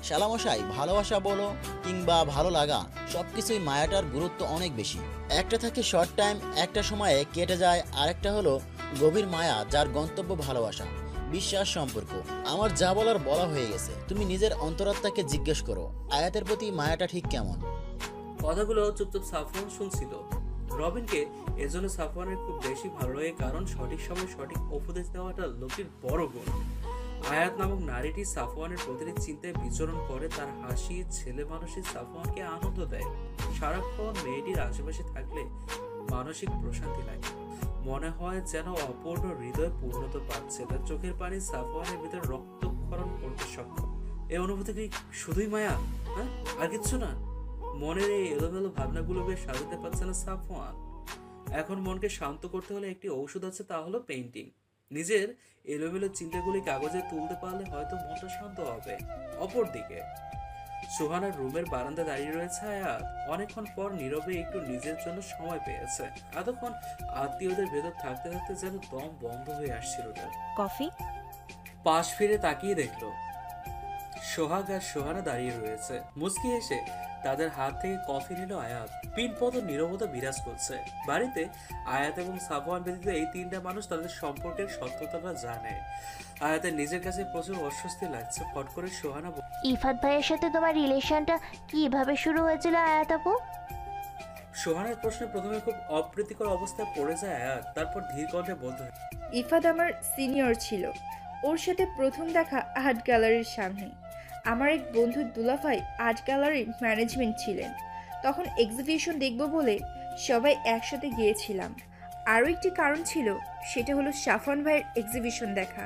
শালামশাই, ভালোবাসা বলো কিংবা ভালো লাগা, সবকিছুই মায়াটার গুরুত্ব অনেক বেশি। একটা থাকে শর্ট টাইম, একটা সময়ে কেটে যায়, আরেকটা হলো গভীর মায়া, যার গন্তব্য ভালোবাসা, বিশ্বাস, সম্পর্ক। আমার যা বলার বলা হয়ে গেছে, তুমি নিজের অন্তরাত্মাকে জিজ্ঞেস করো আয়াতের প্রতি মায়াটা ঠিক কেমন। কথাগুলো চুপচাপ সাফওয়ান শুনছিল। রবিনকে এজন্য সাফওয়ানের খুব বেশি ভালো লাগে, কারণ সঠিক সময় সঠিক উপদেশ দেওয়াটা লোকের বড় গুণ। আয়াত নামক নারীটি সাফওয়ানের প্রতিটি চিন্তায় বিচরণ করে। তার হাসি, ছেলে মানুষই সাফওয়ানকে আনন্দ দেয়। সারাক্ষণ মেয়েটির আশেপাশে থাকলে মানসিক প্রশান্তি লাগে। মনে হয় যেন অপূর্ণ হৃদয় পূর্ণতা পাচ্ছে। তার চোখের পানি সাফওয়ানের ভিতরে রক্তক্ষরণ করতে সক্ষম। এই অনুভূতি কি শুধুই মায়া? হ্যাঁ, আর কিচ্ছু না? মনের এই এলোমেলো ভাবনাগুলোকে সাজাতে পারছে না সাফওয়ান। এখন মনকে শান্ত করতে হলে একটি ঔষধ আছে, তা হলো পেইন্টিং। নিজের এলোমেলো চিন্তাগুলি কাগজে তুলতে পারলে হয়তো মনটা শান্ত হবে। অপরদিকে সুহানার রুমের বারান্দা দাঁড়িয়ে রয়েছে আয়াত। অনেকক্ষণ পর নীরবে একটু নিজের জন্য সময় পেয়েছে। এতক্ষণ আত্মীয়দের ভেতর থাকতে থাকতে যেন দম বন্ধ হয়ে আসছিল তার। কফি? পাশ ফিরে তাকিয়ে দেখলো সোহাগ আর সোহানা দাঁড়িয়ে রয়েছে। মুচকি এসে তাদের হাত থেকে কফি নিল আয়াত। পিনপদ নীরবতা বিরাজ করছে বাড়িতে। আয়াত এবং সাফওয়ান ব্যতীত এই 3টা মানুষ তাদের সম্পর্কের সত্যতাটা জানে। আয়াতের নিজের কাছে প্রচুর অস্বস্তি লাগছে। ফট করে সোহানা ইফাত ভাইয়ের সাথে তোমার রিলেশনটা কিভাবে শুরু হয়েছিল আয়াত আপু? সোহানার প্রশ্নে প্রথমে খুব অপ্রীতিকর অবস্থায় পড়ে যায় আয়াত, তারপর ধীর কণ্ঠে বলতে হয়, ইফাত আমার সিনিয়র ছিল। ওর সাথে প্রথম দেখা আর্ট গ্যালারির সামনে। আমার এক বন্ধু দুলাভাই আর্ট গ্যালারির ম্যানেজমেন্ট ছিলেন। তখন এক্সিবিশন দেখব বলে সবাই একসাথে গিয়েছিলাম। আরও একটি কারণ ছিল, সেটা হলো সাফওয়ান ভাইয়ের এক্সিবিশন দেখা।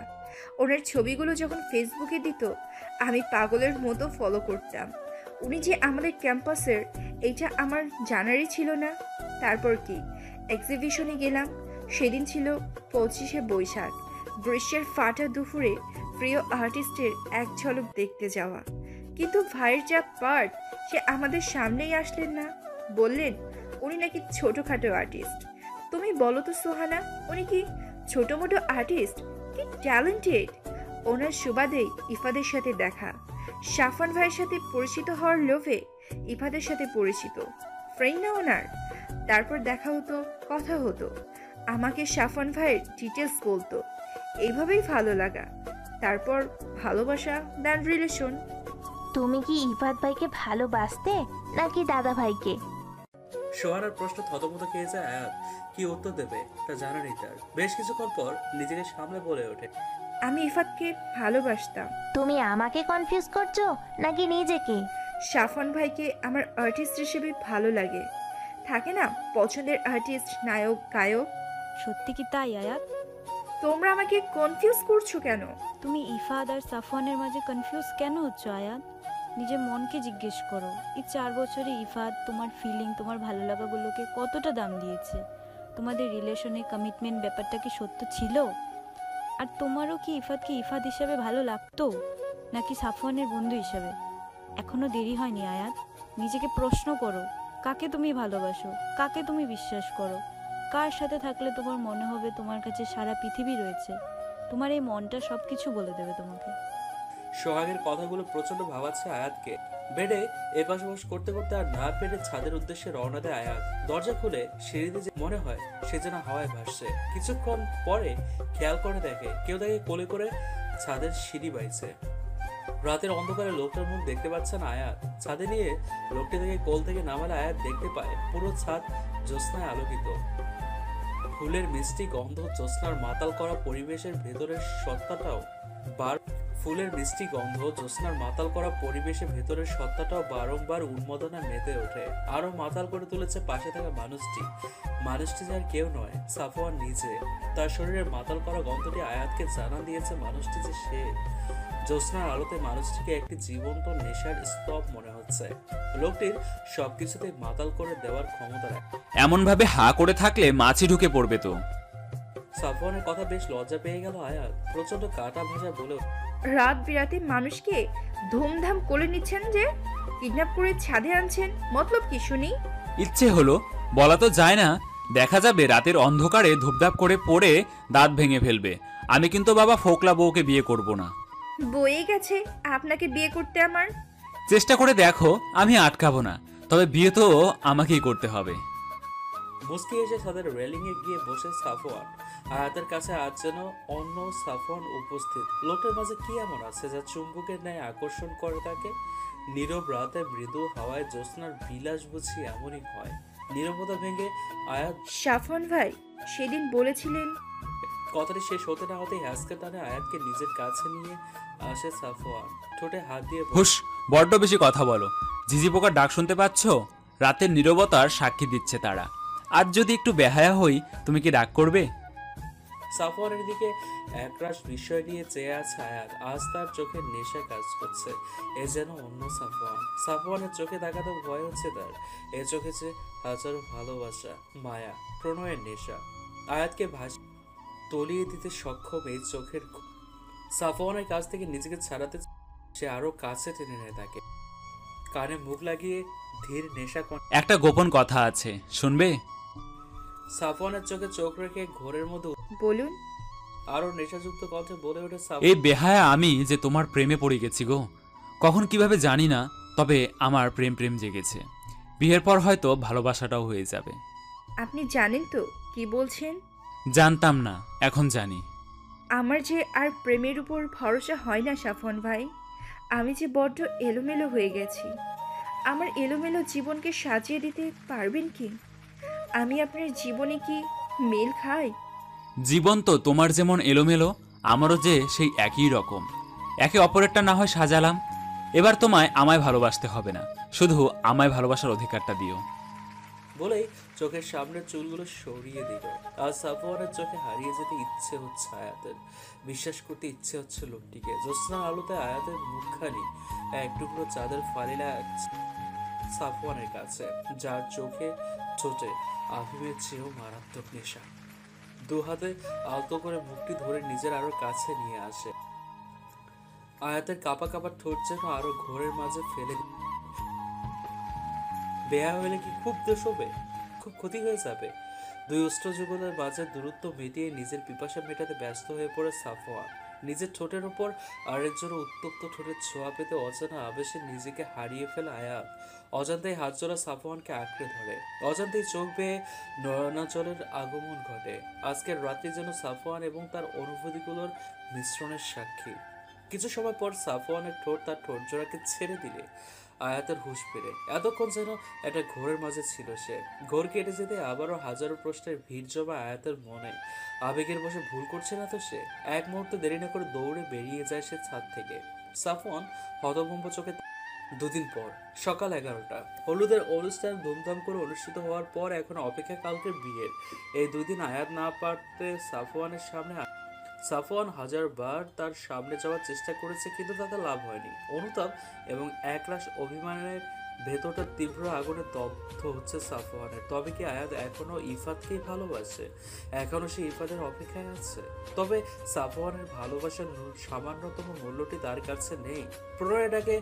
ওনার ছবিগুলো যখন ফেসবুকে দিত, আমি পাগলের মতো ফলো করতাম। উনি যে আমাদের ক্যাম্পাসের, এটা আমার জানারই ছিল না। তারপর কি এক্সিবিশনে গেলাম। সেদিন ছিল 25শে বৈশাখ। গ্রীষ্মের ফাটা দুপুরে প্রিয় আর্টিস্টের এক ঝলক দেখতে যাওয়া। কিন্তু ভাইয়ের যা পার্ট, সে আমাদের সামনেই আসলেন না। বললেন উনি নাকি ছোটোখাটো আর্টিস্ট। তুমি বলো তো সোহানা, উনি কি ছোটো মোটো আর্টিস্ট? কি ট্যালেন্টেড! ওনার সুবাদেই ইফাদের সাথে দেখা। সাফওয়ান ভাইয়ের সাথে পরিচিত হওয়ার লোভে ইফাদের সাথে পরিচিত। ফ্রেন্ড না ওনার। তারপর দেখা হতো, কথা হতো। আমাকে সাফওয়ান ভাইয়ের ডিটেলস বলতো। এইভাবেই ভালো লাগা, তারপর ভালোবাসা, দেন রিলেশন। তুমি কি ইফাত ভাইকে ভালোবাসতে নাকি দাদা ভাইকে? সোহানার প্রশ্ন থতমত খেয়ে যায় আয়াত। কি উত্তর দেবে তা জানা নেই তার। বেশ কিছুক্ষণ পর নিজেকে সামনে বলে ওঠে, আমি ইফাতকে ভালোবাসতাম। তুমি আমাকে কনফিউজ করছো নাকি নিজেকে? সাফওয়ান ভাইকে আমার আর্টিস্ট হিসেবে ভালো লাগে। থাকে না পছন্দের আর্টিস্ট, নায়ক, গায়ক। সত্যি কি তাই আয়াত? তোমরা আমাকে কনফিউজ করছো কেন? তুমি ইফাত আর সাফওয়ানের মাঝে কনফিউজ কেন হচ্ছ আয়াত? নিজের মনকে জিজ্ঞেস করো, এই 4 বছরে ইফাত তোমার ফিলিং, তোমার ভালো লাগাগুলোকে কতটা দাম দিয়েছে? তোমাদের রিলেশনে কমিটমেন্ট ব্যাপারটা কি সত্য ছিল? আর তোমারও কি ইফাতকে ইফাত হিসাবে ভালো লাগতো, নাকি সাফওয়ানের বন্ধু হিসাবে? এখনো দেরি হয়নি আয়াত, নিজেকে প্রশ্ন করো, কাকে তুমি ভালোবাসো, কাকে তুমি বিশ্বাস করো, কার সাথে থাকলে তোমার মনে হবে তোমার কাছে সারা পৃথিবী রয়েছে। তোমার এই মনটা সবকিছু বলে দেবে তোমাকে। সোহাগের কথাগুলো প্রচন্ড ভাবাচ্ছে আয়াতকে। বেডে এপাশ ওপাশ করতে করতে আর না পেরে ছাদের উদ্দেশ্যে রওনা দেয় আয়াত। দরজা খুলে সিঁড়িতে যে মনে হয় সে যেন হাওয়ায় ভাসছে। কিছুক্ষণ পরে খেয়াল করে দেখে কেউ তাকে কোলে করে ছাদের সিঁড়ি বাইছে। রাতের অন্ধকারে লোকটার মুখ দেখতে পাচ্ছে না আয়াত। ছাদে নিয়ে লোকটি থেকে কোল থেকে নামালে আয়াত দেখতে পায় পুরো ছাদ জ্যোৎস্নায় আলোকিত। ফুলের মিষ্টি গন্ধ জ্যোৎস্নার মাতাল করা পরিবেশের ভেতরের সত্তাটাও বারংবার উন্মাদনা মেতে ওঠে। আরো মাতাল করে তুলেছে পাশে থাকা মানুষটি যার কেউ নয়, সাফওয়ান নিজে। তার শরীরের মাতাল করা গন্ধটি আয়াতকে জানান দিয়েছে মানুষটি যে সে। জ্যোৎস্নার আলোতে মানুষটিকে একটি জীবন্ত নেশার স্তব মনে হচ্ছে। লোকটির সবকিছুতে মাতাল করে দেওয়ার ক্ষমতা রাখে। এমন ভাবে হা করে থাকলে মাছি ঢুকে পড়বে তো। সাফওয়ানের কথা বেশ লজ্জা পেয়ে গেল আয়াত। প্রচন্ড কাটা ভাষা বলে, রাত বিরাতে মানুষকে ধুমধাম করে নিচ্ছেন, যে কিডন্যাপ করে ছাদে আনছেন, মতলব কি শুনি? ইচ্ছে হলো, বলা তো যায় না। দেখা যাবে রাতের অন্ধকারে ধূপধাপ করে পড়ে দাঁত ভেঙে ফেলবে। আমি কিন্তু বাবা ফোকলা বউকে বিয়ে করব না। বয়ে গেছে আপনাকে বিয়ে করতে আমার। চেষ্টা করে দেখো, আমি আটকাবো না, তবে বিয়ে তো আমাকেই করতে হবে। মুস্কি এসে তাদের রেলিং এ গিয়ে বসে সাফওয়ান। আয়াতের কাছে আজ যেন অন্য সাফওয়ান উপস্থিত। লোকটার মাঝে কি এমন আছে যা চুম্বকের ন্যায় আকর্ষণ করে তাকে? নীরব রাতে মৃদু হাওয়ায় জ্যোৎস্নার বিলাস বুঝি এমনই হয়। নীরবতা ভেঙে আয়াত, সাফওয়ান ভাই, সেদিন বলেছিলেন। কথাটি শেষ হতে না হতেই হ্যাসকে টানে আয়াতকে নিজের কাছে নিয়ে আসে সাফওয়ান। ঠোঁটে হাত দিয়ে হুশ, বড্ড বেশি কথা বলো। ঝিঝি পোকার ডাক শুনতে পাচ্ছ? রাতের নীরবতার সাক্ষী দিচ্ছে তারা। আজ যদি একটু বেহায়া হই, তুমি কি রাগ করবে? সাফওয়ানের দিকে একরাশ বিষয় নিয়ে চেয়ে আছে আয়াত। আজ তার চোখে নেশা কাজ করছে। এ যেন অন্য সাফওয়ান। সাফওয়ানের চোখে তাকাতে ভয় হচ্ছে তার। এ চোখে যে হাজারো ভালোবাসা, মায়া, প্রণয়ের নেশা। আয়াতকে তলিয়ে দিতে সক্ষম এই চোখের। সাফওয়ানের কাছ থেকে নিজেকে ছাড়াতে সে আরো কাছে টেনে নেয় তাকে। কানে মুখ লাগিয়ে ধীর নেশা। একটা গোপন কথা আছে, শুনবে? সাফওয়ানের চোখে চোখ রেখে ঘোরের মধ্যে বলুন। আরো নেশাযুক্ত কণ্ঠে বলে ওঠে, এই বেহায়া আমি যে তোমার প্রেমে পড়ে গেছি গো। কখন কিভাবে জানি না, তবে আমার প্রেম জেগেছে। বিয়ের পর হয়তো ভালোবাসাটাও হয়ে যাবে। আপনি জানেন তো কি বলছেন? জানতাম না, এখন জানি। আমার যে আর প্রেমের উপর ভরসা হয় না সাফওয়ান ভাই। আমি যে বড্ড এলোমেলো হয়ে গেছি। আমার এলোমেলো জীবনকে সাজিয়ে দিতে পারবেন কি? আমি আপনার জীবনে কি মেল খাই? জীবন তো তোমার যেমন এলোমেলো, আমারও যে সেই একই রকম। একে অপরেরটা না হয় সাজালাম। এবার তোমায় আমায় ভালোবাসতে হবে না, শুধু আমায় ভালোবাসার অধিকারটা দিও। বলেই চোখের সামনের চুলগুলো সরিয়ে দিল। আর সাফওয়ানের চোখে হারিয়ে যেতে ইচ্ছে হচ্ছে আয়াতের। বিশ্বাস করতে ইচ্ছে হচ্ছে লোকটিকে। জ্যোৎস্নার আলোতে আয়াতের মুখখানি এক টুকরো চাঁদের ফালিলা সাফওয়ানের কাছে, যার চোখে ছোটে আফিমের চেয়েও মারাত্মক নেশা। দু হাতে আলতো করে মুখটি ধরে নিজের আরো কাছে নিয়ে আসে। আয়াতের কাপা কাপা ঠোঁট যেন আরো ঘোরের মাঝে ফেলে। বেয়া হলে কি খুব দোষ হবে? খুব ক্ষতি হয়ে যাবে। দুই অষ্টযুগলের মাঝে দূরত্ব মিটিয়ে নিজের পিপাসা মেটাতে ব্যস্ত হয়ে পড়ে সাফওয়ান। নিজের ঠোঁটের উপর আরেকজন উত্তপ্ত ঠোঁটের ছোঁয়া পেতে অজানা আবেশে নিজেকে হারিয়ে ফেলে আয়াত। অজান্তেই হাত জোড়া সাফওয়ানকে আঁকড়ে ধরে। অজান্তেই চোখ বেয়ে নয়নাচলের আগমন ঘটে। আজকের রাত্রি যেন সাফওয়ান এবং তার অনুভূতিগুলোর মিশ্রণের সাক্ষী। কিছু সময় পর সাফওয়ানের ঠোঁট তার ঠোঁট জোড়াকে ছেড়ে দিলে আয়াতের হুঁশ ফিরে। এতক্ষণ যেন একটা ঘোরের মাঝে ছিল সে। ঘোর কেটে যেতে আবারও হাজারো প্রশ্নের ভিড় জমা আয়াতের মনে। আবেগের বসে ভুল করছে না তো সে? এক মুহূর্তে দেরি না করে দৌড়ে বেরিয়ে যায় সে ছাদ থেকে। সাফওয়ান হতভম্ব চোখে। দুদিন পর সকাল 11টা। হলুদের অনুষ্ঠান ধুমধাম করে অনুষ্ঠিত হওয়ার পর এখন অপেক্ষা কালকের বিয়ের। এই 2 দিন আয়াত না পারতে সাফওয়ানের সামনে সাফওয়ান হাজারবার তার সামনে যাওয়ার চেষ্টা করেছে, কিন্তু তাতে লাভ হয়নি। অনুতাপ এবং একরাশ অভিমানের ভেতরটা তীব্র আগুনে দগ্ধ হচ্ছে সাফওয়ানের। তবে কি আয়াত এখনো ইফাতকেই ভালোবাসে? এখনো সে ইফাতের অপেক্ষায় আছে? তবে সাফওয়ানের ভালোবাসার সামান্যতম মূল্যটি তার কাছে নেই। প্রণয়ের ডাকে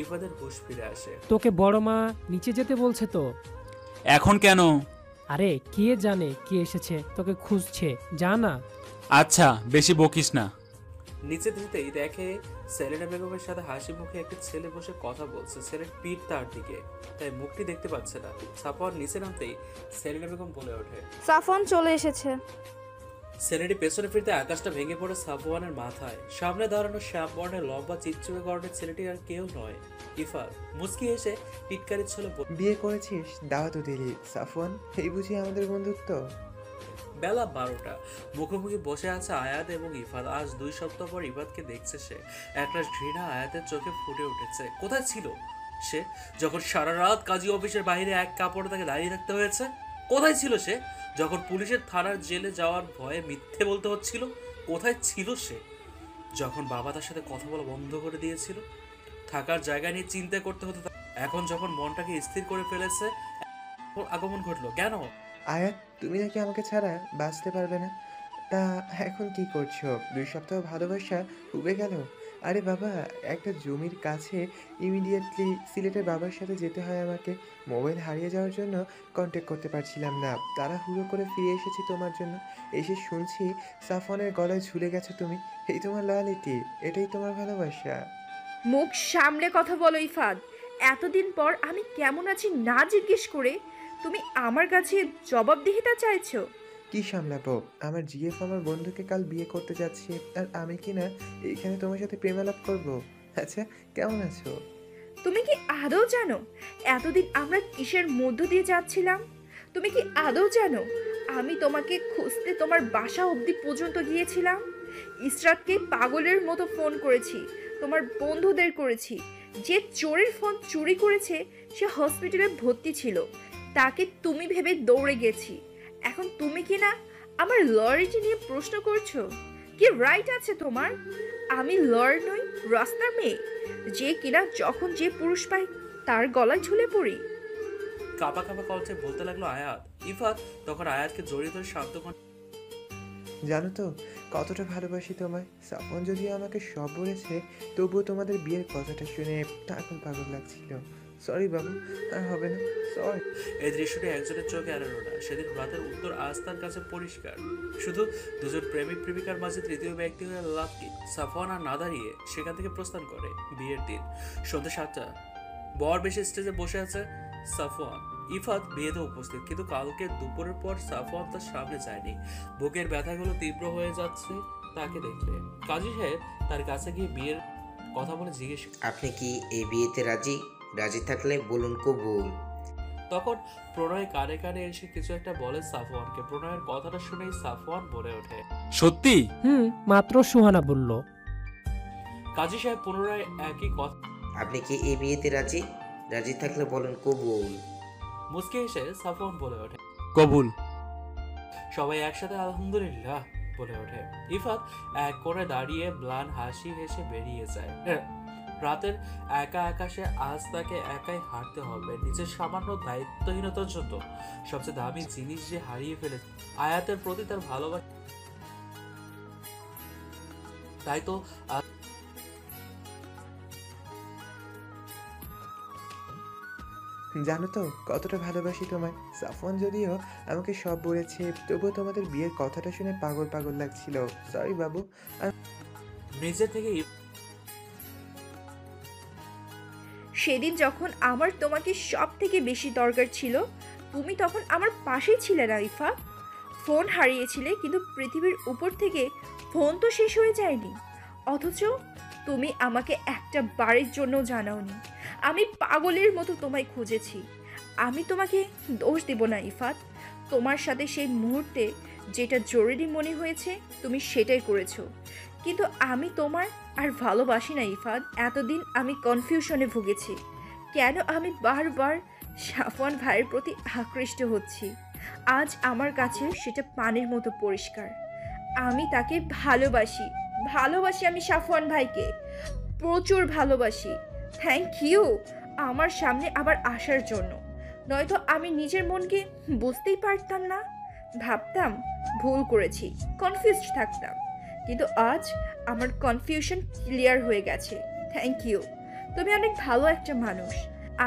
ইফাতের হুঁশ ফিরে আসে। তোকে বড় মা নিচে যেতে বলছে তো। এখন কেন? আরে কে জানে কে এসেছে, তোকে খুঁজছে, যা না। আচ্ছা, বেশি বকিস না। নিচে দিতেই দেখে সেলিনা বেগমের সাথে হাসি মুখে একটি ছেলে বসে কথা বলছে। ছেলের পিঠ তার দিকে, তাই মুখটি দেখতে পাচ্ছে না। সাফওয়ান নিচে নামতেই সেলিনা বেগম বলে ওঠে, সাফওয়ান চলে এসেছে। ছেলেটি পেছনে ফিরতে আকাশটা ভেঙে পড়ে সাফওয়ানের মাথায়। সামনে দাঁড়ানো শ্যামবর্ণের লম্বা চিকচিকে গড়নের ছেলেটি আর কেউ নয়, ইফাত। মুস্কি এসে টিটকারি ছিল। বিয়ে করেছিস, দাওয়াতও দিলি। সাফওয়ান, এই বুঝি আমাদের বন্ধুত্ব? বেলা 12টা। মুখোমুখি বসে আছে আয়াত এবং ইফাত। আজ 2 সপ্তাহ পর ইফাতকে দেখছে সে। একটা ঘৃণা আয়াতের চোখে ফুটে উঠেছে। কোথায় ছিল সে যখন সারা রাত কাজী অফিসের বাইরে এক কাপড়ে তাকে দাঁড়িয়ে থাকতে হয়েছে? কোথায় ছিল সে যখন পুলিশের থানার জেলে যাওয়ার ভয়ে মিথ্যে বলতে হচ্ছিল? কোথায় ছিল সে যখন বাবা তার সাথে কথা বলা বন্ধ করে দিয়েছিল? থাকার জায়গা নিয়ে চিন্তা করতে হতো। এখন যখন মনটাকে স্থির করে ফেলেছে, আগমন ঘটলো কেন? আয়াত, তুমি নাকি আমাকে ছাড়া বাঁচতে পারবে না? তা এখন কি করছো? 2 সপ্তাহ ভালোবাসা উবে গেল। আরে বাবা, একটা জমির কাছে ইমিডিয়েটলি সিলেটের বাবার সাথে যেতে হয় আমাকে। মোবাইল হারিয়ে যাওয়ার জন্য কন্ট্যাক্ট করতে পারছিলাম না। তারা হুড়ো করে ফিরে এসেছি তোমার জন্য। এসে শুনছি সাফনের গলায় ঝুলে গেছো তুমি। এই তোমার লয়ালিটি, এটাই তোমার ভালোবাসা? মুখ সামলে কথা বলো ইফাত। এতদিন পর আমি কেমন আছি না জিজ্ঞেস করে তুমি আমার কাছে জবাবদিহিতা চাইছো? কি সামলাবো? আমার জিএফ আমার বন্ধুকে কাল বিয়ে করতে যাচ্ছে, আর আমি কি না এইখানে তোমার সাথে প্রেমালাপ করব? আচ্ছা, কেমন আছো? তুমি কি আদৌ জানো এতদিন আমরা কিসের মধ্য দিয়ে যাচ্ছিলাম? তুমি কি আদৌ জানো আমি তোমাকে খুঁজতে তোমার বাসা অবধি পর্যন্ত গিয়েছিলাম? ইসরাতকে পাগলের মতো ফোন করেছি, তোমার বন্ধুদের করেছি। যে চোরের ফোন চুরি করেছে সে হসপিটালে ভর্তি ছিল, তাকে তুমি ভেবে দৌড়ে গেছি। এখন তুমি কি না আমার লয়ালিটি নিয়ে প্রশ্ন করছো? কি রাইট আছে তোমার? আমি লয়ার নই, রাস্তার মেয়ে, যে কিনা যখন যে পুরুষ পাই তার গলায় ঝুলে পড়ি। কাপা কাপা কণ্ঠে বলতে লাগলো আয়াত। ইফাত তখন আয়াতকে জড়িয়ে ধরে শান্ত জানো তো কতটা ভালোবাসি তোমায়। সাফন যদিও আমাকে সব বলেছে, তবুও তোমাদের বিয়ের কথাটা শুনে পাগল পাগল লাগছিল। সরি বাবু, আর হবে না, সরি। এই দৃশ্যটি একজনের চোখে এড়ালো না। সেদিন রাতের উত্তর আজ তার কাছে পরিষ্কার। শুধু দুজন প্রেমিক প্রেমিকার মাঝে তৃতীয় ব্যক্তি হয়ে লাভ কি? সাফওয়ান আর না দাঁড়িয়ে সেখান থেকে প্রস্থান করে। বিয়ের দিন সন্ধ্যা 7টা। বর বেশি স্টেজে বসে আছে সাফওয়ান। ইফাত বিয়েতে উপস্থিত, কিন্তু কালকে দুপুরের পর সাফওয়ান তার সামনে যায়নি। বুকের ব্যথাগুলো তীব্র হয়ে যাচ্ছে তাকে দেখলে। কাজী সাহেব তার কাছে গিয়ে বিয়ের কথা বলে জিজ্ঞেস, আপনি কি এই বিয়েতে রাজি? রাজি থাকলে বলুন কবুল। তখন প্রণয় কানে কানে এসে কিছু একটা বলে সাফওয়ানকে। প্রণয়ের কথাটা শুনেই সাফওয়ান বলে ওঠে, সত্যি? মাত্র সুহানা বলল। কাজী সাহেব পুনরায় একই কথা। আপনি কি এই বিয়েতে রাজি? রাজি থাকলে বলুন কবুল। মুস্কি এসে সাফওয়ান বলে ওঠে, কবুল। সবাই একসাথে আলহামদুলিল্লাহ বলে ওঠে। ইফাত এক কোণে দাঁড়িয়ে ম্লান হাসি হেসে বেরিয়ে যায়। রাতের একা আকাশে আজ তাকে একাই হাঁটতে হবে। নিজের সামান্য দায়িত্বহীনতার জন্য সবচেয়ে দামি জিনিস যে হারিয়ে ফেলেছে, আয়াতের প্রতি তার ভালোবাসা। তাই তো জানো তো কতটা ভালোবাসি তোমায়। সাফওয়ান যদিও আমাকে সব বলেছে, তবুও তোমাদের বিয়ের কথাটা শুনে পাগল পাগল লাগছিল। সরি বাবু। আর নিজে থেকে সেদিন যখন আমার তোমাকে সব থেকে বেশি দরকার ছিল, তুমি তখন আমার পাশেই ছিলে না ইফাত। ফোন হারিয়েছিলে, কিন্তু পৃথিবীর উপর থেকে ফোন তো শেষ হয়ে যায়নি। অথচ তুমি আমাকে একটা বারের জন্য জানাওনি। আমি পাগলের মতো তোমায় খুঁজেছি। আমি তোমাকে দোষ দেব না ইফাত। তোমার সাথে সেই মুহূর্তে যেটা জরুরি মনে হয়েছে তুমি সেটাই করেছো, কিন্তু আমি তোমার আর ভালোবাসি না ইফাত। এতদিন আমি কনফিউশনে ভুগেছি, কেন আমি বারবার সাফওয়ান ভাইয়ের প্রতি আকৃষ্ট হচ্ছি। আজ আমার কাছে সেটা পানির মতো পরিষ্কার। আমি তাকে ভালোবাসি। ভালোবাসি আমি সাফওয়ান ভাইকে, প্রচুর ভালোবাসি। থ্যাংক ইউ আমার সামনে আবার আসার জন্য, নয়তো আমি নিজের মনকে বুঝতেই পারতাম না। ভাবতাম ভুল করেছি, কনফিউজড থাকতাম, কিন্তু আজ আমার কনফিউশন ক্লিয়ার হয়ে গেছে। থ্যাংক ইউ, তুমি অনেক ভালো একটা মানুষ।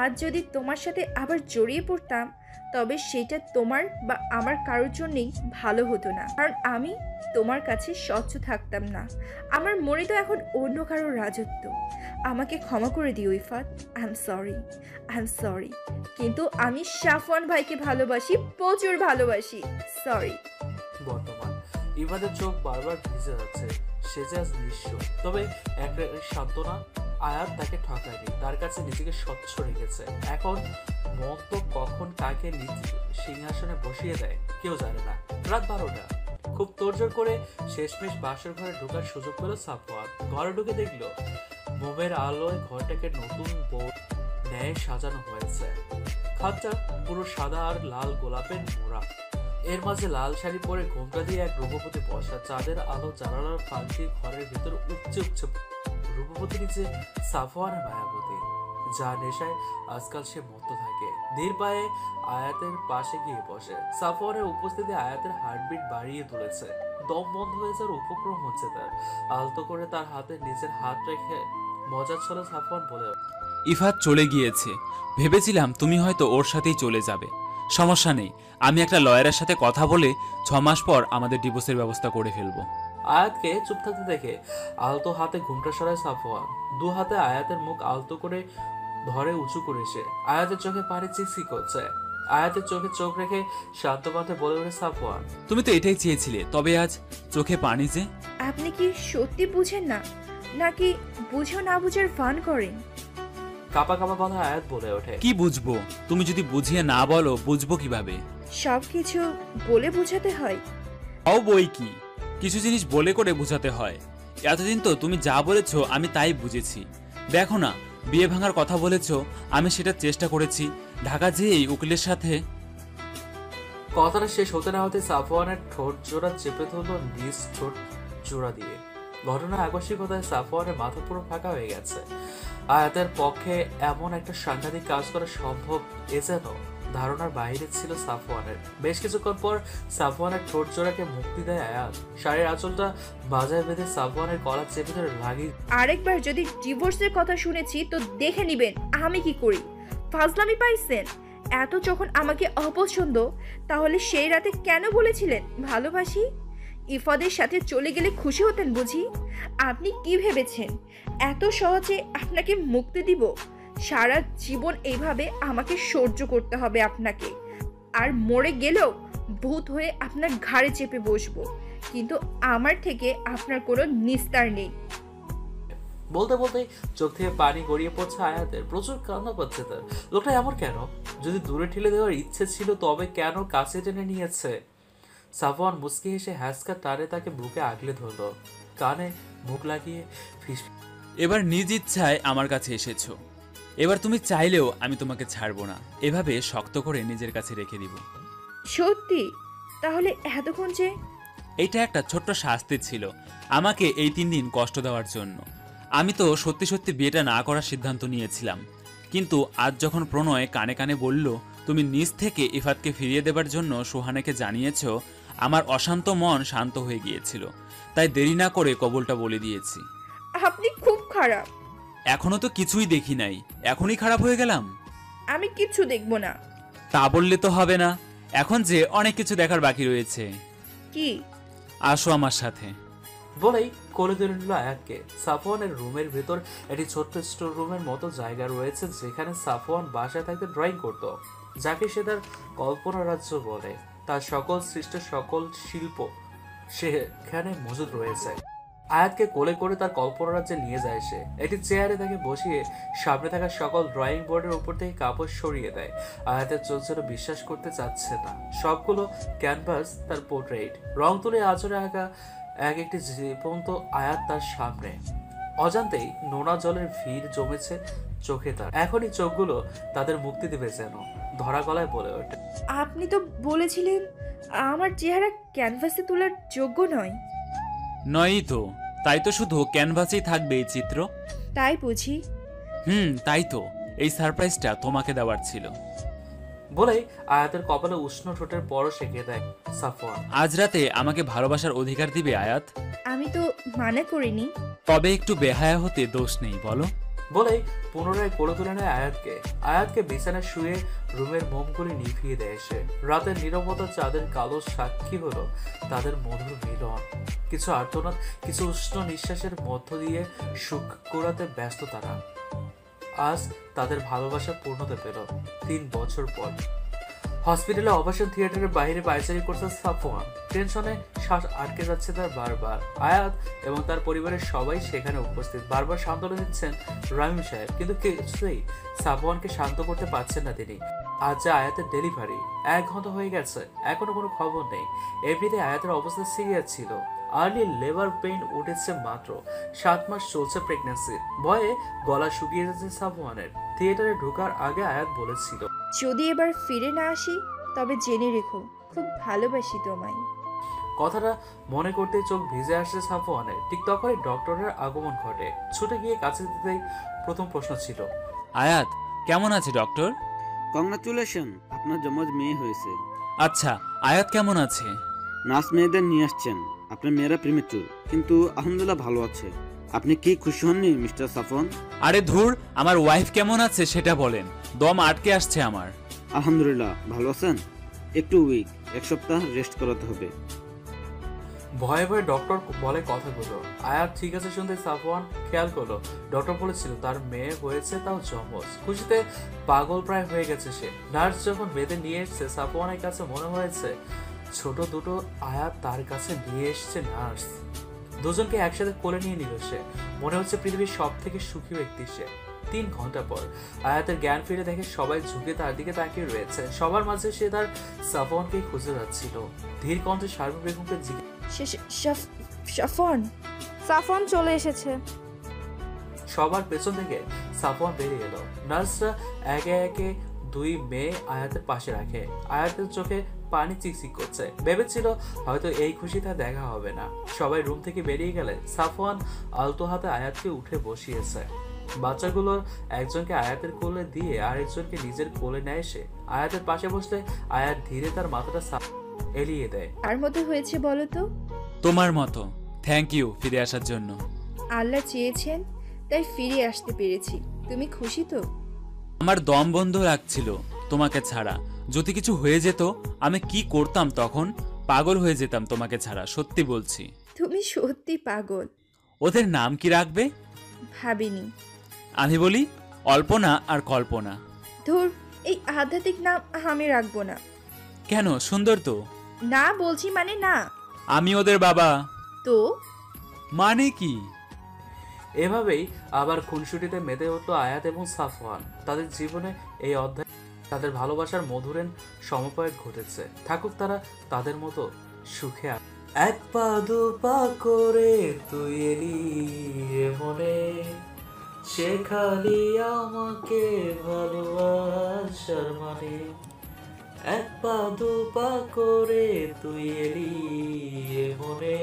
আজ যদি তোমার সাথে আবার জড়িয়ে পড়তাম, তবে সেটা তোমার বা আমার কারোর জন্যেই ভালো হতো না, কারণ আমি তোমার কাছে স্বচ্ছ থাকতাম না। আমার মনে তো এখন অন্য কারোর রাজত্ব। আমাকে ক্ষমা করে দিও ইফাত, আই এম সরি, কিন্তু আমি সাফওয়ান ভাইকে ভালোবাসি, প্রচুর ভালোবাসি। সরি। বর্তমান ইফাতের চোখ বারবার ভিজে যাচ্ছে, সে যে আজ নিঃস্ব। তবে একটা সান্ত্বনা, আয়াত তাকে ঠকায়নি, তার কাছে নিজেকে স্বচ্ছ রেখেছে। এখন মত কখন কাকে সিংহাসনে বসিয়ে দেয় কেউ জানে না। রাত 12টা, খুব তোড়জোড় করে শেষমেশ বাসর ঘরে ঢোকার সুযোগ পেল সাফওয়ান। ঘরে ঢুকে দেখলো মোমের আলোয় ঘরটাকে নতুন বউ ন্যায় সাজানো হয়েছে। খাটটা পুরো সাদা আর লাল গোলাপের মোড়া, এর মাঝে লাল শাড়ি পরে ঘোমটা দিয়ে এক রূপবতী বসা। চাঁদের আলো জানালার ফাঁক দিয়ে ঘরের ভিতর উপচে রূপবতী নিচে সাফওয়ানের মায়াবতী, যা নেশায় আজকাল সে মত্ত থাকে। ধীর পায়ে আয়াতের পাশে গিয়ে বসে। সাফওয়ানের উপস্থিতি আয়াতের হার্টবিট বাড়িয়ে তুলেছে, দম বন্ধ হয়ে যাওয়ার উপক্রম হচ্ছে তার। আলতো করে তার হাতে নিজের হাত রেখে মজার ছলে সাফওয়ান বলে, ইফাত চলে গিয়েছে, ভেবেছিলাম তুমি হয়তো ওর সাথেই চলে যাবে। সমস্যা নেই, আমি একটা লয়ারের সাথে কথা বলে 6 মাস পর আমাদের ডিভোর্সের ব্যবস্থা করে ফেলবো। আয়াতকে চুপ থাকতে দেখে আলতো হাতে ঘুমটা সরায় সাফওয়ান। 2 হাতে আয়াতের মুখ আলতো করে ধরে উঁচু করে সে। আয়াতের চোখে পানি চিকচিক করছে। আয়াতের চোখে চোখ রেখে শান্ত কণ্ঠে বলে ওঠে সাফওয়ান, তুমি তো এটাই চেয়েছিলে, তবে আজ চোখে পানি যে। আপনি কি সত্যি বুঝেন না, নাকি বুঝেও না বুঝার ফান করেন? কাপা কাপা কথা আয়াত বলে ওঠে, কি বুঝবো? তুমি যদি বুঝিয়ে না বলো বুঝবো কিভাবে? সবকিছু বলে বোঝাতে হয়? বই কি, কিছু জিনিস বলে করে বোঝাতে হয়। এতদিন তো তুমি যা বলেছো আমি তাই বুঝেছি। দেখো না, বিয়ে ভাঙার কথা বলেছো, আমি সেটা চেষ্টা করেছি। ঢাকা যেয়েই উকিলের সাথে। কথাটা শেষ হতে না হতে সাফওয়ানের ঠোঁট জোড়া চেপে ধরলো নিজ ঠোঁট জোড়া দিয়ে। ঘটনার আকস্মিকতায় সাফওয়ানের মাথা পুরো ফাঁকা হয়ে গেছে। আয়াতের পক্ষে এমন একটা সাংঘাতিক কাজ করা সম্ভব এ যেন ধারণার বাইরে ছিল সাফওয়ানের। বেশ কিছুক্ষণ পর সাফওয়ানের ঠোঁট জোড়াকে মুক্তি দেয় আয়াত। শাড়ির আঁচলটা বাজায় বেঁধে সাফওয়ানের গলা চেপে ধরে লাগিয়ে, আরেকবার যদি ডিভোর্সের কথা শুনেছি তো দেখে নিবেন আমি কি করি। ফাজলামি পাইছেন? এত যখন আমাকে অপছন্দ, তাহলে সেই রাতে কেন বলেছিলেন ভালোবাসি? ইফাদের সাথে চলে গেলে খুশি হতেন বুঝি? আপনি কি ভেবেছেন এত সহজে আপনাকে মুক্তি দিব? সারা জীবন এইভাবে আমাকে সহ্য করতে হবে আপনাকে, আর মরে গেলেও ভূত হয়ে আপনার ঘাড়ে চেপে বসবো, কিন্তু আমার থেকে আপনার কোনো নিস্তার নেই। বলতে বলতে চোখ থেকে পানি গড়িয়ে পড়ছে আয়াতের। প্রচুর কান্না পাচ্ছে তার। লোকটা এমন কেন? যদি দূরে ঠেলে দেওয়ার ইচ্ছে ছিল তবে কেন কাছে টেনে নিয়েছে? সাফওয়ান মুচকি হেসে হ্যাসকা টানে তাকে বুকে আগলে ধরলো, কানে মুখ লাগিয়ে ফিস। এবার নিজ ইচ্ছায় আমার কাছে এসেছো, এবার তুমি চাইলেও আমি তোমাকে ছাড়বো না। এভাবে শক্ত করে নিজের কাছে রেখে দিব। সত্যি? তাহলে এতক্ষণ যে? এইটা একটা ছোট্ট শাস্তি ছিল আমাকে এই 3 দিন কষ্ট দেওয়ার জন্য। আমি তো সত্যি সত্যি বিয়েটা না করার সিদ্ধান্ত নিয়েছিলাম, কিন্তু আজ যখন প্রণয় কানে কানে বলল তুমি নিজ থেকে ইফাতকে ফিরিয়ে দেবার জন্য সুহানাকে জানিয়েছো, আমার অশান্ত মন শান্ত হয়ে গিয়েছিল। তাই দেরি না করে কবুলটা বলে দিয়েছি। আপনি খুব খারাপ। এখনো তো কিছুই দেখি নাই, এখনই খারাপ হয়ে গেলাম? আমি কিচ্ছু দেখবো না। তা বললে তো হবে না, এখন যে অনেক কিছু দেখার বাকি রয়েছে। কি? আসো আমার সাথে। বলেই কোলে তুলে নিল আয়াতকে। সাফওয়ানের রুমের ভেতর একটি ছোট্ট স্টোর রুমের মতো জায়গা রয়েছে, যেখানে সাফওয়ান বাসায় থাকতে ড্রয়িং করত, যাকে সে তার কল্পনা রাজ্য বলে। তার সকল সৃষ্ট সকল শিল্প সেখানে মজুদ রয়েছে। আয়াতকে কোলে করে তার কল্পনা রাজ্যে নিয়ে যায় সে। একটি চেয়ারে তাকে বসিয়ে সামনে থাকা সকল ড্রয়িং বোর্ডের উপর থেকে কাপড় সরিয়ে দেয়। আয়াতের চোখ যেন বিশ্বাস করতে চাচ্ছে না, সবগুলো ক্যানভাস তার পোর্ট্রেট, রং তুলে আঁচড়ে আঁকা এক একটি জীবন্ত আয়াত তার সামনে। অজান্তেই নোনা জলের ভিড় জমেছে চোখে তার। এখনই চোখগুলো তাদের মুক্তি দেবে যেন। ধরা গলায় বলে ওঠে, আপনি তো বলেছিলেন আমার চেহারা ক্যানভাসে তোলার যোগ্য নয়। নয়ই তো, তাই তো শুধু ক্যানভাসেই থাকবে এই চিত্র। তাই বুঝি? তাই তো, এই সারপ্রাইজটা তোমাকে দেওয়ার ছিল। বলেই আয়াতের কপালে উষ্ণ ঠোঁটের পরশ এঁকে দেয় সাফওয়ান। আজ রাতে আমাকে ভালোবাসার অধিকার দিবে আয়াত? আমি তো মানা করিনি। তবে একটু বেহায়া হতে দোষ নেই, বলো। বলেই পুনরায় কোলে তুলে নেয় আয়াতকে বিছানায় শুয়ে রুমের মোমগুলি নিভিয়ে দেয় সে। রাতের নীরবতা চাঁদের কালো সাক্ষী হলো তাদের মধুর মিলন। কিছু আর্তনাদ, কিছু উষ্ণ নিঃশ্বাসের মধ্য দিয়ে সুখ কুড়াতে ব্যস্ত তারা। আজ তাদের ভালোবাসা পূর্ণতা পেল 3 বছর পর। হসপিটালে অপারেশন থিয়েটারের বাইরে পায়চারি করছে সাফওয়ান। টেনশনে শ্বাস আটকে যাচ্ছে তার বারবার। আয়াত এবং তার পরিবারের সবাই সেখানে উপস্থিত। বারবার সান্ত্বনা দিচ্ছেন রামিম সাহেব, কিন্তু কিছুতেই সাফওয়ানকে শান্ত করতে পারছেন না তিনি। আজ যে আয়াতের ডেলিভারি 1 ঘন্টা হয়ে গেছে, এখনো কোনো খবর নেই। এমনিতে আয়াতের অবস্থা সিরিয়াস ছিল। আর্লি লেবার পেইন উঠেছে মাত্র। 7 মাস চলছে প্রেগন্যান্সি। ভয়ে গলা শুকিয়ে যাচ্ছে সাফওয়ানের। থিয়েটারে ঢোকার আগে আয়াত বলেছিল, যদি এবার ফিরে না আসি তবে জেনে রেখো খুব ভালোবাসি তোমায়। কথাটা মনে করতে চোখ ভিজে আসছে সাফওয়ানের। ঠিক তখনই ডক্টরের আগমন ঘটে। ছুটে গিয়ে কাছে দিতেই প্রথম প্রশ্ন ছিল, আয়াত কেমন আছে ডক্টর? কংগ্রাচুলেশন, আপনার জমজ মেয়ে হয়েছে। আচ্ছা, আয়াত কেমন আছে? নার্স মেয়েদের নিয়ে আসছেন। আপনার মেয়েরা প্রিমেচুর, কিন্তু আলহামদুলিল্লাহ ভালো আছে। আপনি কি খুশি হননি মিস্টার সাফওয়ান? আরে ধুর, আমার ওয়াইফ কেমন আছে সেটা বলেন। দম আটকে আসছে আমার। আলহামদুলিল্লাহ ভালো আছেন। একটু উইক, 1 সপ্তাহ রেস্ট করাতে হবে। ভয়ে ভয়ে ডক্টর বলে কথাগুলো। আয়াত ঠিক আছে শুনতে সাফওয়ান খেয়াল করলো ডক্টর বলেছিল তার মেয়ে হয়েছে, তাও জমজ। খুশিতে পাগল প্রায় হয়ে গেছে সে। নার্স যখন বেঁধে নিয়ে এসছে সাফওয়ানের কাছে মনে হয়েছে ছোট দুটো আয়াত তার কাছে নিয়ে এসছে নার্স। দুজনকে একসাথে কোলে নিয়ে নিল সে। মনে হচ্ছে পৃথিবীর সব থেকে সুখী ব্যক্তি সে। 3 ঘন্টা পর আয়াতের জ্ঞান ফিরে দেখে সবাই ঝুঁকে তার দিকে তাকিয়ে রয়েছে। সবার মাঝে সে তার সাফওয়ানকে খুঁজে যাচ্ছিল। ধীর কণ্ঠে শারমিন বেগমকে সাফওয়ান চলে এসেছে। সবার পেছন থেকে সাফওয়ান বেরিয়ে এলো। নার্সরা একে একে 2 মেয়ে আয়াতের পাশে রাখে। আয়াতের চোখে পানি চিকচিক করছে। ভেবেছিল হয়তো এই খুশিতে দেখা হবে না। সবাই রুম থেকে বেরিয়ে গেলে সাফওয়ান আলতো হাতে আয়াতকে উঠে বসিয়েছে। বাচ্চাগুলোর একজনকে আয়াতের কোলে দিয়ে আরেকজনকে নিজের কোলে নেয় সে। আয়াতের পাশে বসলে আয়াত ধীরে তার মাথাটা এলিয়ে দেয়। আর মতো হয়েছে বলো তো? তোমার মতো। থ্যাংক ইউ ফিরে আসার জন্য। আল্লাহ চেয়েছেন তাই ফিরে আসতে পেরেছি। তুমি খুশি তো? আমার দম বন্ধ লাগছিল তোমাকে ছাড়া। যদি কিছু হয়ে যেত আমি কি করতাম তখন? পাগল হয়ে যেতাম তোমাকে ছাড়া, সত্যি বলছি। তুমি সত্যি পাগল। ওদের নাম কি রাখবে? ভাবিনি। আমি বলি অল্পনা আর কল্পনা। ধুর, এই আধ্যাত্মিক নাম আমি রাখবো না। কেন? সুন্দর তো। না বলছি মানে না। আমি ওদের বাবা। তো মানে কি? এভাবেই আবার খুনসুটিতে মেতে উঠল আয়াত এবং সাফওয়ান। তাদের জীবনে এই অধ্যায় তাদের ভালোবাসার মধুরেন সমপায়ক ঘটেছে। থাকুক তারা তাদের মতো সুখে। 1 পা 2 পা করে তুই এলি মনে, শেখালি আমাকে ভালোবাসার মানে। 1 পা 2 পা করে তুই এলি মনে,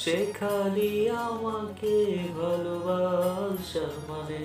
শেখালি আমাকে ভালোবাসার মানে।